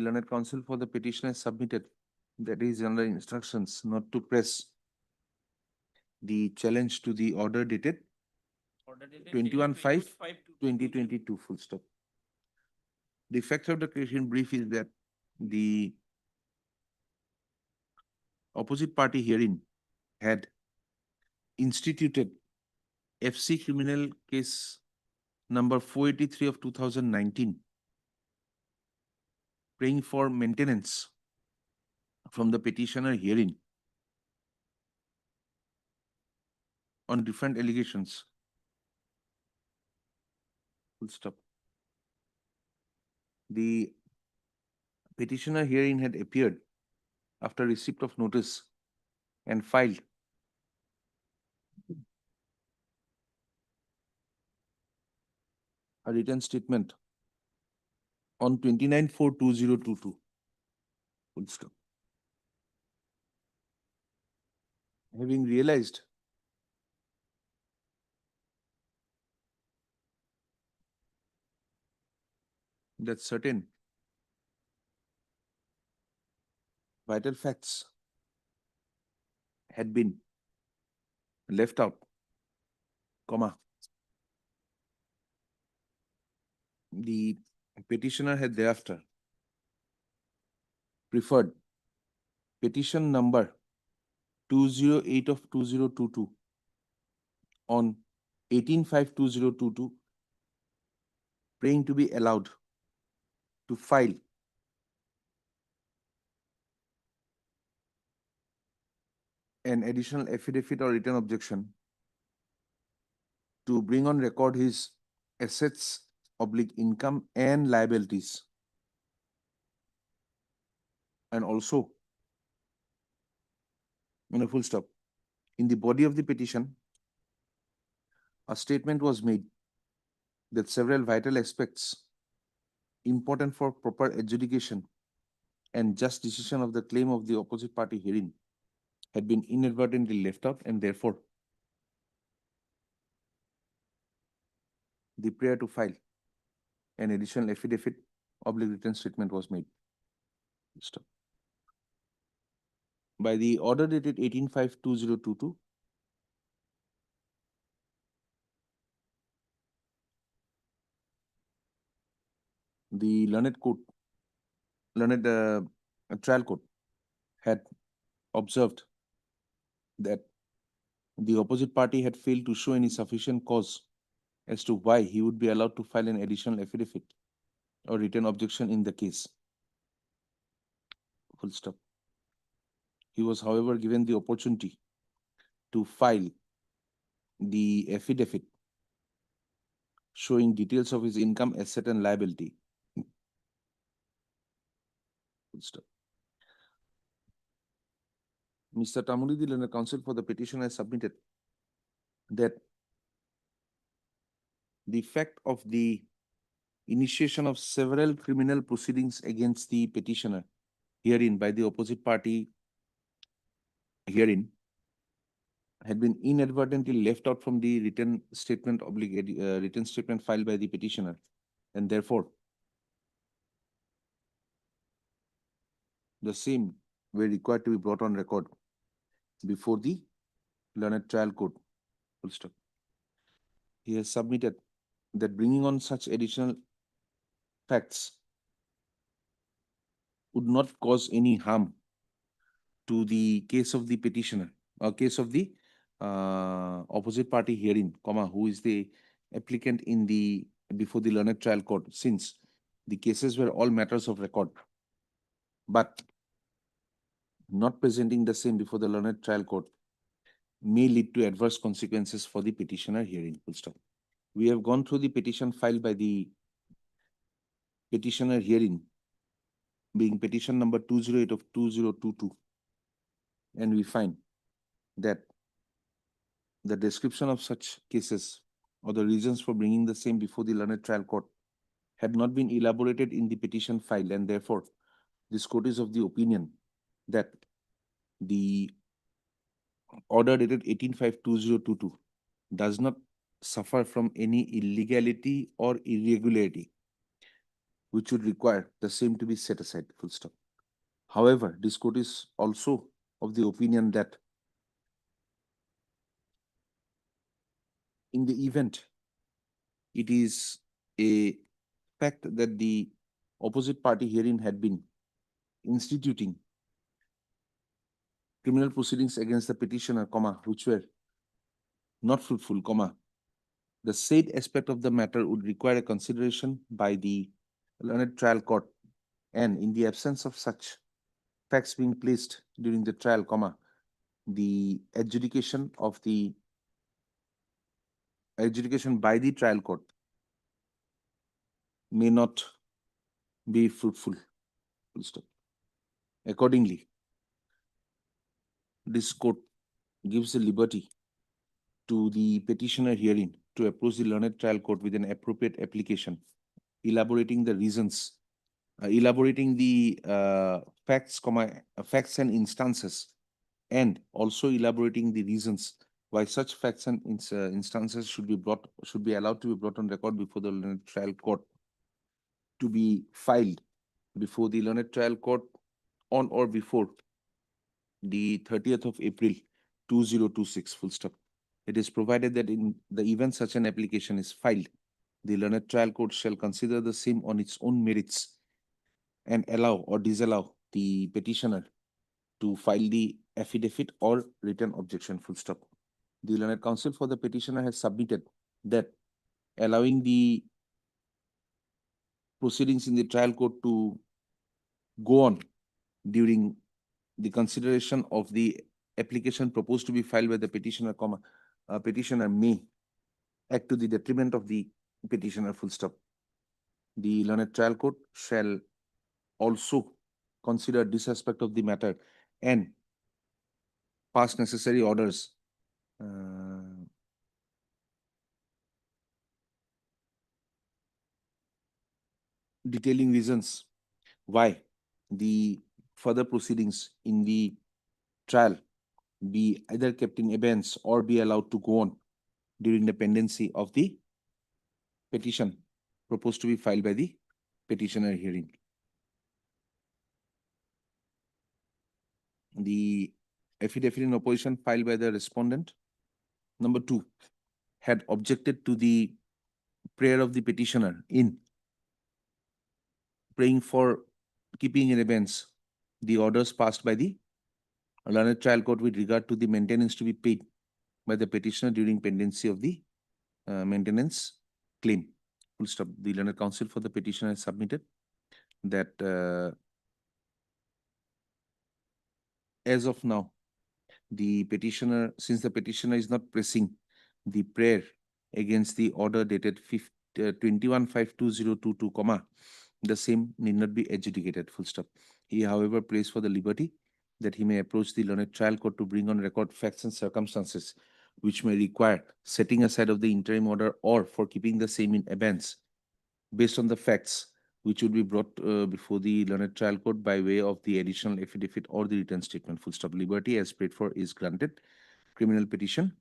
B: learned counsel for the petitioner submitted that is under instructions not to press the challenge to the order dated 21/5/2022, full stop. The fact of the question brief is that the opposite party herein had instituted FC criminal case number 483 of 2019, praying for maintenance from the petitioner herein on different allegations. Full stop. The petitioner herein had appeared after receipt of notice and filed a written statement on 29/4/2022. Full stop. Having realized that certain vital facts had been left out, comma, the petitioner had thereafter preferred petition number 208 of 2022 on 18/5/2022, praying to be allowed to file an additional affidavit or written objection to bring on record his assets / income and liabilities, and also, full stop. In the body of the petition, a statement was made that several vital aspects important for proper adjudication and just decision of the claim of the opposite party herein had been inadvertently left out, and therefore the prayer to file an additional affidavit / written statement was made. Stop. By the order dated 18/5/2022, the learned trial court had observed that the opposite party had failed to show any sufficient cause as to why he would be allowed to file an additional affidavit or written objection in the case. Full stop. He was, however, given the opportunity to file the affidavit showing details of his income, asset, and liability. Full stop. Mr. Tamuli, the learned counsel for the petition, has submitted that the fact of the initiation of several criminal proceedings against the petitioner herein by the opposite party herein had been inadvertently left out from the written statement written statement filed by the petitioner, and therefore the same were required to be brought on record before the learned trial court. Full stop. He has submitted that bringing on such additional facts would not cause any harm to the case of the petitioner or case of the opposite party herein, comma, who is the applicant in the before the learned trial court, since the cases were all matters of record, but not presenting the same before the learned trial court may lead to adverse consequences for the petitioner herein. Full stop. We have gone through the petition filed by the petitioner herein, being petition number 208 of 2022, and we find that the description of such cases or the reasons for bringing the same before the learned trial court had not been elaborated in the petition file, and therefore this court is of the opinion that the order dated 18/5/2022 does not suffer from any illegality or irregularity which would require the same to be set aside. Full stop. However, this court is also of the opinion that in the event it is a fact that the opposite party herein had been instituting criminal proceedings against the petitioner, comma, which were not fruitful, comma, the said aspect of the matter would require a consideration by the learned trial court, and in the absence of such facts being placed during the trial, comma, the adjudication by the trial court may not be fruitful. Full stop. Accordingly, this court gives the liberty to the petitioner herein to approach the learned trial court with an appropriate application, elaborating the reasons, elaborating the facts and instances, and also elaborating the reasons why such facts and instances should be allowed to be brought on record before the learned trial court, to be filed before the learned trial court on or before the 30th of April 2026, full stop. It is provided that in the event such an application is filed, the learned trial court shall consider the same on its own merits and allow or disallow the petitioner to file the affidavit or written objection, full stop. The learned counsel for the petitioner has submitted that allowing the proceedings in the trial court to go on during the consideration of the application proposed to be filed by the petitioner, petitioner may act to the detriment of the petitioner, full stop. The learned trial court shall also consider this aspect of the matter and pass necessary orders detailing reasons why the further proceedings in the trial be either kept in abeyance or be allowed to go on during the pendency of the petition proposed to be filed by the petitioner hearing. The affidavit in opposition filed by the respondent, number 2, had objected to the prayer of the petitioner in praying for keeping in abeyance the orders passed by the learned trial court with regard to the maintenance to be paid by the petitioner during pendency of the maintenance claim. Full stop. The learned counsel for the petitioner has submitted that as of now, the petitioner, since the petitioner is not pressing the prayer against the order dated 21/5/2022, the same need not be adjudicated, full stop. He, however, prays for the liberty that he may approach the learned trial court to bring on record facts and circumstances which may require setting aside of the interim order or for keeping the same in abeyance based on the facts which would be brought before the learned trial court by way of the additional affidavit or the written statement, full stop. Liberty as prayed for is granted. Criminal petition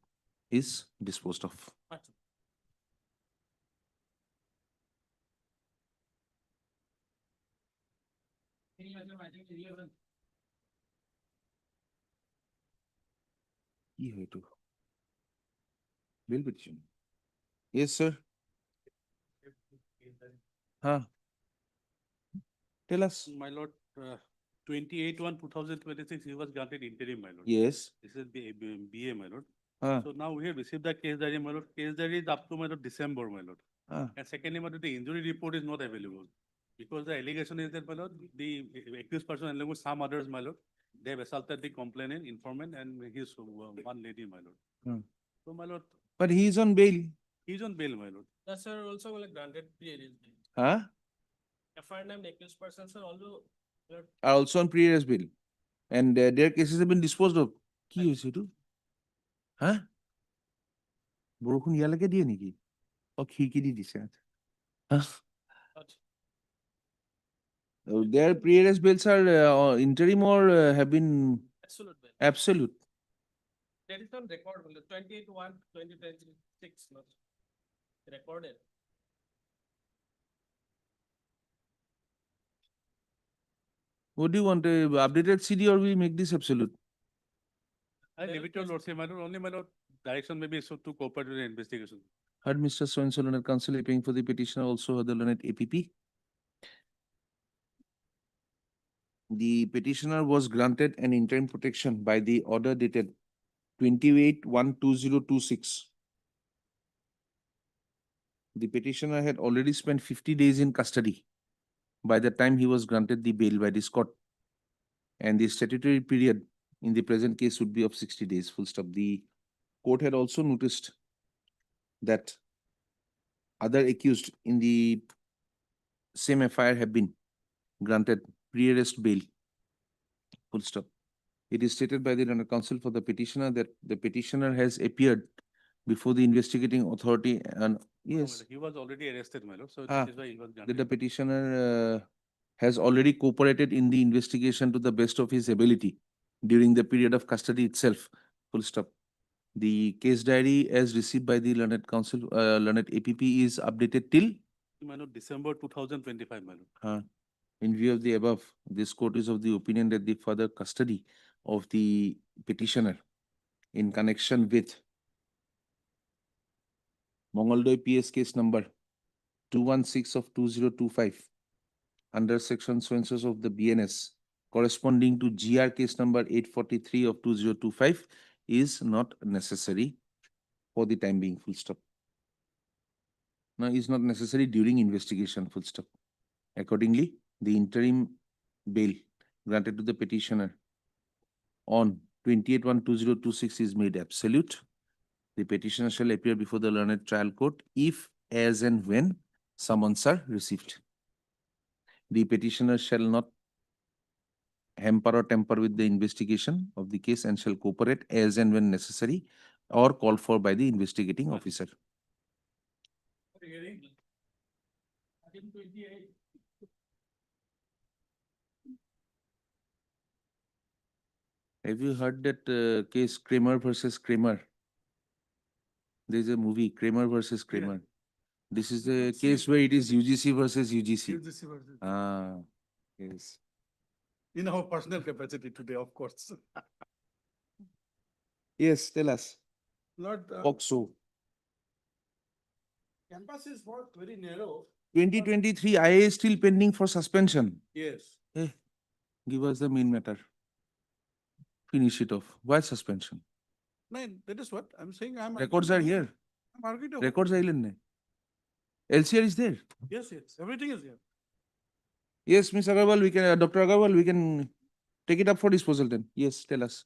B: is disposed of. Bill petition. Yes, sir. Huh? Tell us.
H: My lord, 28/1/2026, he was granted interim, my lord.
B: Yes.
H: This is BA, my lord.
B: Huh?
H: So now we have received the case diary, my lord. Case diary is up to, my lord, December, my lord. And secondly, my lord, the injury report is not available. Because the allegation is that, my lord, the accused person along with some others, my lord, they have assaulted the complainant, informant, and his one lady, my lord. So, my lord.
B: But he is on bail.
H: He is on bail, my lord.
U: Yes, sir, also granted pre-arrest bail.
B: Huh?
U: FIR named accused persons are
B: also on pre-arrest bail. And their cases have been disposed of. কি হয়েছে তো? হ্যাঁ? বৰষুণ ইয়ালৈকে দিয়ে নেকি? খিৰিকী দি দিছে। Their pre-arrest bails are interim or have been
U: absolute bail.
B: Absolute.
U: That is on record, 28/1/2026, recorded.
B: What do you want? Updated CD or we make this absolute?
H: I leave it to Lord, say, my lord, only my lord, direction may be so to cooperate with the investigation.
B: Heard Mr. So-and-so learned counsel appearing for the petitioner, also heard the learned APP. The petitioner was granted an interim protection by the order dated 28/1/2026. The petitioner had already spent 50 days in custody by the time he was granted the bail by this court. And the statutory period in the present case would be of 60 days, full stop. The court had also noticed that other accused in the same FIR have been granted pre-arrest bail, full stop. It is stated by the learned counsel for the petitioner that the petitioner has appeared before the investigating authority and
H: No,
B: yes,
H: He was already arrested, my lord, so
B: Ah,
H: that is why he was
B: that the
H: granted.
B: petitioner has already cooperated in the investigation to the best of his ability during the period of custody itself. Full stop. The case diary as received by the learned counsel, learned APP is updated till
H: My lord, December 2025, my lord.
B: In view of the above, this court is of the opinion that the further custody of the petitioner in connection with Mongoldoy PS case number 216 of 2025 under section so and so of the BNS corresponding to GR case number 843 of 2025 is not necessary for the time being, full stop. Now, is not necessary during investigation, full stop. Accordingly, the interim bail granted to the petitioner on 28/1/2026 is made absolute. The petitioner shall appear before the learned trial court if, as and when summons are received. The petitioner shall not hamper or tamper with the investigation of the case and shall cooperate as and when necessary or called for by the investigating officer. Have you heard that case Kramer versus Kramer? There is a movie Kramer versus Kramer. This is a case where it is UGC versus UGC.
Q: UGC versus.
B: Ah, yes.
Q: In our personal capacity today, of course.
B: Yes, tell us.
Q: Lord,
B: POCSO.
Q: campus is not very narrow.
B: 2023 IA is still pending for suspension.
Q: Yes.
B: Give us the main matter. Finish it off. Why suspension?
Q: No, that is what I'm saying.
B: Records are here.
Q: I'm arguing.
B: Records are in. LCR is there.
Q: Yes, yes. Everything is here.
B: Yes, Ms. Agarwal, we can, Dr. Agarwal, we can take it up for disposal then. Yes, tell us.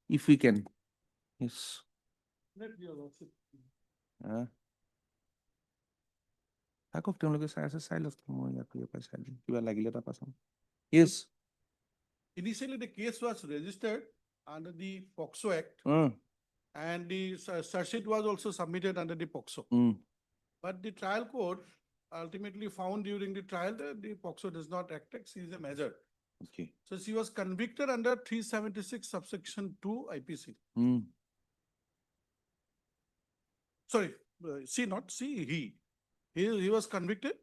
B: If we can. Yes.
Q: Let your lordship.
B: Yes.
Q: Initially, the case was registered under the POCSO Act. And the search sheet was also submitted under the POCSO. But the trial court ultimately found during the trial that the POCSO does not act as a measure.
B: Okay.
Q: So she was convicted under 376 subsection 2 IPC. Sorry, he. He was convicted.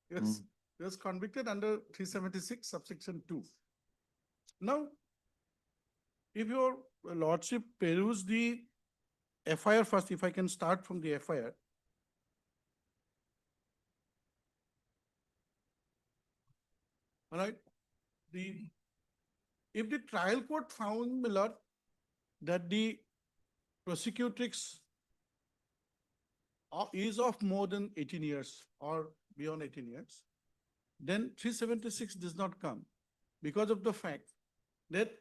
Q: Yes, he was convicted under 376 subsection 2. Now, if your lordship peruse the FIR first, if I can start from the FIR. All right. If the trial court found, my lord, that the prosecutrix is of more than 18 years or beyond 18 years, then 376 does not come because of the fact that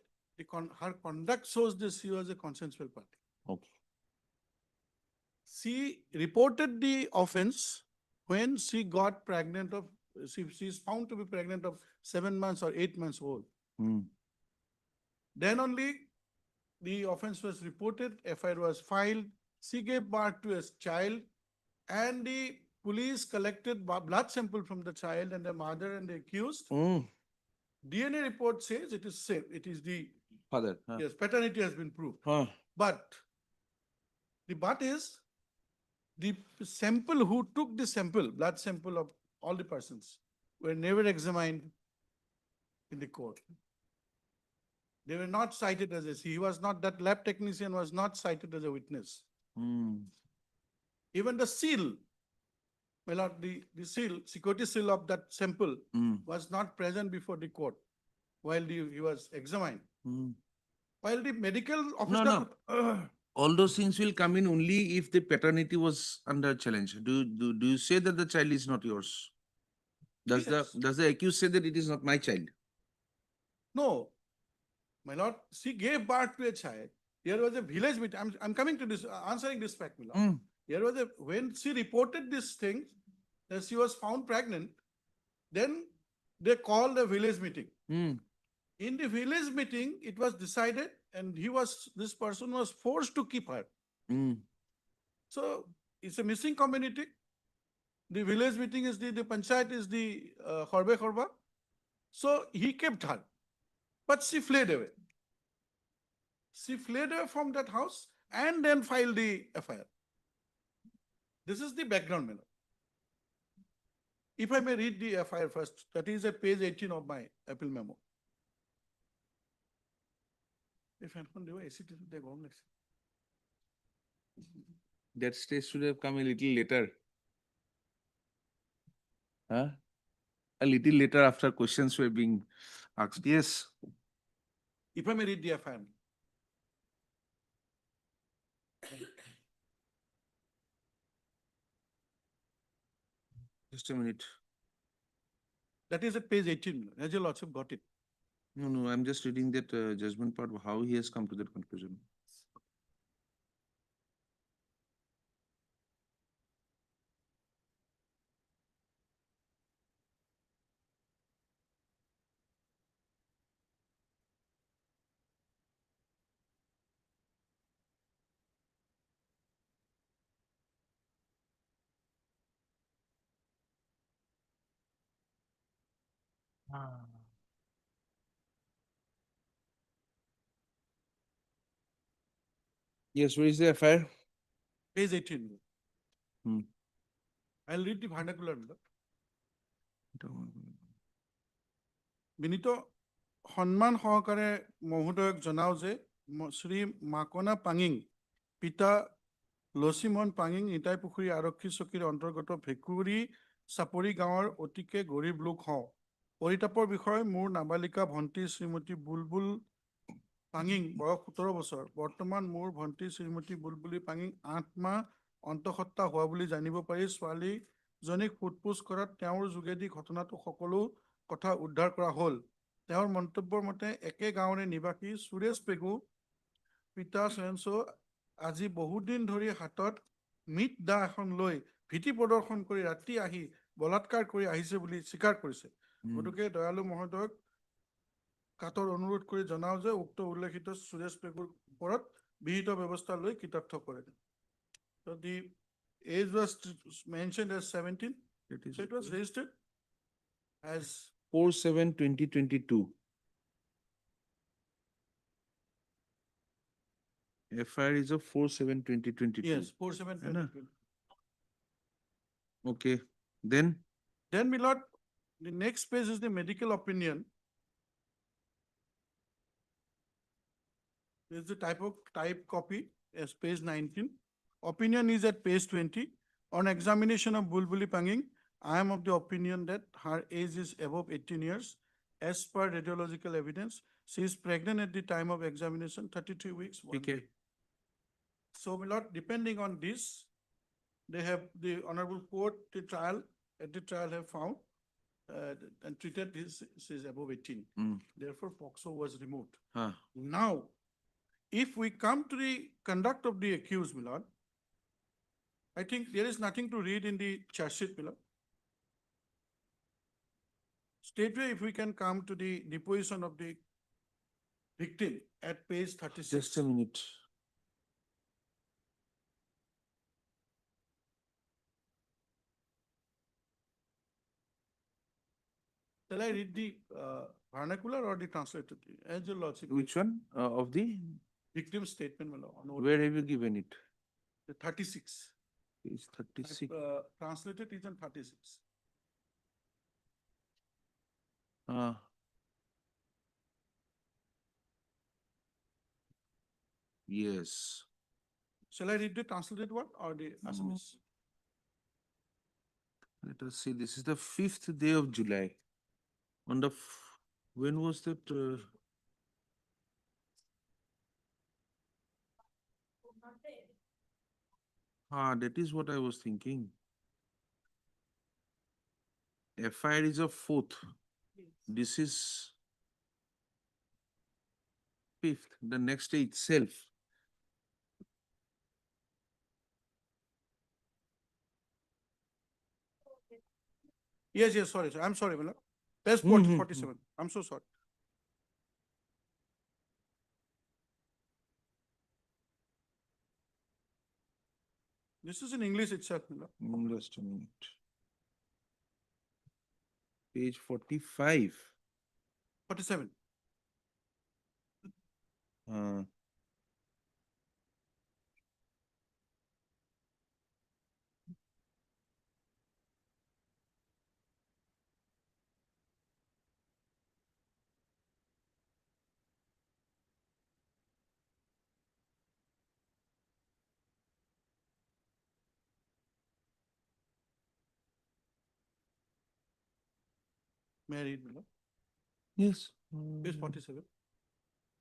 Q: her conduct shows that she was a consensual party.
B: Okay.
Q: She reported the offense when she got pregnant of, she is found to be pregnant of 7 months or 8 months old. Then only the offense was reported, FIR was filed, she gave birth to a child, and the police collected blood sample from the child and the mother and the accused. DNA report says it is same. It is the
B: father.
Q: Yes, paternity has been proved. But the is the sample who took the sample, blood sample of all the persons, were never examined in the court. They were not cited as he was not, that lab technician was not cited as a witness. Even the seal, well, the seal, security seal of that sample was not present before the court while he was examined. While the medical officer...
B: No. All those things will come in only if the paternity was under challenge. Do you say that the child is not yours? Does the accused say that it is not my child?
Q: No, my lord, she gave birth to a child. There was a village meeting. I'm coming to this, answering this fact, my lord. There was when she reported this thing, that she was found pregnant, then they called a village meeting. In the village meeting, it was decided and this person was forced to keep her. So it's a missing community. The village meeting is the panchayat is the Khorbe Khorba. So he kept her, but she fled away. She fled away from that house and then filed the FIR. This is the background, Miller. If I may read the FIR first, that is at page 18 of my appeal memo. If I don't do it, they won't listen.
B: That stage should have come a little later. Huh? A little later after questions were being asked. Yes.
Q: If I may read the FIR.
B: Just a minute.
Q: That is at page 18. Has your lordship got it?
B: No, I'm just reading that judgment part of how he has come to that conclusion. Yes, where is the FIR?
Q: Page 18.
B: Hmm.
Q: I'll read the vernacular. বিনীত সন্মান সহকাৰে মহোদয়ক জনাও যে শ্ৰী মাকনা পাঙিং পিতা লছিমন পাঙিং নিতাই পুখুৰী আৰক্ষী চকীৰ অন্তৰ্গত ভেকুৰী চাপৰি গাঁৱৰ অতিকে গৰীব লোক হওঁ পৰিতাপৰ বিষয়ে মোৰ নাবালিকা ভণ্টি শ্ৰীমতী বুলবুল পাঙিং বয়স 17 বছৰ বৰ্তমান মোৰ ভণ্টি শ্ৰীমতী বুলবুলি পাঙিং 8 মাহ অন্তঃসত্ত্বা হোৱা বুলি জানিব পাৰি ছোৱালীজনীক সোধপোছ কৰাত তেওঁৰ যোগেদি ঘটনাটো সকলো কথা উদ্ধাৰ কৰা হ'ল তেওঁৰ মন্তব্যৰ মতে একে গাঁৱৰে নিবাসী সুৰেশ পেগু পিতা সয়নছো আজি বহুদিন ধৰি হাতত মিট দা এখন লৈ ভীতি প্ৰদৰ্শন কৰি ৰাতি আহি বলাৎকাৰ কৰি আহিছে বুলি স্বীকাৰ কৰিছে গতিকে দয়ালু মহোদয়ক কাতৰ অনুৰোধ কৰি জনাও যে উক্ত উল্লেখিত সুৰেশ পেগুৰ ওপৰত বিহিত ব্যৱস্থা লৈ কৃতাৰ্থ কৰে So the age was mentioned as 17. So it was registered as
B: 4/7/2022. FIR is of 4/7/2022.
Q: yes 4/7/2022.
B: Okay. Then
Q: Then, my lord, the next page is the medical opinion. This is the type copy as page 19. Opinion is at page 20. On examination of Bulbuli Panging, I am of the opinion that her age is above 18 years. As per radiological evidence, she is pregnant at the time of examination, 33 weeks. 1
B: Okay.
Q: day. So, my lord, depending on this, they have the honorable court, at the trial have found and treated this, she is above 18. Therefore, POCSO was removed. Now, if we come to the conduct of the accused, my lord, I think there is nothing to read in the charge sheet, my lord. Straightway, if we can come to the deposition of the victim at page 36.
B: just a minute.
Q: Shall I read the vernacular or the translated? As your lordship.
B: Which one of the
Q: Victim statement, my lord. on
B: where have you given it?
Q: The 36.
B: Page 36.
Q: Translated is on 36.
B: Yes.
Q: Shall I read the translated one or the Assamese?
B: Let us see. This is the 5th day of July. On the when was that? That is what I was thinking. FIR is a 4th. This is 5th. The next day itself.
Q: Yes, sorry, sir. I'm sorry, my lord. Page 47. I'm so sorry. This is in English itself, my lord.
B: Just a minute. Page 45.
Q: 47.
B: Uh,
Q: May I read, my lord?
B: yes.
Q: Page 47.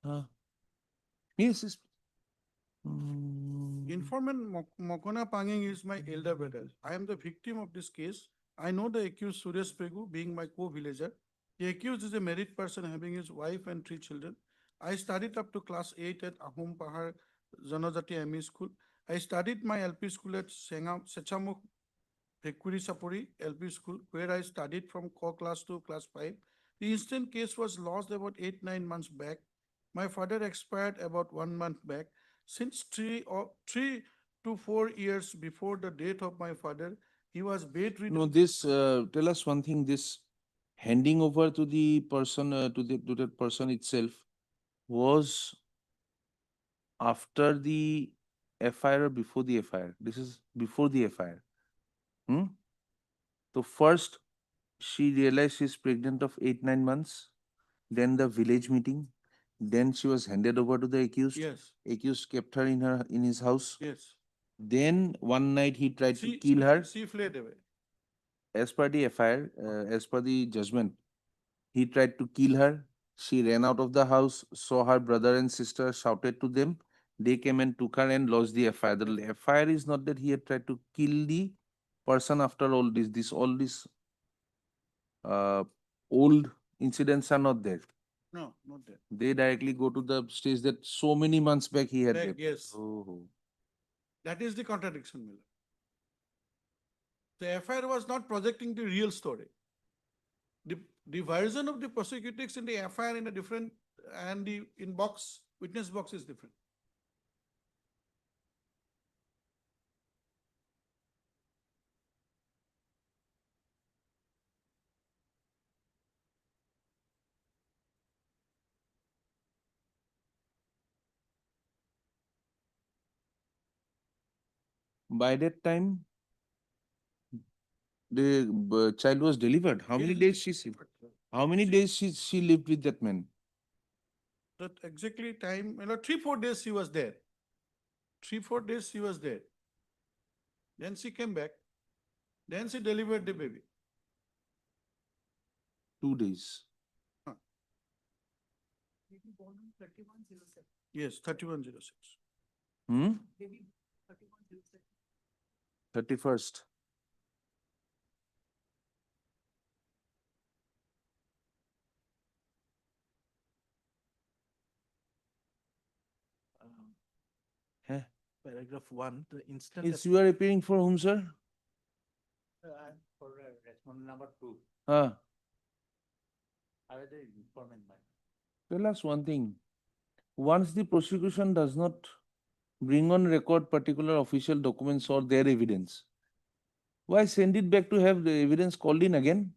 B: Uh, yes, yes.
Q: Informant Mokona Panging is my elder brother. I am the victim of this case. I know the accused Suresh Pegu being my co-villager. The accused is a married person having his wife and 3 children. I studied up to class 8 at Ahom Pahar Janajati ME school. I studied my LP school at Sechamuk Hekuri Sapuri LP school, where I studied from core class to class 5. The instant case was lost about 8-9 months back. My father expired about 1 month back. Since 3 to 4 years before the death of my father, he was bedridden.
B: No, this, tell us one thing, this handing over to the person, to that person itself was after the FIR or before the FIR? This is before the FIR. So first, she realized she's pregnant of 8-9 months. Then the village meeting. Then she was handed over to the accused.
Q: Yes.
B: Accused kept her in his house.
Q: Yes.
B: Then one night he tried to kill her.
Q: She fled away.
B: As per the FIR, as per the judgment, he tried to kill her. She ran out of the house, saw her brother and sister, shouted to them. They came and took her and lodged the FIR. The FIR is not that he had tried to kill the person after all this. All these old incidents are not there.
Q: No, not there.
B: They directly go to the stage that so many months back he had raped.
Q: Yes.
B: Oh.
Q: That is the contradiction, Miller. The FIR was not projecting the real story. The version of the prosecutors in the FIR in a different, and the witness box is different.
B: By that time, the child was delivered. How many days How many days she lived with that man?
Q: That exactly time, 3-4 days she was there. 3-4 days she was there. Then she came back. Then she delivered the baby.
B: 2 days.
J: Baby born on 3106.
Q: Yes, 3106.
J: Baby 3106.
B: 31st.
L: Paragraph 1, the instant.
B: Is you are appearing for whom, sir?
E: For respondent number 2.
B: I
E: was the informant.
B: Tell us one thing. Once the prosecution does not bring on record particular official documents or their evidence, why send it back to have the evidence called in again?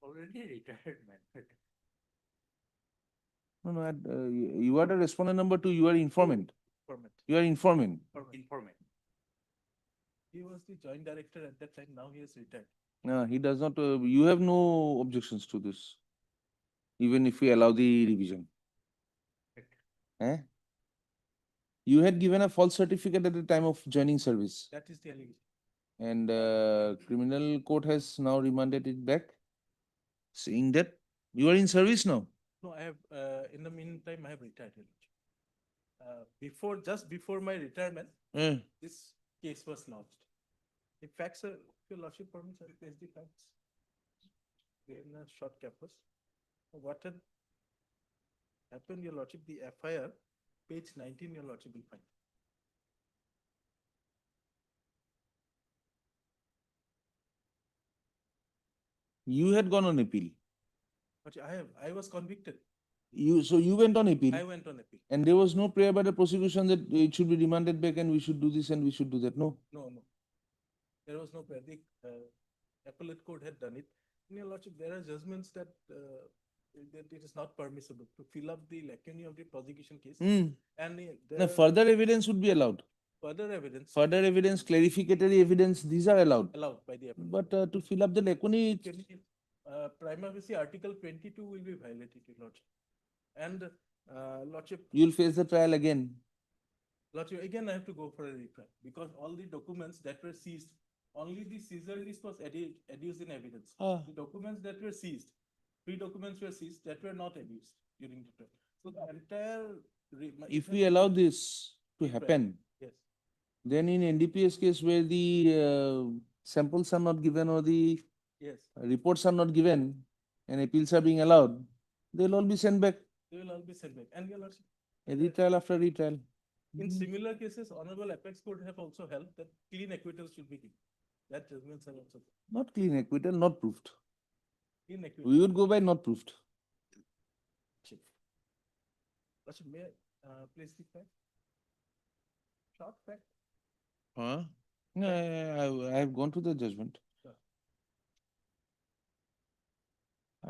E: Already retired, man.
B: No, you are the respondent number 2. You are informant. You are informant.
L: Informant. He was the joint director at that time. Now he is retired.
B: No, he does not. You have no objections to this, even if we allow the revision. You had given a false certificate at the time of joining service.
L: That is the allegation.
B: And criminal court has now remanded it back, saying that you are in service now.
L: No, I have, in the meantime, I have retired. Just before my retirement, this case was launched. The facts are, if your lordship permits, I will place the facts in a short capus. What had happened, your lordship, the FIR, page 19, your lordship will find.
B: You had gone on appeal.
L: But I was convicted.
B: So you went on appeal.
L: I went on appeal.
B: And there was no prayer by the prosecution that it should be remanded back and we should do this and we should do that, no?
I: No, no. There was no prayer. The appellate court had done it. In your lordship, there are judgments that it is not permissible to fill up the lacunae of the prosecution case. And there
B: Now,
I: are
B: further evidence would be allowed.
I: further evidence
B: Further evidence, clarificatory evidence, these are allowed.
I: allowed by the appellate.
B: But to fill up the lacunae,
I: Prima facie Article 22 will be violated, your lordship. And lordship,
B: you'll face the trial again.
I: lordship, again I have to go for a retrial because all the documents that were seized, only the seizure list was adduced in evidence. The documents that were seized, 3 documents were seized that were not adduced during the trial. So the entire.
B: If we allow this to happen,
I: Yes.
B: then in NDPS case where the samples are not given or the
I: Yes.
B: reports are not given and appeals are being allowed, they'll all be sent back.
I: They will all be sent back. And your lordship,
B: Retrial after retrial.
I: in similar cases, Honorable Apex Court have also held that clean acquittal should be given. That judgments are also
B: Not clean acquittal, not proved.
I: clean acquittal.
B: We would go by not proved.
I: Lordship, may I please the fact? Short fact.
B: No, I have gone to the judgment.
I: Sure.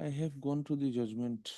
B: I have gone to the judgment.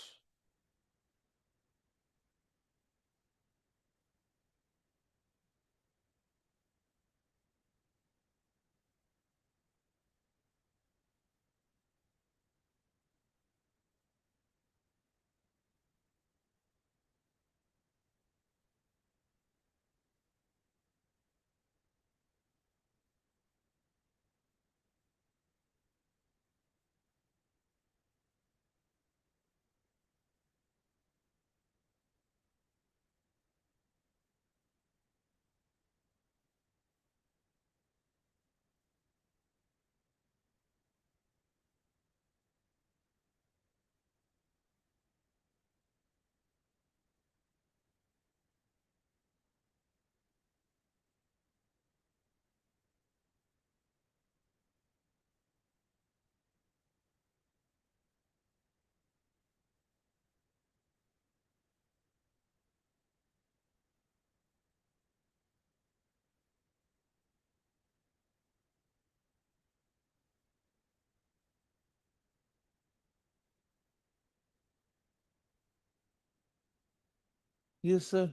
B: Yes, sir.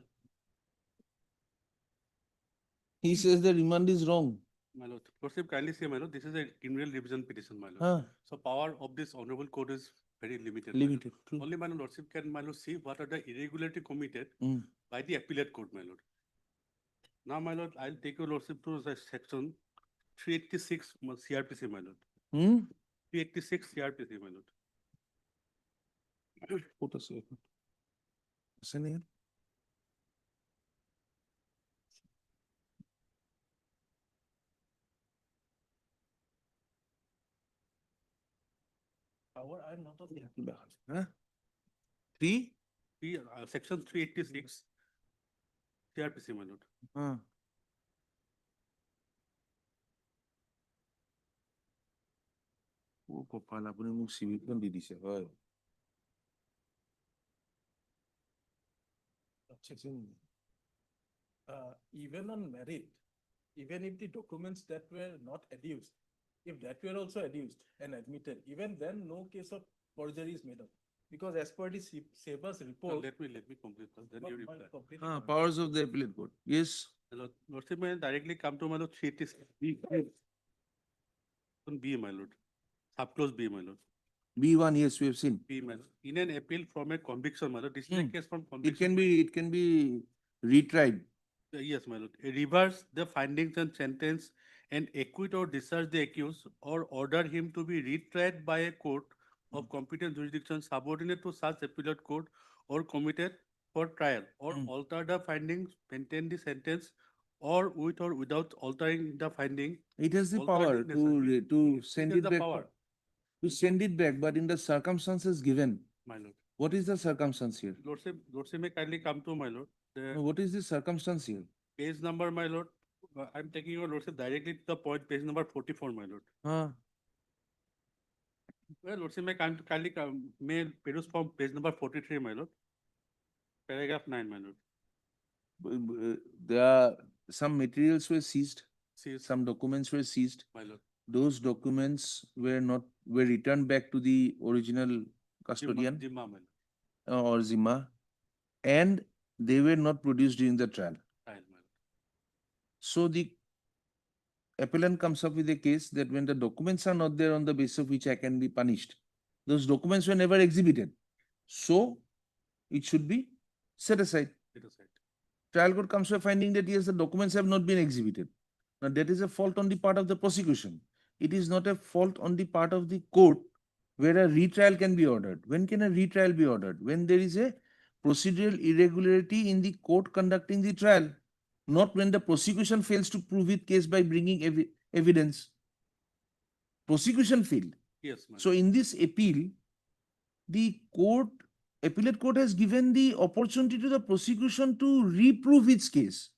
B: He says the remand is wrong.
H: My lord, Lordship, kindly say, my lord, this is a criminal revision petition, my lord. So power of this honorable court is very limited. my lord.
B: Limited. True.
H: Only my lordship can, my lord, see what are the irregularity committed
B: Mm.
H: by the appellate court, my lord. Now, my lord, I'll take your lordship to the section 386 CRPC, my lord. 386 CRPC, my lord.
B: Put a second. Listen here.
I: Power, I am not on the.
B: Huh? 3?
H: Section 386 CRPC, my lord.
B: ও কপাল, আপুনি মোক চিভিখন দি দিছে, হয়।
I: Even on merit, even if the documents that were not adduced, if that were also adduced and admitted, even then no case of forgery is made up. Because as per the SEBA's report.
H: Let me complete that. Then you reply.
B: Powers of the appellate court. Yes.
H: Lordship, may I directly come to my lord 386 B, my lord. Subclause B, my lord.
B: B1, yes, we have seen.
H: B, my lord. In an appeal from a conviction, my lord, this is a case from conviction.
B: It can be retried.
H: Yes, my lord. Reverse the findings and sentence and acquit or discharge the accused or order him to be retried by a court of competent jurisdiction subordinate to such appellate court or committed for trial or alter the findings, maintain the sentence or with or without altering the finding.
B: It has the power to send it back. To send it back, but in the circumstances given.
H: My lord.
B: What is the circumstance here?
H: Lordship, may kindly come to my lord.
B: What is the circumstance here?
H: Page number, my lord. I'm taking your lordship directly to the point, page number 44, my lord. Well, lordship, may kindly come, may peruse from page number 43, my lord. Paragraph 9, my lord.
B: There are some materials were seized,
H: Seized.
B: some documents were seized.
H: My lord.
B: Those documents were returned back to the original custodian
H: Jimma, my lord.
B: or Zimma, and they were not produced during the trial.
H: Trial, my lord.
B: So the appellant comes up with a case that when the documents are not there on the basis of which I can be punished, those documents were never exhibited. So it should be set aside.
H: Set aside.
B: Trial court comes to a finding that yes, the documents have not been exhibited. Now that is a fault on the part of the prosecution. It is not a fault on the part of the court where a retrial can be ordered. When can a retrial be ordered? When there is a procedural irregularity in the court conducting the trial, not when the prosecution fails to prove its case by bringing evidence. Prosecution failed.
H: Yes, my lord.
B: So in this appeal, the appellate court has given the opportunity to the prosecution to reprove its case.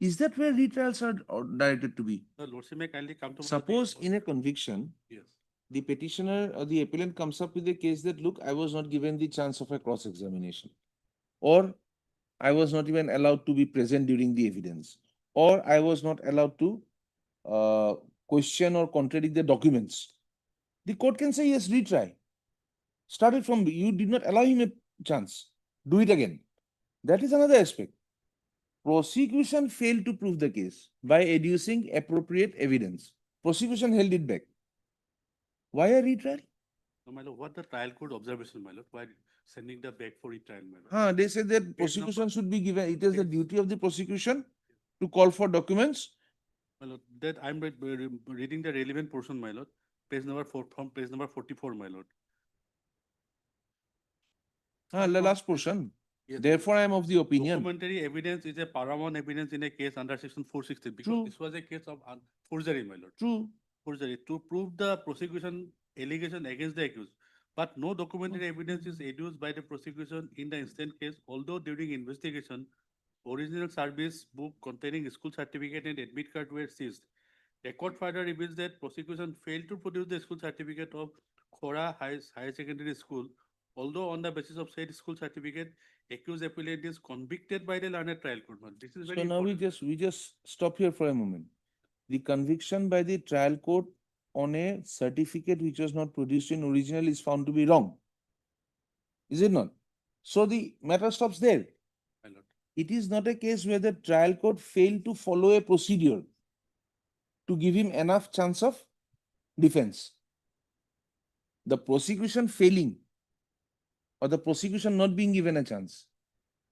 B: Is that where retrials are directed to be?
H: The lordship may kindly come to.
B: Suppose in a conviction,
H: Yes.
B: the petitioner or the appellant comes up with a case that, look, I was not given the chance of a cross-examination, or I was not even allowed to be present during the evidence, or I was not allowed to question or contradict the documents. The court can say, yes, retry. Start it from, you did not allow him a chance. Do it again. That is another aspect. Prosecution failed to prove the case by adducing appropriate evidence. Prosecution held it back. Why a retrial?
H: No, my lord, what the trial court observation, my lord, why sending the back for retrial, my lord?
B: They said that prosecution should be given, it is the duty of the prosecution to call for documents.
H: My lord, that I'm reading the relevant portion, my lord, page number 4, from page number 44, my lord.
B: The last portion.
H: Yes.
B: Therefore, I am of the opinion.
H: Documentary evidence is a paramount evidence in a case under section 460, because
B: True.
H: this was a case of forgery, my lord.
B: True.
H: Forgery, to prove the prosecution allegation against the accused. But no documentary evidence is adduced by the prosecution in the instant case, although during investigation, original service book containing school certificate and admit card were seized. Record further reveals that prosecution failed to produce the school certificate of Khora Higher Secondary School, although on the basis of said school certificate, accused appellant is convicted by the learned trial court. This is very
B: So now
H: important.
B: we just stop here for a moment. The conviction by the trial court on a certificate which was not produced in original is found to be wrong. Is it not? So the matter stops there.
H: My lord.
B: It is not a case where the trial court failed to follow a procedure to give him enough chance of defense. The prosecution failing or the prosecution not being given a chance.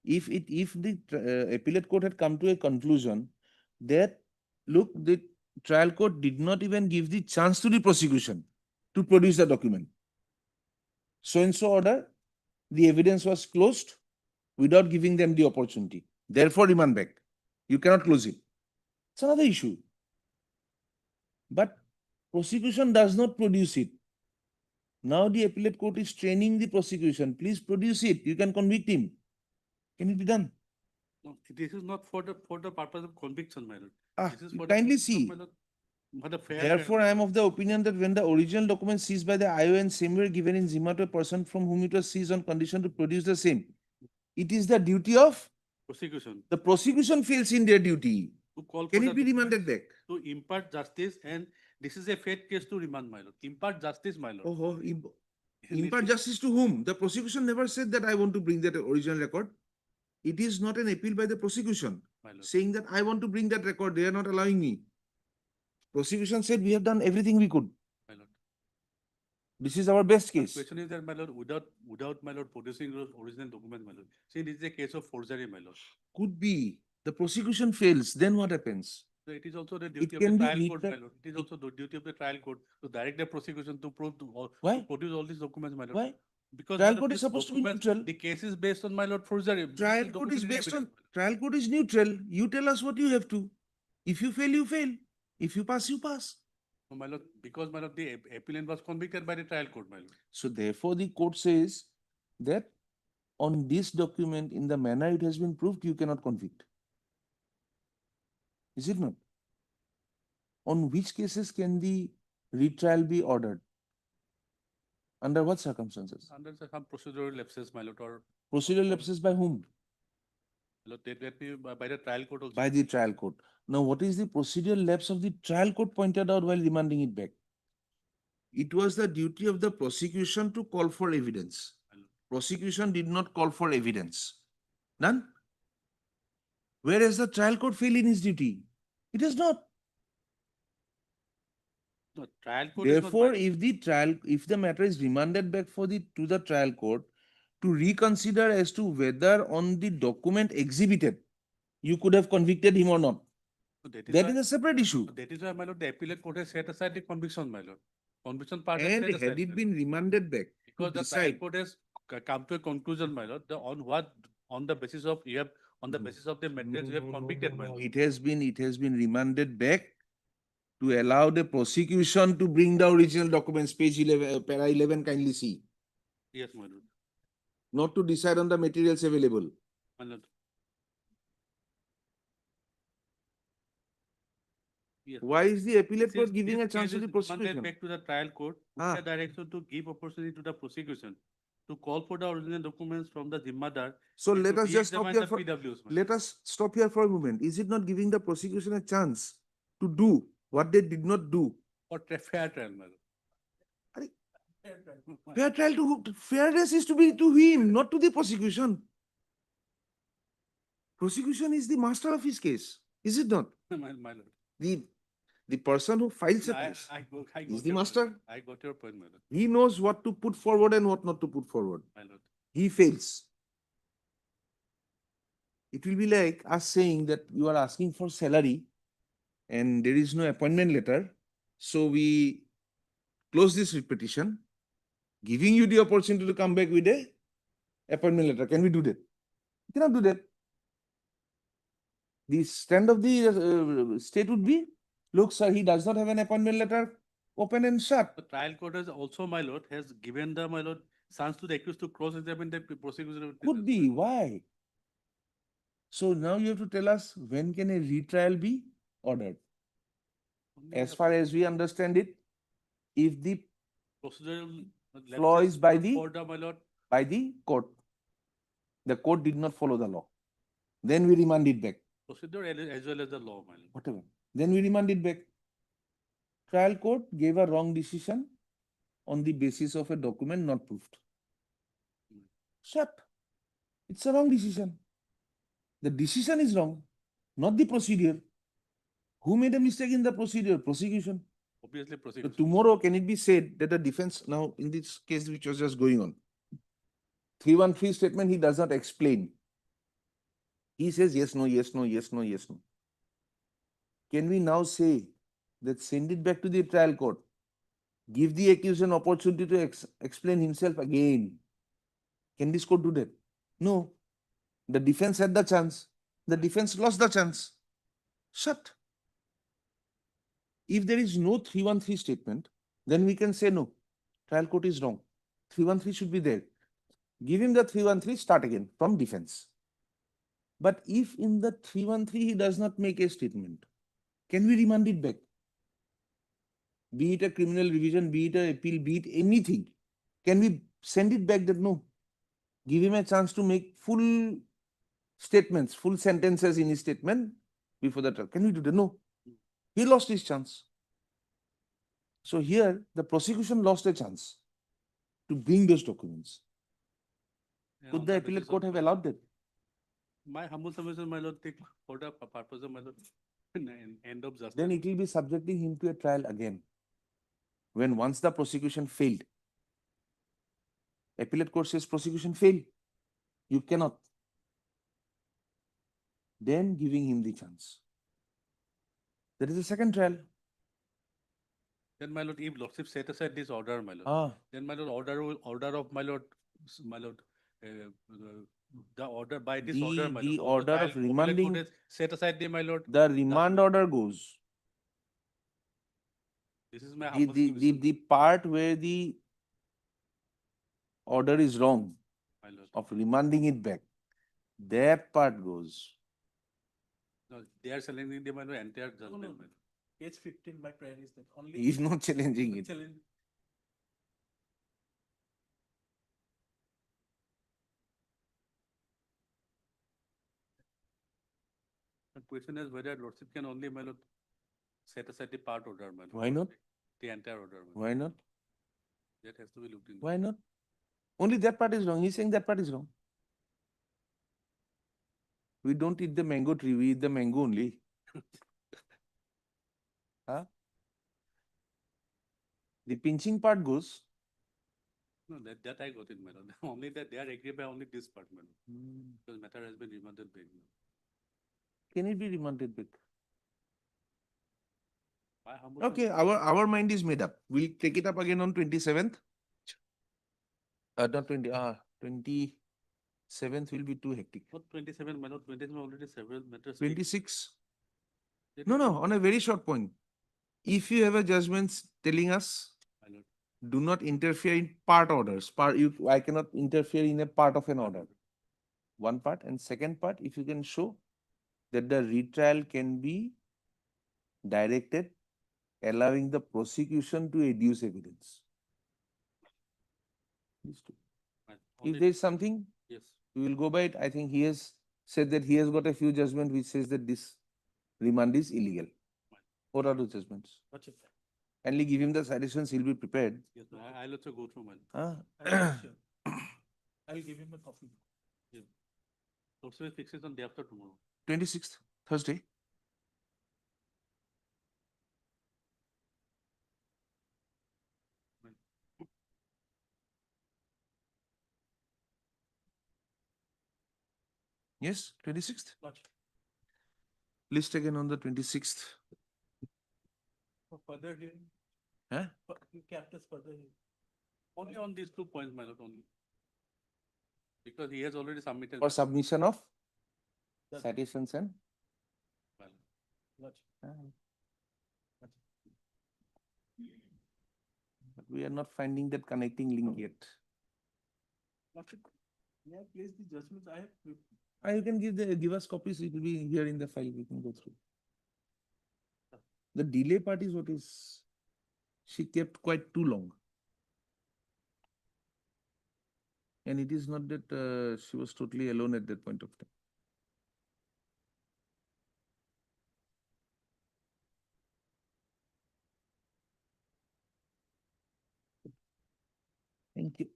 B: If the appellate court had come to a conclusion that, look, the trial court did not even give the chance to the prosecution to produce the document. So and so order, the evidence was closed without giving them the opportunity. Therefore, remand back. You cannot close it. It's another issue. But prosecution does not produce it. Now the appellate court is training the prosecution. Please produce it. You can convict him. Can it be done?
H: No, this is not for the purpose of conviction, my lord. This is for
B: Kindly
H: the purpose of,
B: see.
H: my lord, for the fair.
B: Therefore, I am of the opinion that when the original document seized by the IO and same were given in Zimma to a person from whom it was seized on condition to produce the same, it is the duty of
H: prosecution.
B: the prosecution fails in their duty.
H: To call
B: Can
H: for
B: it be
H: the
B: remanded back?
H: to impart justice, and this is a fair case to remand, my lord. Impart justice, my lord.
B: Oh, impart justice to whom? The prosecution never said that I want to bring that original record. It is not an appeal by the prosecution
H: My lord.
B: saying that I want to bring that record. They are not allowing me. Prosecution said we have done everything we could.
H: My lord.
B: This is our best
H: The
B: case.
H: question is that, my lord, without my lord producing those original documents, my lord. See, this is a case of forgery, my lord.
B: Could be. The prosecution fails. Then what happens?
H: So it is also the duty of
B: can
H: the
B: be
H: trial court, my
B: retried.
H: lord. It is also the duty of the trial court to direct the prosecution to prove to
B: Why?
H: produce all these documents, my lord.
B: Why?
H: Because
B: Trial
H: my lord,
B: court is
H: this
B: supposed to be
H: document-
B: neutral.
H: The case is based on, my lord, forgery.
B: Trial
H: This
B: court is
H: documentary
B: based on,
H: evidence,
B: trial court is neutral. You tell us what you have to. If you fail, you fail. If you pass, you pass.
H: my lord, because my lord, the appellant was convicted by the trial court, my lord.
B: So therefore, the court says that on this document, in the manner it has been proved, you cannot convict. Is it not? On which cases can the retrial be ordered? Under what circumstances?
H: Under some procedural lapses, my lord, or
B: Procedural lapses by whom?
H: Lord, that be by the trial court also.
B: by the trial court. Now, what is the procedural lapse of the trial court pointed out while remanding it back? It was the duty of the prosecution to call for evidence. Prosecution did not call for evidence. None. Whereas the trial court failed in his duty. It is not.
H: No, trial court is not
B: Therefore,
H: by-
B: if the matter is remanded back to the trial court to reconsider as to whether on the document exhibited you could have convicted him or not.
H: So that
B: That
H: why-
B: is a separate issue.
H: That is why, my lord, the appellate court has set aside the conviction, my lord. Conviction part has
B: And
H: set
B: had
H: aside,
B: it
H: my
B: been remanded back
H: because
B: to
H: the trial
B: decide,
H: court has come to a conclusion, my lord, on the basis of the materials you have convicted, my lord.
B: it has been remanded back to allow the prosecution to bring the original documents, page 11, para 11, kindly see,
H: Yes, my lord.
B: not to decide on the materials available.
H: My lord. Yes.
B: Why is the appellate
H: This
B: court
H: is-
B: giving a
H: this
B: chance
H: case
B: to the
H: is remanded
B: prosecution?
H: back to the trial court, with the direction to give opportunity to the prosecution to call for the original documents from the Zimmadar.
B: So
H: and
B: let
H: to
B: us just stop here
H: re-examine the
B: for,
H: PWs, my
B: let us stop here for a moment. Is it not giving the prosecution a chance to do what they did not do?
H: or fair trial, my lord.
B: Fair trial fairness is to be to him, not to the prosecution. Prosecution is the master of his case, is it not?
H: My lord.
B: The person who files a
H: I
B: case
H: got
B: is the
H: your
B: master.
H: point. I got your point, my lord.
B: He knows what to put forward and what not to put forward.
H: My lord.
B: He fails. It will be like us saying that you are asking for salary and there is no appointment letter. So we close this petition, giving you the opportunity to come back with a appointment letter. Can we do that? We cannot do that. The stand of the state would be, look, sir, he does not have an appointment letter, open and shut.
H: The trial court has also, my lord, has given the, my lord, chance to the accused to cross-examine the prosecution.
B: Could be. Why? So now you have to tell us, when can a retrial be ordered? As far as we understand it, if the
H: Procedural
B: flaw is by the
H: my lord,
B: court, the court did not follow the law, then we remand it back.
H: procedure as well as the law, my lord.
B: Whatever. Then we remand it back. Trial court gave a wrong decision on the basis of a document not proved. Shut. It's a wrong decision. The decision is wrong, not the procedure. Who made a mistake in the procedure? Prosecution.
H: Obviously,
B: So
H: prosecution.
B: tomorrow, can it be said that the defense, now in this case which was just going on, 313 statement he does not explain. He says yes, no, yes, no, yes, no, yes, no. Can we now say that send it back to the trial court, give the accused an opportunity to explain himself again? Can this court do that? No. The defense had the chance. The defense lost the chance. Shut. If there is no 313 statement, then we can say no, trial court is wrong. 313 should be there. Give him the 313, start again from defense. But if in the 313 he does not make a statement, can we remand it back? Be it a criminal revision, be it an appeal, be it anything. Can we send it back that no? Give him a chance to make full statements, full sentences in his statement before the trial. Can we do that? No. He lost his chance. So here, the prosecution lost a chance to bring those documents. Could the appellate court have allowed that?
H: My humble submission, my lord, for the purpose of my lord, end of justice.
B: Then it will be subjecting him to a trial again. When once the prosecution failed, appellate court says prosecution failed, you cannot. Then giving him the chance. There is a second trial.
H: Then, my lord, if lordship set aside this order, my lord, then my lord, order of my lord, the order by this order, my lord.
B: The
H: all
B: order
H: trial
B: of remanding,
H: court has set aside the, my lord.
B: the remand order goes.
H: This is my humble submission,
B: The part where the order is wrong
H: my lord.
B: of remanding it back, that part goes.
H: No, they are challenging the, my lord, entire judgment, my lord.
A: Page 15, my prayer is that only.
B: He is not challenging it.
H: The question is whether lordship can only, my lord, set aside the part order, my lord.
B: Why not?
H: The entire order, my lord.
B: Why not?
H: That has to be looked into.
B: Why not? Only that part is wrong. He's saying that part is wrong. We don't eat the mango tree, we eat the mango only. Huh? The pinching part goes.
H: No, that I got it, my lord. Only that they are agreed by only this part, my lord. Because matter has been remanded back.
B: Can it be remanded back?
H: Why, how much
B: Okay, our mind is made up. We'll take it up again on 27th. Not 27th will be too hectic.
H: Not 27, my lord. 27 already several matters.
B: 26.
H: That
B: No,
H: is
B: no,
H: not-
B: on a very short point. If you have a judgment telling us,
H: My lord.
B: do not interfere in part orders. I cannot interfere in a part of an order. One part. And second part, if you can show that the retrial can be directed, allowing the prosecution to adduce evidence. These two.
H: Right.
B: If
H: Only-
B: there is something,
H: Yes.
B: we will go by it. I think he has said that he has got a few judgments which says that this remand is illegal. What are those judgments?
H: Gotcha.
B: Kindly give him the suggestions, he'll be prepared.
H: Yes, I'll also go through, my lord.
I: I'll give him a copy.
H: Yeah. Also, we fix it on day after tomorrow.
B: 26th, Thursday. Yes, 26th. List again on the 26th.
H: For further hearing,
B: Huh?
H: you kept us further hearing. Only on these 2 points, my lord, only. Because he has already submitted.
B: For submission of
H: That-
B: citations and.
H: My lord.
B: But we are not finding that connecting link yet.
I: Yeah, place the judgments I have.
B: You can give us copies, it will be here in the file, we can go through. The delay part is what is, she kept quite too long. And it is not that she was totally alone at that point of time. Thank you.